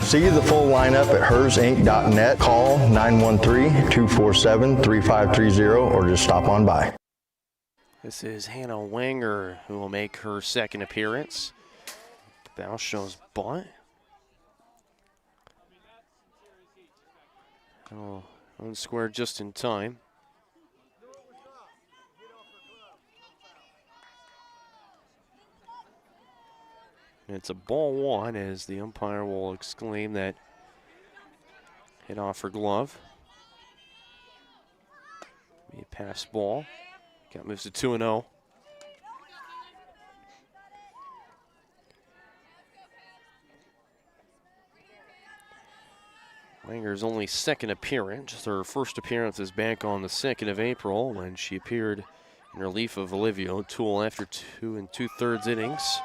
See the full lineup at hersinc.net. Call 913-247-3530 or just stop on by. This is Hannah Wanger who will make her second appearance. Baus shows bunt. Oh, unsquared just in time. It's a ball one as the umpire will exclaim that hit off her glove. Be a pass ball. Count moves to 2-0. Wanger's only second appearance. Her first appearance is back on the 2nd of April when she appeared in relief of Olivia O'Toole after 2 2/3 innings.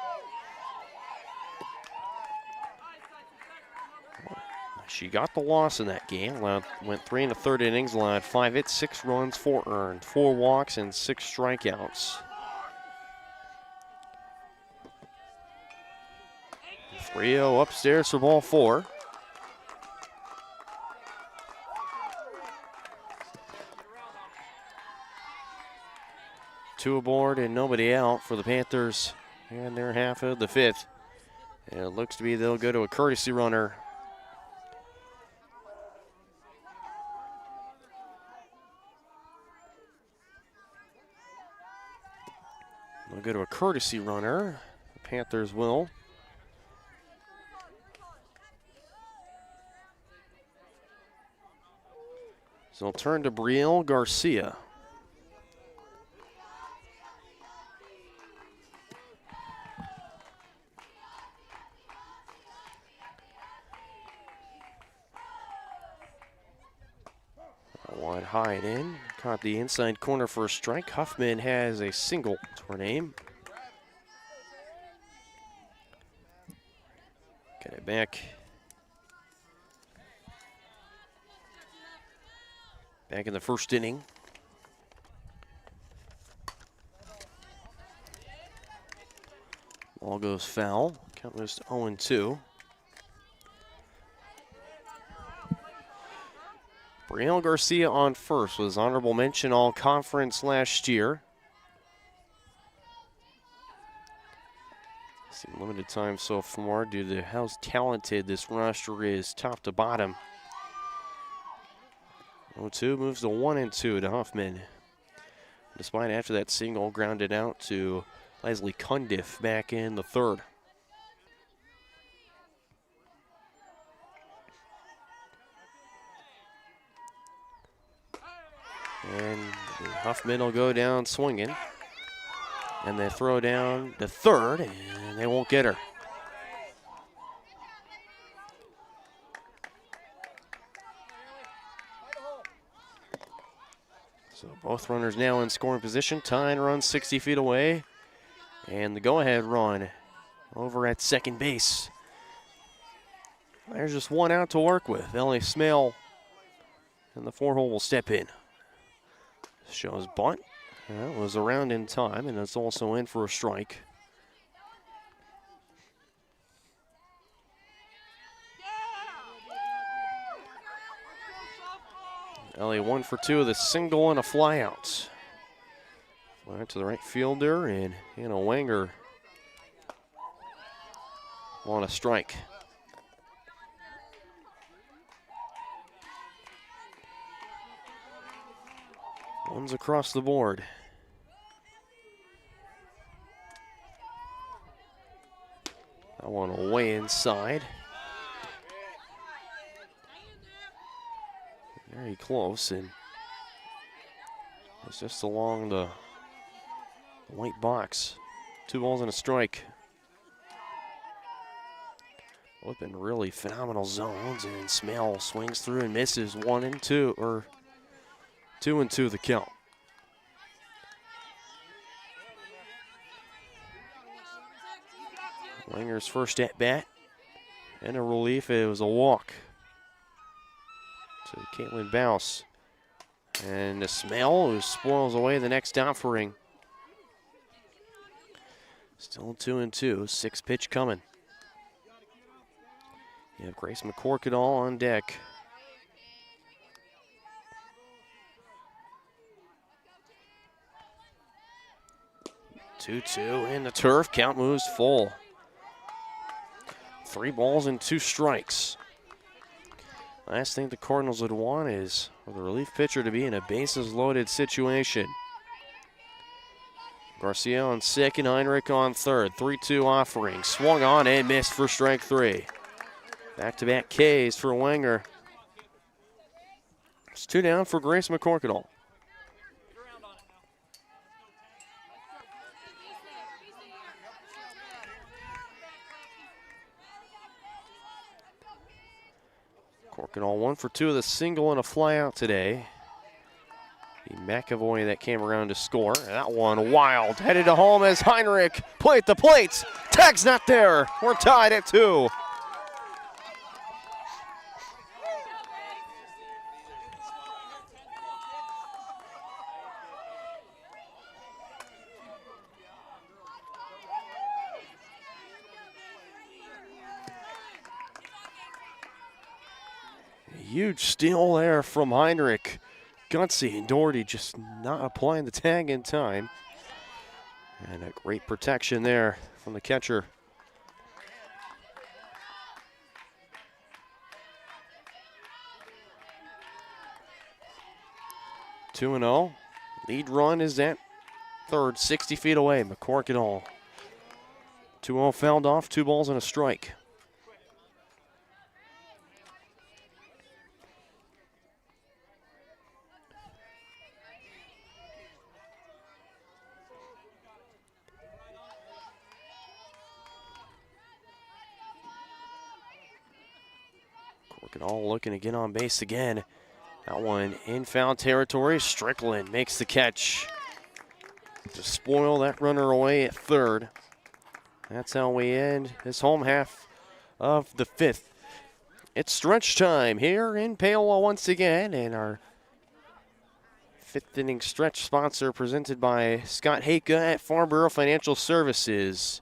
She got the loss in that game. Went 3 1/3 innings, allowed 5 hits, 6 runs, 4 earned, 4 walks, and 6 strikeouts. 3-0 upstairs for ball 4. Two aboard and nobody out for the Panthers and their half of the 5th. And it looks to be they'll go to a courtesy runner. They'll go to a courtesy runner. The Panthers will. So they'll turn to Brielle Garcia. Wide hide in. Caught the inside corner for a strike. Huffman has a single to her name. Get it back. Back in the first inning. Ball goes foul. Count moves to 0-2. Brielle Garcia on first was honorable mention all conference last year. Some limited time so far due to how talented this roster is top to bottom. 0-2 moves to 1-2 to Huffman. Despite after that single grounded out to Leslie Cundiff back in the 3rd. And Huffman will go down swinging. And they throw down the 3rd, and they won't get her. So both runners now in scoring position. Tying run 60 feet away. And the go-ahead run over at second base. There's just one out to work with. Ellie Smale and the 4-hole will step in. Shows bunt. That was around in time, and it's also in for a strike. Ellie 1 for 2 with a single and a fly out. Fly to the right fielder, and Hannah Wanger on a strike. One's across the board. That one way inside. Very close, and it's just along the white box. 2 balls and a strike. Both been really phenomenal zones, and Smale swings through and misses 1-2, or 2-2 the count. Wanger's first at bat, and a relief. It was a walk to Caitlin Bouse. And the Smale, who spoils away the next offering. Still 2-2, 6 pitch coming. You have Grace McCorkadall on deck. Two in the turf. Count moves full. 3 balls and 2 strikes. Last thing the Cardinals would want is for the relief pitcher to be in a bases-loaded situation. Garcia on second, Heinrich on third. 3-2 offering. Swung on and missed for strike 3. Back-to-back Ks for Wenger. It's 2 down for Grace McCorkle. Corkinall 1 for 2 with a single and a fly out today. The McAvoy that came around to score. That one wild, headed to home as Heinrich plate the plate. Tag's not there. We're tied at 2. Huge steal there from Heinrich. Gutsy and Doherty just not applying the tag in time. And a great protection there from the catcher. Two 2-0. Lead run is at third, 60 feet away. McCorkle. 2-0 fouled off, 2 balls and a strike. All looking to get on base again. That one in foul territory. Strickland makes the catch to spoil that runner away at third. That's how we end this home half of the 5th. It's stretch time here in Paola once again, and our 5th inning stretch sponsor presented by Scott Haka at Farm Bureau Financial Services.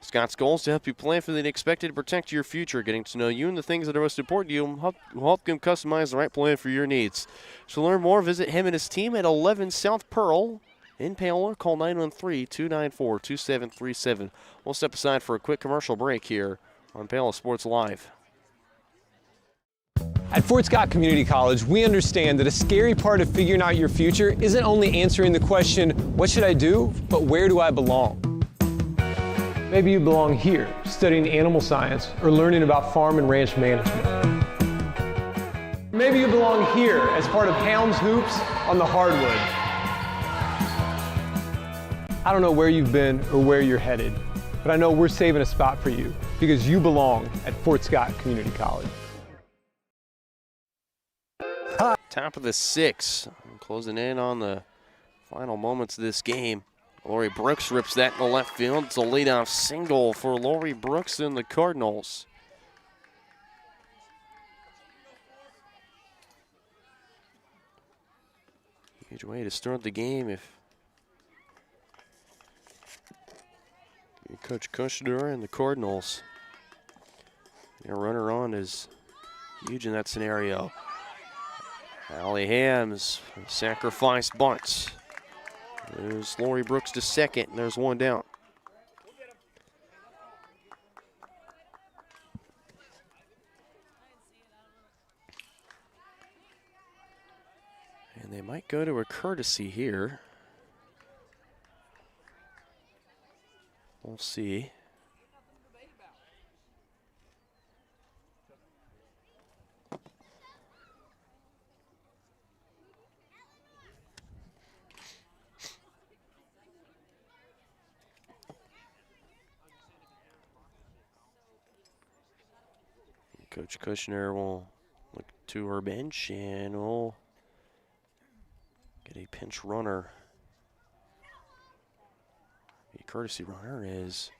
Scott's goal is to help you plan for the unexpected and protect your future. Getting to know you and the things that are most important to you will help him customize the right plan for your needs. To learn more, visit him and his team at 11 South Pearl in Paola. Call 913-294-2737. We'll step aside for a quick commercial break here on Paola Sports Live. At Fort Scott Community College, we understand that a scary part of figuring out your future isn't only answering the question, what should I do, but where do I belong? Maybe you belong here, studying animal science or learning about farm and ranch management. Maybe you belong here as part of Hounds Hoops on the hardwood. I don't know where you've been or where you're headed, but I know we're saving a spot for you because you belong at Fort Scott Community College. Top of the 6th, closing in on the final moments of this game. Lori Brooks rips that in the left field. It's a leadoff single for Lori Brooks and the Cardinals. Huge way to start the game if you're Coach Kushner and the Cardinals. Their runner on is huge in that scenario. Allie Hams, sacrifice bunts. There's Lori Brooks to second, and there's one down. And they might go to a courtesy here. We'll see. Coach Kushner will look to her bench and will get a pinch runner. The courtesy runner is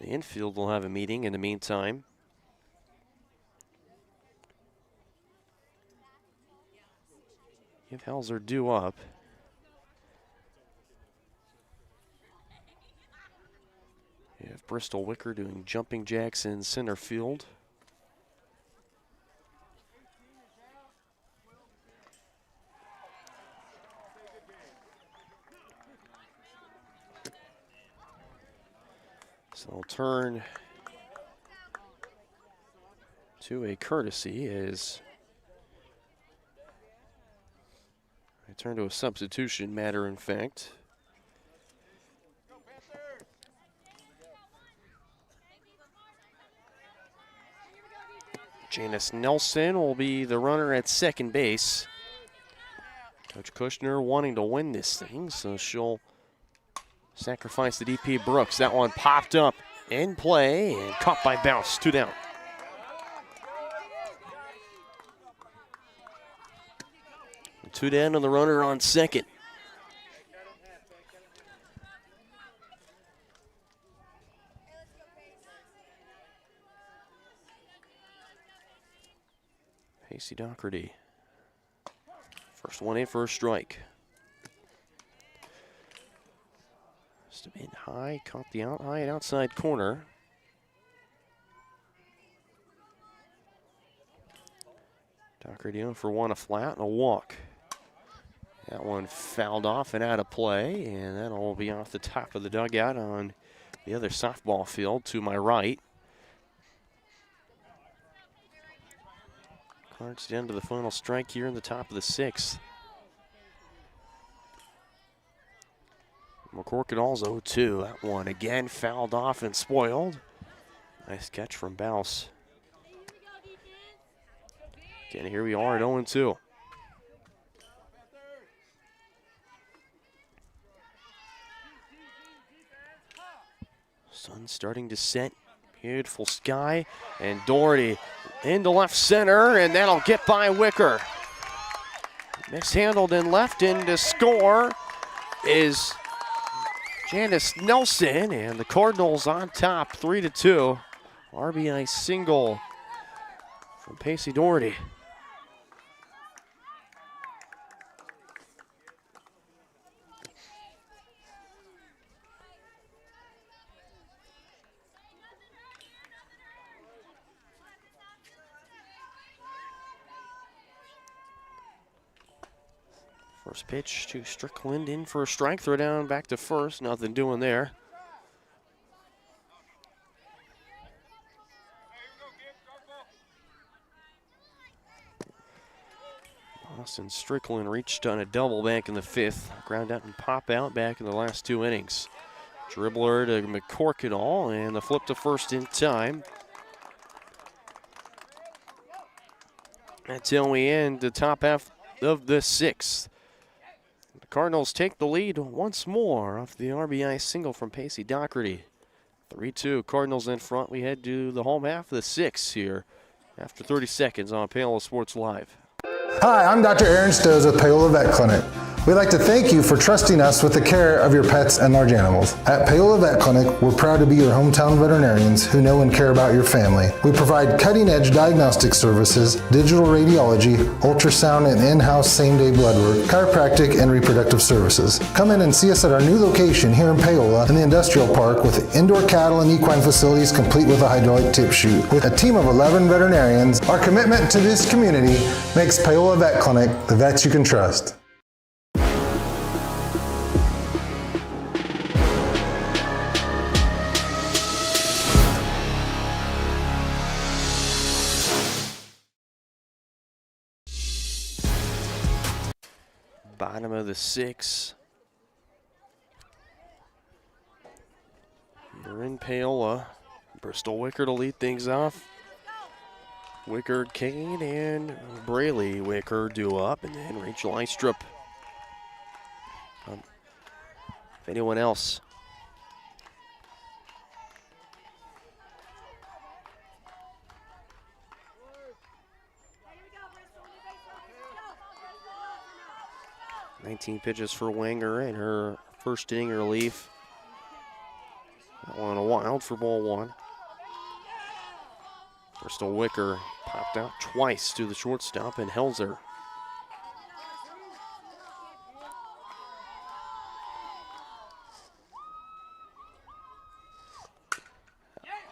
the infield will have a meeting in the meantime. If Helzer due up. You have Bristol Wicker doing jumping jacks in center field. So I'll turn to a courtesy as Turn to a substitution, matter in fact. Janice Nelson will be the runner at second base. Coach Kushner wanting to win this thing, so she'll sacrifice the DP Brooks. That one popped up in play and caught by Bounce. 2 down. Two down on the runner on second. Pacey Doherty. First one in for a strike. Just a bit high, caught the high outside corner. Doherty in for one, a flat and a walk. That one fouled off and out of play, and that'll be off the top of the dugout on the other softball field to my right. Cards down to the final strike here in the top of the 6th. McCorkadall's 0-2. That one again fouled off and spoiled. Nice catch from Bouse. Again, here we are at 0-2. Sun starting to set. Beautiful sky. And Doherty into left center, and that'll get by Wicker. Mishandled and left in to score is Janice Nelson, and the Cardinals on top 3-2. RBI single from Pacey Doherty. First pitch to Strickland, in for a strike. Throw down back to first. Nothing doing there. Austin Strickland reached on a double back in the 5th. Ground out and pop out back in the last 2 innings. Dribbler to McCorkadall, and the flip to first in time. Until we end the top half of the 6th. The Cardinals take the lead once more off the RBI single from Pacey Doherty. 3-2, Cardinals in front. We head to the home half of the 6th here after 30 seconds on Paola Sports Live. Hi, I'm Dr. Aaron Stos with Paola Vet Clinic. We'd like to thank you for trusting us with the care of your pets and large animals. At Paola Vet Clinic, we're proud to be your hometown veterinarians who know and care about your family. We provide cutting-edge diagnostic services, digital radiology, ultrasound, and in-house same-day blood work, chiropractic, and reproductive services. Come in and see us at our new location here in Paola in the Industrial Park with indoor cattle and equine facilities complete with a hydraulic tip chute. With a team of 11 veterinarians, our commitment to this community makes Paola Vet Clinic the vets you can trust. Bottom of the 6th. You're in Paola. Bristol Wicker to lead things off. Wicker, Kane, and Braley Wicker due up, and then Rachel Eistrup. If anyone else. ...19 pitches for Wenger in her first inning relief. That one a wild for ball 1. Bristol Wicker popped out twice to the shortstop and Helzer.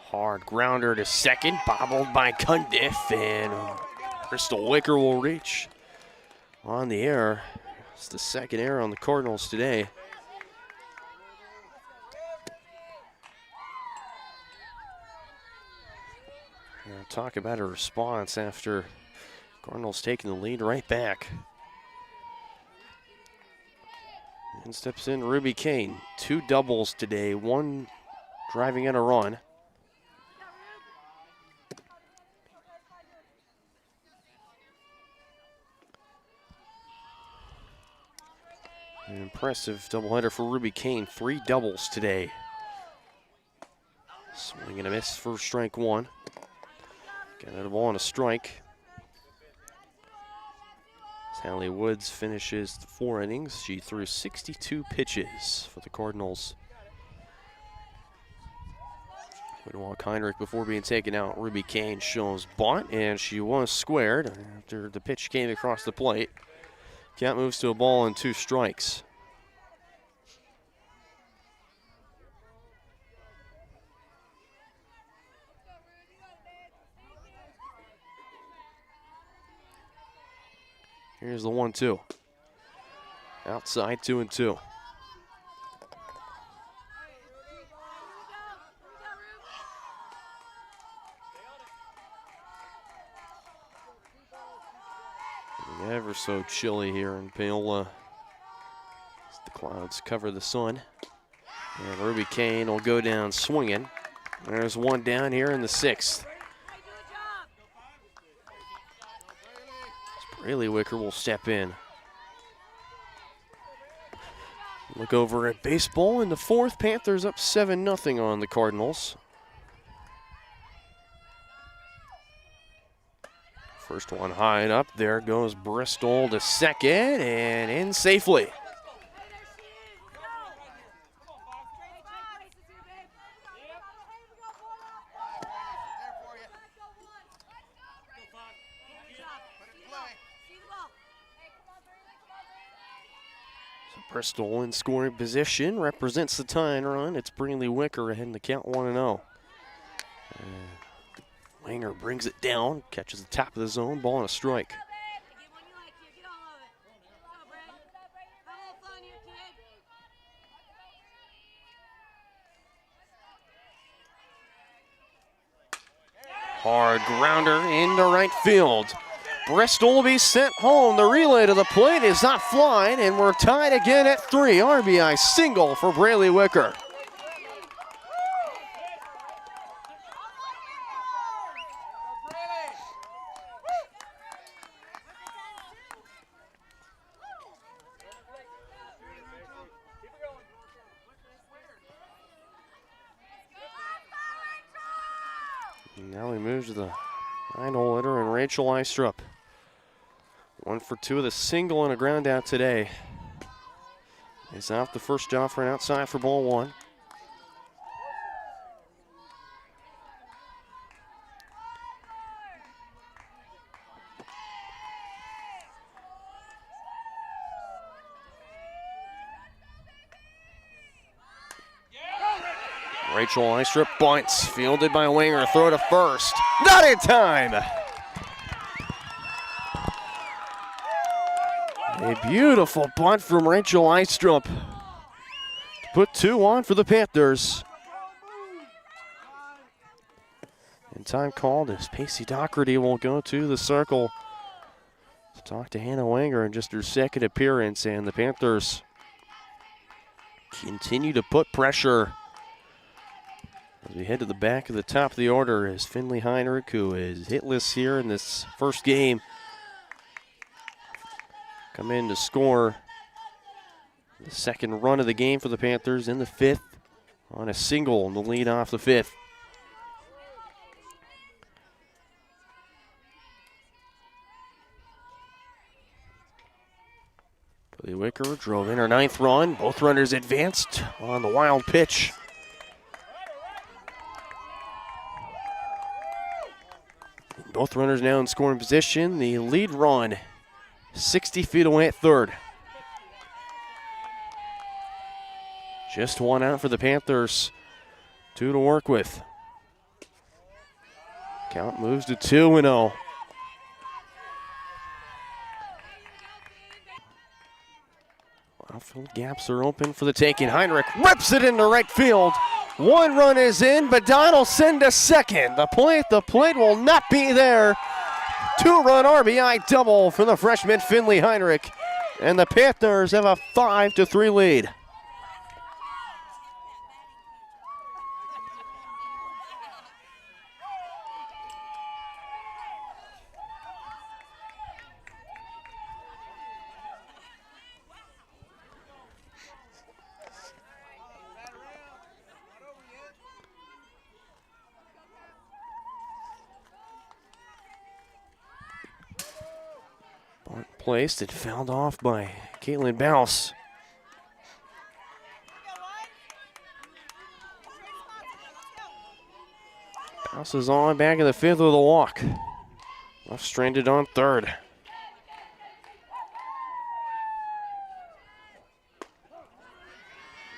Hard grounder to second, bobbled by Cundiff, and Bristol Wicker will reach on the air. It's the second error on the Cardinals today. Talk about a response after Cardinals taking the lead right back. And steps in Ruby Kane. 2 doubles today, 1 driving in a run. An impressive doubleheader for Ruby Kane. 3 doubles today. Swing and a miss for strike 1. Got a ball and a strike. Sally Woods finishes the 4 innings. She threw 62 pitches for the Cardinals. Would walk Heinrich before being taken out. Ruby Kane shows bunt, and she was squared after the pitch came across the plate. Count moves to a ball and 2 strikes. Here's the 1-2. Outside 2-2. Ever so chilly here in Paola as the clouds cover the sun. And Ruby Kane will go down swinging. There's 1 down here in the 6th. Braley Wicker will step in. Look over at baseball in the 4th. Panthers up 7-0 on the Cardinals. First one high and up. There goes Bristol to second and in safely. So Bristol in scoring position represents the tying run. It's Braley Wicker ahead in the count 1-0. Wanger brings it down, catches the top of the zone, ball and a strike. Hard grounder into right field. Bristol will be sent home. The relay to the plate is not flying, and we're tied again at 3. RBI single for Braley Wicker. Now we move to the 9-hole hitter and Rachel Eistrup. 1 for 2 with a single and a ground out today. Is out the first job for an outside for ball 1. Rachel Eistrup bunts, fielded by Wanger, throw to first. Not in time! A beautiful bunt from Rachel Eistrup to put 2 on for the Panthers. And time called as Pacey Doherty will go to the circle to talk to Hannah Wanger in just her 2nd appearance, and the Panthers continue to put pressure. As we head to the back of the top of the order is Finley Heinrich, who is hitless here in this first game. Come in to score the 2nd run of the game for the Panthers in the 5th on a single in the lead off the 5th. Braley Wicker drove in her 9th run. Both runners advanced on the wild pitch. Both runners now in scoring position. The lead run 60 feet away at 3rd. Just 1 out for the Panthers. 2 to work with. Count moves to 2-0. Outfield gaps are open for the taking. Heinrich rips it into right field. 1 run is in, but Donaldson to second. The plate will not be there. 2-run RBI double for the freshman Finley Heinrich. And the Panthers have a 5-3 lead. Placed and fouled off by Caitlin Bouse. Bouse is on back in the fifth with a walk. Left stranded on third.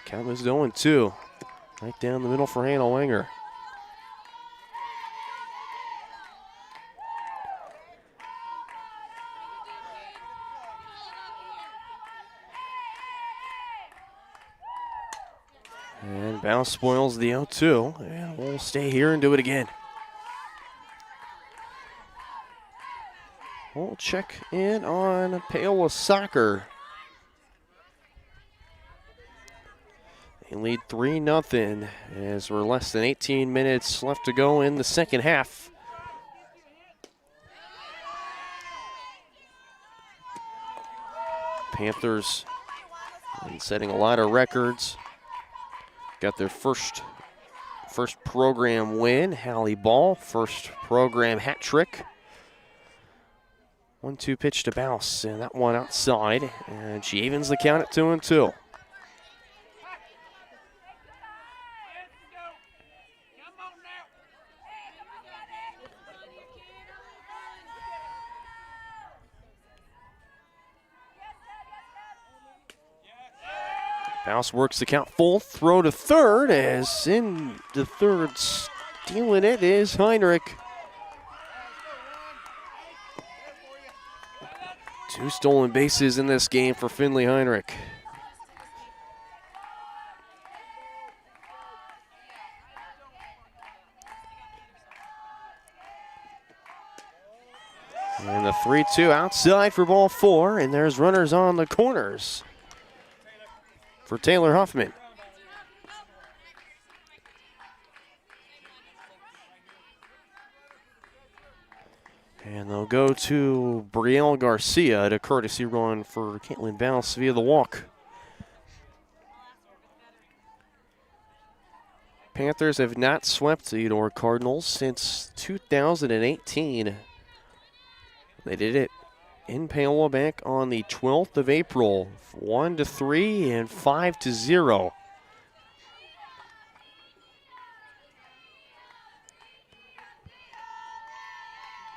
Count is 0-2. Right down the middle for Hannah Wenger. And Bounce spoils the 0-2, and we'll stay here and do it again. We'll check in on Paola Soccer. They lead 3-0 as we're less than 18 minutes left to go in the second half. Panthers setting a lot of records. Got their first program win. Hallie Ball, first program hat trick. 1-2 pitch to Bouse, and that one outside. And she evens the count at 2-2. Bouse works the count full, throw to third, as in the third, stealing it is Heinrich. 2 stolen bases in this game for Finley Heinrich. And the 3-2 outside for ball 4, and there's runners on the corners for Taylor Huffman. And they'll go to Brielle Garcia to courtesy run for Caitlin Bounce via the walk. Panthers have not swept the Eudora Cardinals since 2018. They did it in Paola back on the 12th of April, 1-3 and 5-0.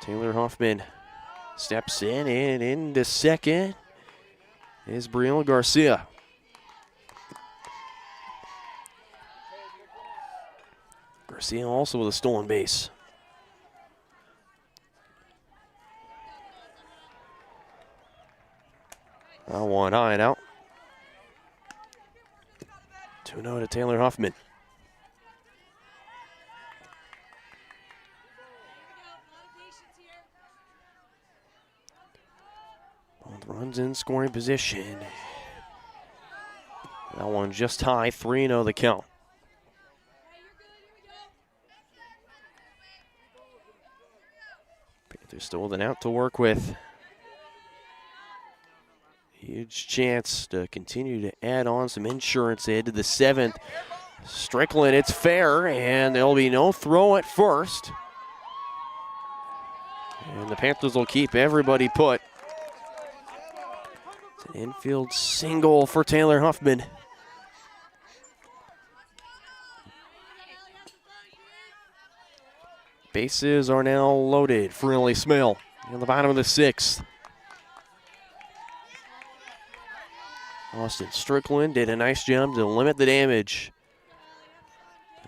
Taylor Huffman steps in, and into second is Brielle Garcia. Garcia also with a stolen base. One high and out. 2-0 to Taylor Huffman. Both runs in scoring position. That one just high, 3-0 the count. Panthers still with an out to work with. Huge chance to continue to add on some insurance into the 7th. Strickland, it's fair, and there'll be no throw at first. And the Panthers will keep everybody put. It's an infield single for Taylor Huffman. Bases are now loaded for Ellie Smale in the bottom of the 6th. Austin Strickland did a nice job to limit the damage.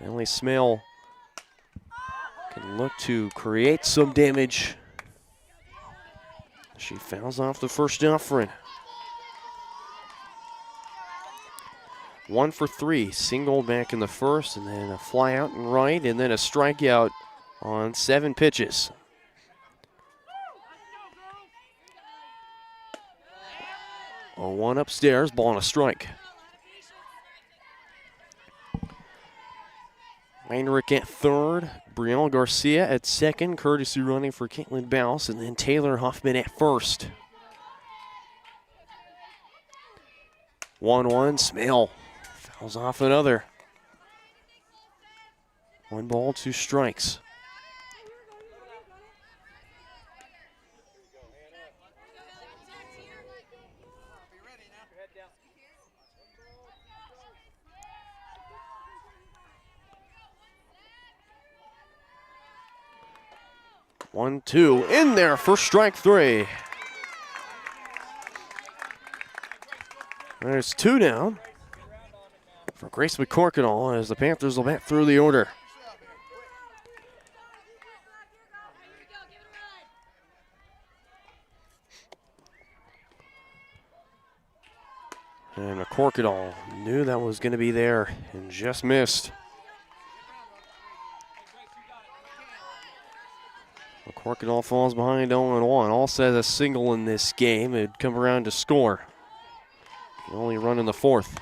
Ellie Smale can look to create some damage. She fouls off the first offering. 1 for 3, single back in the first, and then a fly out and right, and then a strikeout on 7 pitches. 1 upstairs, ball and a strike. Heinrich at third, Brielle Garcia at second, courtesy running for Caitlin Bouse, and then Taylor Huffman at first. 1-1, Smale fouls off another. 1 ball, 2 strikes. One, two, in there for strike 3. There's 2 down for Grace McCorkadall as the Panthers will bat through the order. And McCorkadall knew that was going to be there and just missed. McCorkadall falls behind 0-1. All says a single in this game. It'd come around to score. The only run in the 4th. The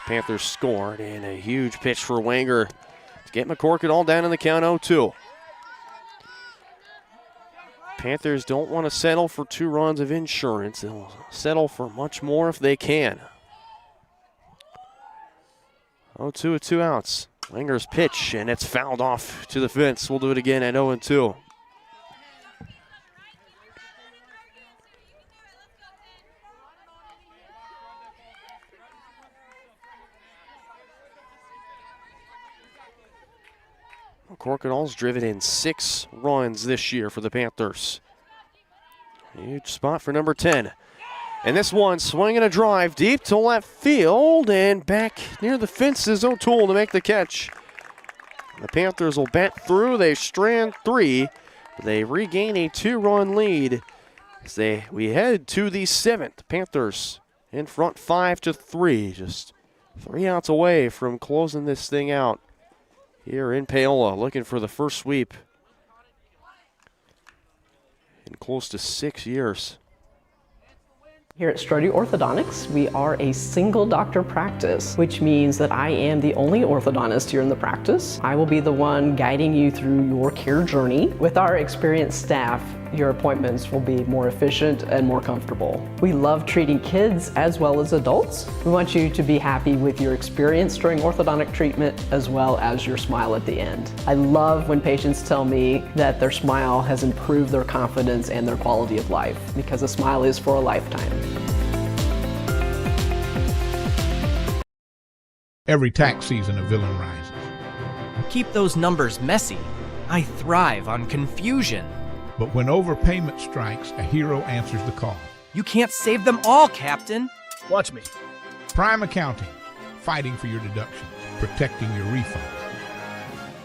Panthers scored, and a huge pitch for Wenger to get McCorkadall down in the count 0-2. Panthers don't want to settle for 2 runs of insurance. They'll settle for much more if they can. 0-2 with 2 outs. Wenger's pitch, and it's fouled off to the fence. We'll do it again at 0-2. McCorkadall's driven in 6 runs this year for the Panthers. Huge spot for number 10. And this one, swinging a drive deep to left field and back near the fences. O'Toole to make the catch. The Panthers will bat through. They strand 3. They regain a 2-run lead as we head to the 7th. Panthers in front 5-3. Just 3 outs away from closing this thing out. Here in Paola, looking for the first sweep in close to 6 years. Here at Strode Orthodontics, we are a single doctor practice, which means that I am the only orthodontist here in the practice. I will be the one guiding you through your care journey. With our experienced staff, your appointments will be more efficient and more comfortable. We love treating kids as well as adults. We want you to be happy with your experience during orthodontic treatment as well as your smile at the end. I love when patients tell me that their smile has improved their confidence and their quality of life, because a smile is for a lifetime. Every tax season a villain rises. Keep those numbers messy. I thrive on confusion. But when overpayment strikes, a hero answers the call. You can't save them all, Captain. Watch me. Prime Accounting, fighting for your deductions, protecting your refund.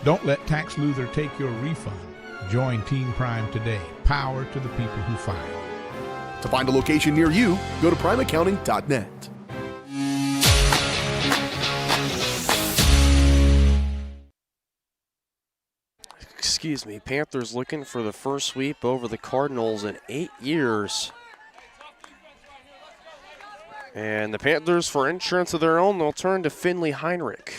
Don't let Tax Luther take your refund. Join Team Prime today. Power to the people who file. To find a location near you, go to primeaccounting.net. Excuse me, Panthers looking for the first sweep over the Cardinals in 8 years. And the Panthers, for insurance of their own, they'll turn to Finley Heinrich.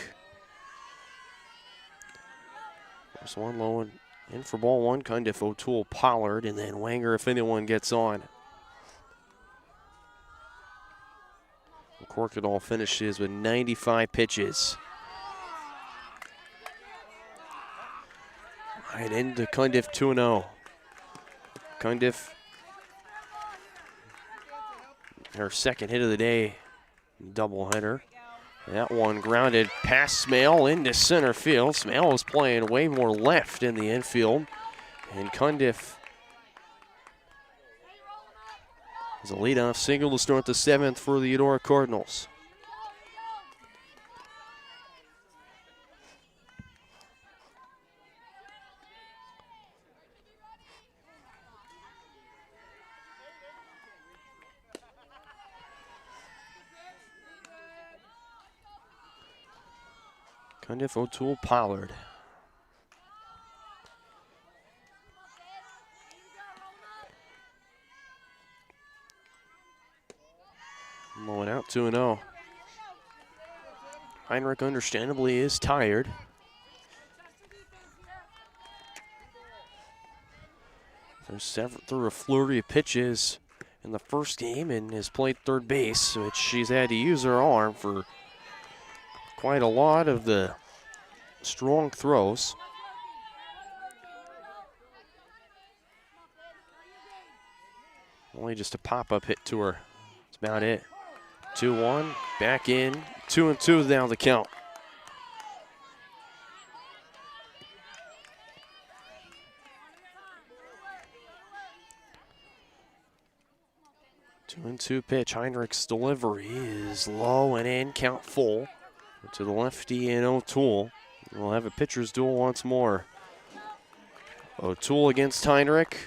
There's one low and in for ball 1, Cundiff, O'Toole, Pollard, and then Wenger if anyone gets on. McCorkadall finishes with 95 pitches. Right into Cundiff 2-0. Cundiff, her second hit of the day, doubleheader. That one grounded past Smale into center field. Smale was playing way more left in the infield. And Cundiff is a leadoff single to start the 7th for the Eudora Cardinals. Cundiff, O'Toole, Pollard. 2-0. Heinrich understandably is tired. Threw a flurry of pitches in the first game and has played third base, which she's had to use her arm for quite a lot of the strong throws. Only just a pop-up hit to her. That's about it. 2-1, back in, 2-2 down the count. Two and two pitch. Heinrich's delivery is low and in, count full. To the lefty and O'Toole. We'll have a pitcher's duel once more. O'Toole against Heinrich.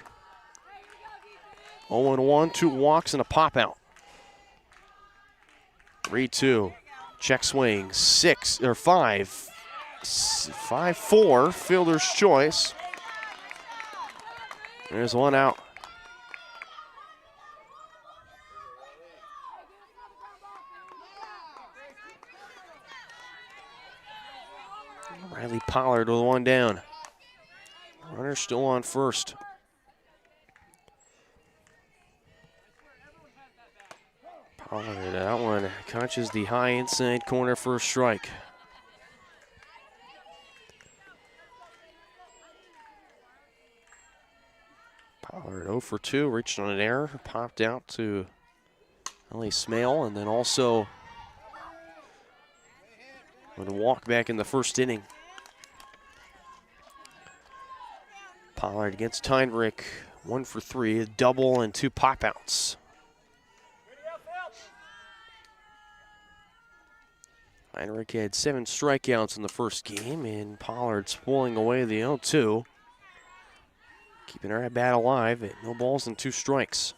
0-1, 2 walks and a pop out. 3-2. Check swing. 5-4. Fielder's choice. There's one out. Riley Pollard with one down. Runner still on first. Pollard, that one catches the high inside corner for a strike. Pollard 0 for 2, reached on an error, popped out to Ellie Smale, and then also with a walk back in the first inning. Pollard against Heinrich, 1 for 3, a double and 2 pop-outs. Heinrich had 7 strikeouts in the first game, and Pollard's pulling away the 0-2. Keeping her bat alive at no balls and 2 strikes.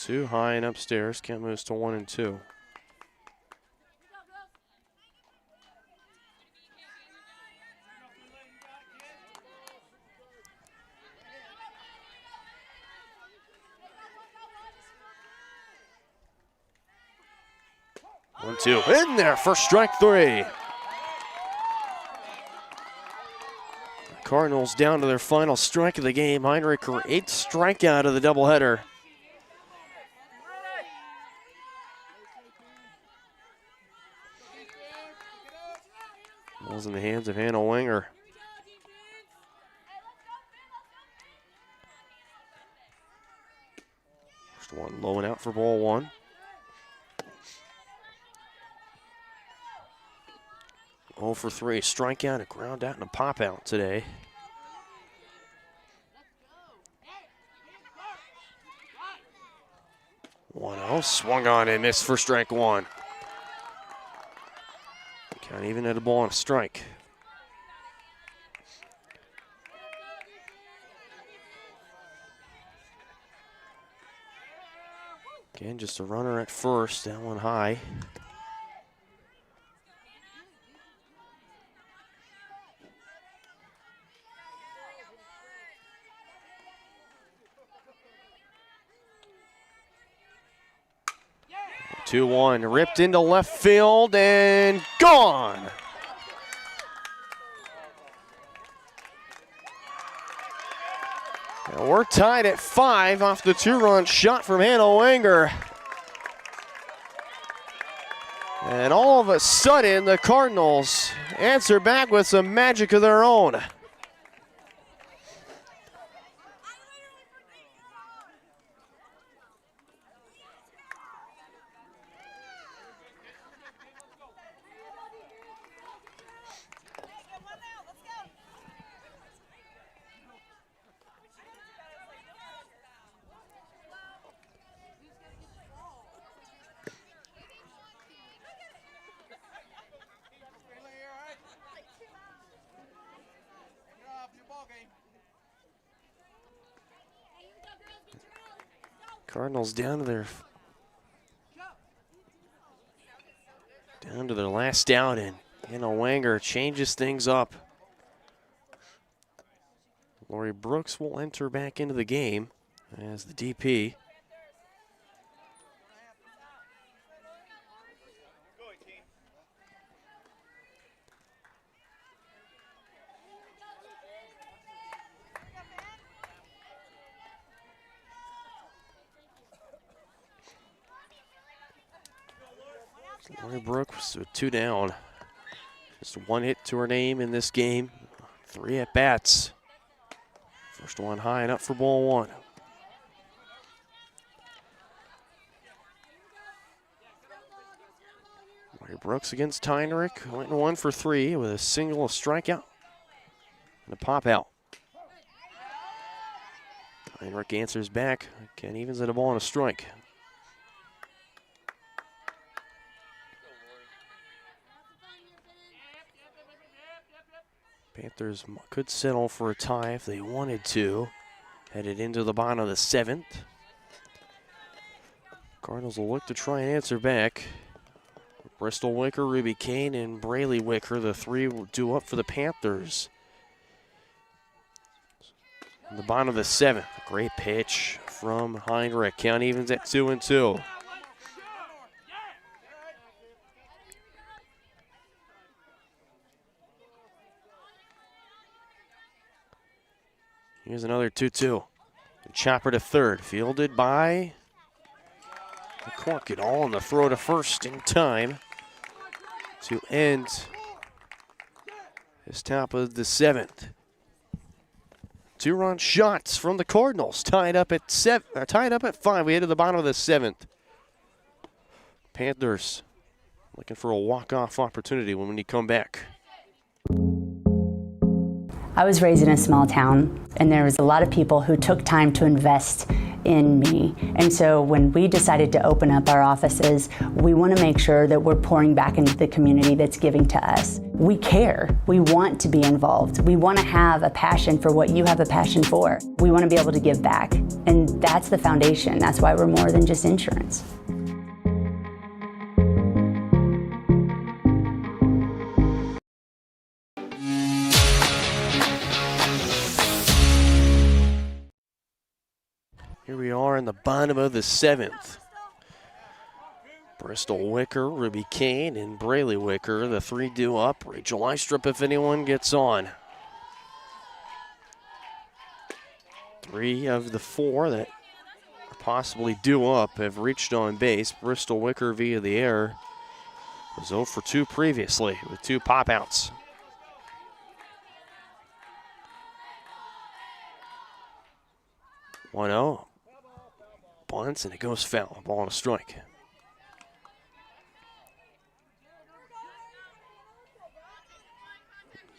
Too high and upstairs. Count moves to 1-2. One, two, in there for strike 3. Cardinals down to their final strike of the game. Heinrich, her 8th strikeout of the doubleheader. Ball's in the hands of Hannah Wenger. First one low and out for ball 1. Oh for 3, strikeout, a ground out, and a pop out today. One swung on and missed for strike 1. Count even at a ball and a strike. Again, just a runner at first, that one high. Two one, ripped into left field and gone. Now we're tied at 5 off the 2-run shot from Hannah Wenger. And all of a sudden, the Cardinals answer back with some magic of their own. Cardinals down to down to their last down, and Wanger changes things up. Lori Brooks will enter back into the game as the DP. Lori Brooks with 2 down. Just 1 hit to her name in this game. 3 at-bats. First one high and up for ball 1. Lori Brooks against Heinrich. Went 1 for 3 with a single, a strikeout, and a pop out. Heinrich answers back. Ken evens at a ball and a strike. Panthers could settle for a tie if they wanted to. Headed into the bottom of the 7th. Cardinals will look to try and answer back. Bristol Wicker, Ruby Kane, and Braylee Wicker, the 3 will do up for the Panthers. In the bottom of the 7th, a great pitch from Heinrich. Count evens at 2-2. Here's another 2-2. Chopper to third, fielded by McCork. All on the throw to first in time to end this top of the 7th. 2-run shots from the Cardinals, tied up at 5. We head to the bottom of the 7th. Panthers looking for a walk-off opportunity when we come back. I was raised in a small town, and there was a lot of people who took time to invest in me. And so when we decided to open up our offices, we want to make sure that we're pouring back into the community that's giving to us. We care. We want to be involved. We want to have a passion for what you have a passion for. We want to be able to give back. And that's the foundation. That's why we're more than just insurance. Here we are in the bottom of the 7th. Bristol Wicker, Ruby Kane, and Braylee Wicker, the 3 due up. Rachel Eistrup if anyone gets on. 3 of the 4 that are possibly due up have reached on base. Bristol Wicker via the air was 0 for 2 previously with 2 pop-outs. One-0. Bunts, and it goes foul. Ball and a strike.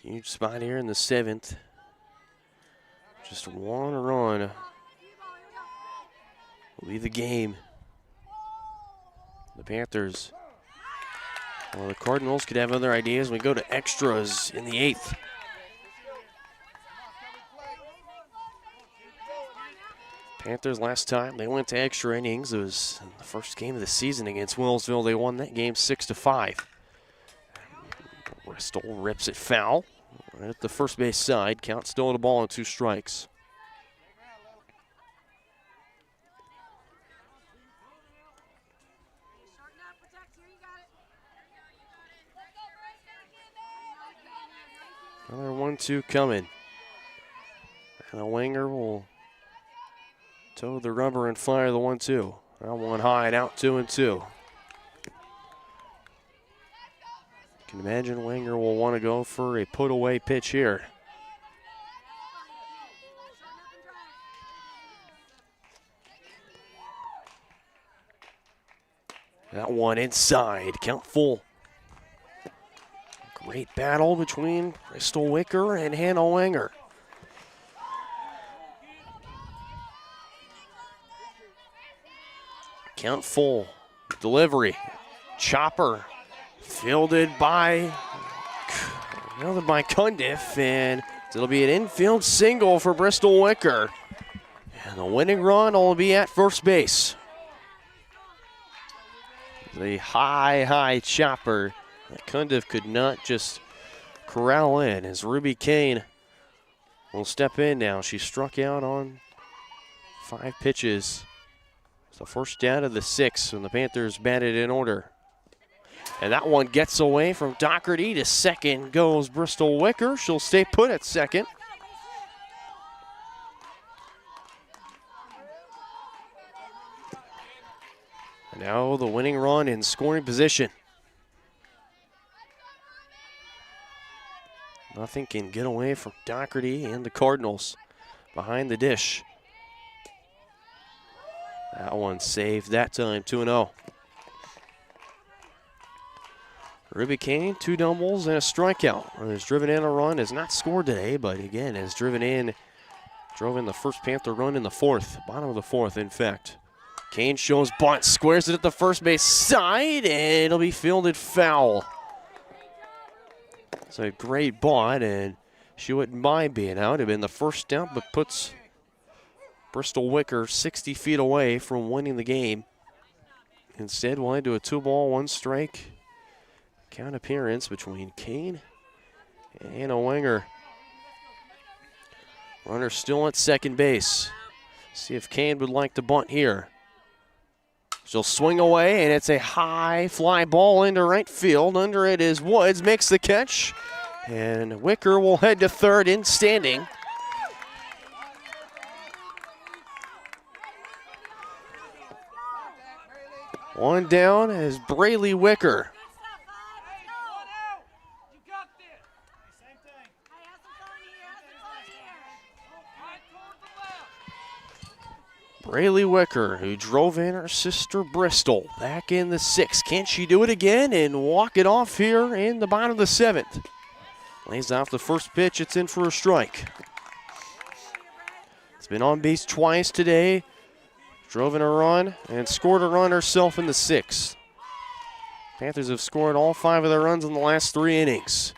Huge spot here in the 7th. Just 1 run will be the game. The Panthers, well, the Cardinals could have other ideas. We go to extras in the 8th. Panthers last time they went to extra innings. It was in the first game of the season against Willsville. They won that game 6-5. Bristol rips it foul right at the first base side. Count still at a ball and 2 strikes. Another 1-2 coming. And a winger will toe the rubber and fire the 1-2. Now 1 high and out, 2-2. You can imagine Wenger will want to go for a put-away pitch here. That one inside, count full. Great battle between Bristol Wicker and Hannah Wenger. Count full. Delivery. Chopper. Fielded by Cundiff, and it'll be an infield single for Bristol Wicker. And the winning run will be at first base. The high chopper that Cundiff could not just corral in as Ruby Kane will step in now. She struck out on 5 pitches. It's the first down of the 6 when the Panthers batted in order. And that one gets away from Doherty. To second goes Bristol Wicker. She'll stay put at second. And now the winning run in scoring position. Nothing can get away from Doherty and the Cardinals behind the dish. That one saved that time, 2-0. Ruby Kane, 2 doubles and a strikeout. Has driven in a run, has not scored today, but again has drove in the first Panther run in the 4th, bottom of the 4th, in fact. Kane shows bunt, squares it at the first base side, and it'll be fielded foul. It's a great bunt, and she wouldn't mind being out. It'd been the first down, but puts Bristol Wicker 60 feet away from winning the game. Instead, we'll head to a 2-ball, 1-strike count appearance between Kane and a winger. Runner still at second base. See if Kane would like to bunt here. She'll swing away, and it's a high fly ball into right field. Under it is Woods, makes the catch, and Wicker will head to third in standing. One down is Braylee Wicker. Braylee Wicker, who drove in her sister Bristol back in the 6th. Can she do it again and walk it off here in the bottom of the 7th? Lays off the first pitch. It's in for a strike. It's been on base twice today. Drove in a run and scored a run herself in the 6th. Panthers have scored all 5 of their runs in the last 3 innings.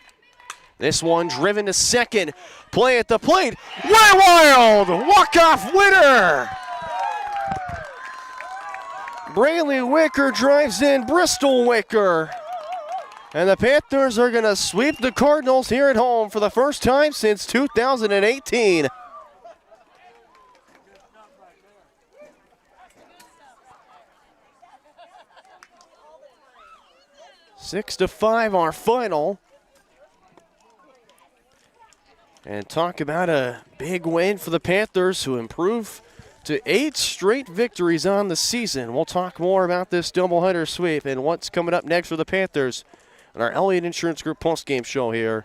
This one driven to second. Play at the plate. Way wild! Walk-off winner! Braylee Wicker drives in Bristol Wicker. And the Panthers are going to sweep the Cardinals here at home for the first time since 2018. Six to 5 our final. And talk about a big win for the Panthers, who improve to 8 straight victories on the season. We'll talk more about this doubleheader sweep and what's coming up next for the Panthers on our Elliott Insurance Group postgame show here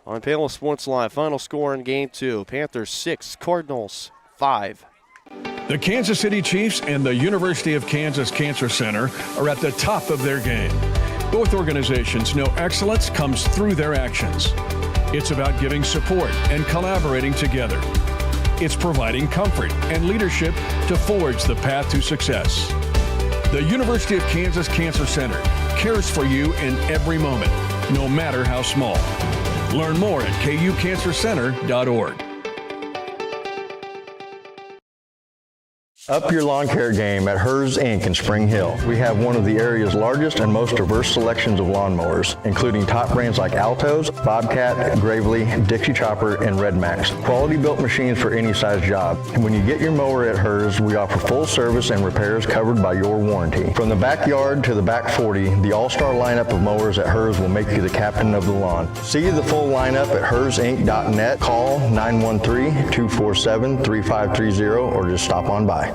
on Paola Sports Live. Final score in Game 2, Panthers 6, Cardinals 5. The Kansas City Chiefs and the University of Kansas Cancer Center are at the top of their game. Both organizations know excellence comes through their actions. It's about giving support and collaborating together. It's providing comfort and leadership to forge the path to success. The University of Kansas Cancer Center cares for you in every moment, no matter how small. Learn more at kucancercenter.org. Up your lawn care game at Hers Inc. in Spring Hill. We have one of the area's largest and most diverse selections of lawnmowers, including top brands like Altos, Bobcat, Gravely, Dixie Chopper, and Red Max. Quality built machines for any size job. And when you get your mower at Hers, we offer full service and repairs covered by your warranty. From the backyard to the back 40, the all-star lineup of mowers at Hers will make you the captain of the lawn. See the full lineup at hersinc.net. Call 913-247-3530 or just stop on by.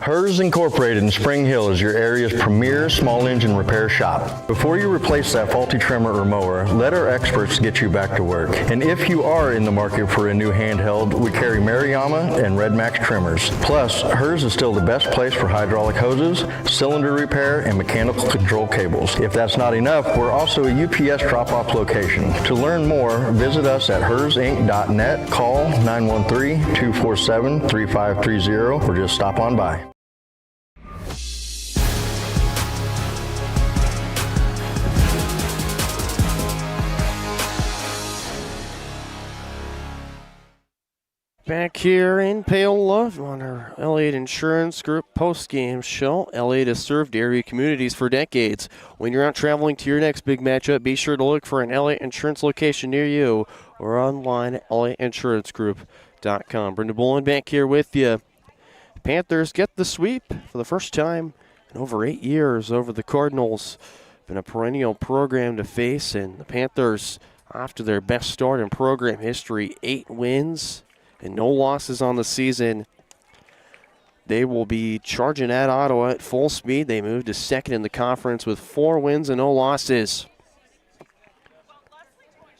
Hers Incorporated in Spring Hill is your area's premier small engine repair shop. Before you replace that faulty trimmer or mower, let our experts get you back to work. And if you are in the market for a new handheld, we carry Maruyama and Red Max trimmers. Plus, Hers is still the best place for hydraulic hoses, cylinder repair, and mechanical control cables. If that's not enough, we're also a UPS drop-off location. To learn more, visit us at hersinc.net, call 913-247-3530, or just stop on by. Back here in Paola on our Elliott Insurance Group post-game show. Elliott has served area communities for decades. When you're out traveling to your next big matchup, be sure to look for an Elliott Insurance location near you or online at ElliottInsuranceGroup.com. Brenda Bullen back here with you. Panthers get the sweep for the first time in over 8 years over the Cardinals. Been a perennial program to face, and the Panthers, after their best start in program history, 8 wins and no losses on the season. They will be charging at Ottawa at full speed. They moved to second in the conference with 4 wins and no losses.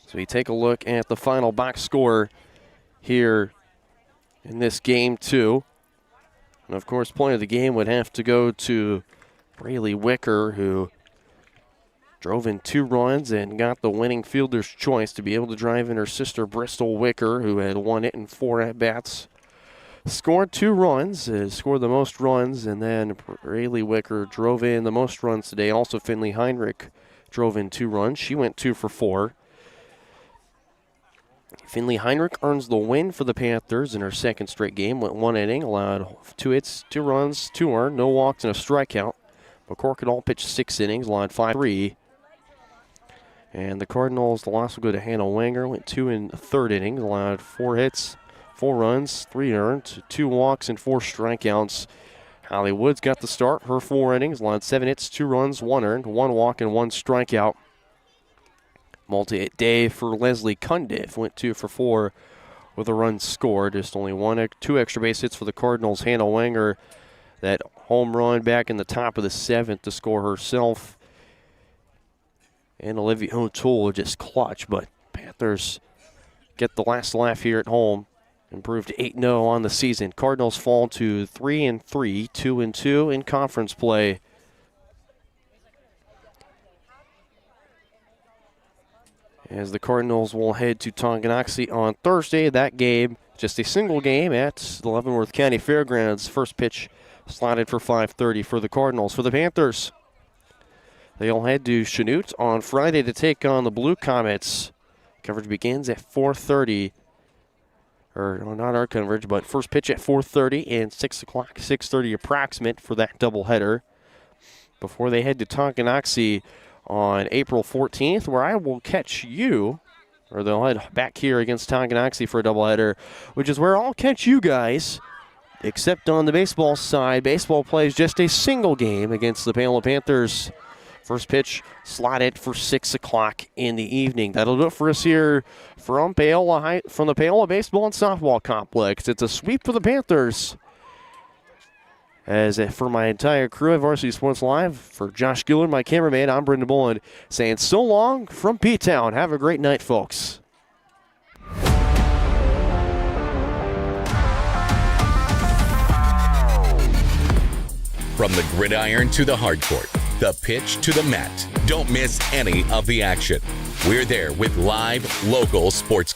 So we take a look at the final box score here in this game 2. And of course, point of the game would have to go to Braylee Wicker, who drove in 2 runs and got the winning fielder's choice to be able to drive in her sister Bristol Wicker, who had 1 hit and 4 at-bats. Scored 2 runs, scored the most runs, and then Braylee Wicker drove in the most runs today. Also, Finley Heinrich drove in 2 runs. She went 2 for 4. Finley Heinrich earns the win for the Panthers in her second straight game. Went 1 inning, allowed 2 hits, 2 runs, 2 earned, no walks, and a strikeout. McCorkle pitched 6 innings, allowed 5-3. And the Cardinals, the loss will go to Hannah Wenger. Went 2 in the third inning, allowed 4 hits, 4 runs, 3 earned, 2 walks, and 4 strikeouts. Holly Woods got the start. Her 4 innings, allowed 7 hits, 2 runs, 1 earned, 1 walk, and 1 strikeout. Multi-hit day for Leslie Cundiff. Went 2 for 4 with a run scored. Just only 2 extra base hits for the Cardinals. Hannah Wenger, that home run back in the top of the 7th to score herself. And Olivia O'Toole just clutch, but Panthers get the last laugh here at home. Improved to 8-0 on the season. Cardinals fall to 3-3, 2-2 in conference play. As the Cardinals will head to Tonganoxie on Thursday. That game, just a single game at the Leavenworth County Fairgrounds. First pitch slotted for 5:30 for the Cardinals. For the Panthers, they'll head to Chanute on Friday to take on the Blue Comets. Coverage begins at 4:30. Or not our coverage, but first pitch at 4:30 and 6 o'clock, 6:30 approximate for that doubleheader. Before they head to Tonganoxie on April 14th, where I will catch you, or they'll head back here against Tonganoxie for a doubleheader, which is where I'll catch you guys, except on the baseball side. Baseball plays just a single game against the Paola Panthers. First pitch slotted for 6 o'clock in the evening. That'll do it for us here from from the Paola Baseball and Softball Complex. It's a sweep for the Panthers. As for my entire crew at Varsity Sports Live, for Josh Gillard, my cameraman, I'm Brendan Bullen, saying so long from P-Town. Have a great night, folks. From the gridiron to the hardcourt, the pitch to the mat, don't miss any of the action. We're there with live, local sports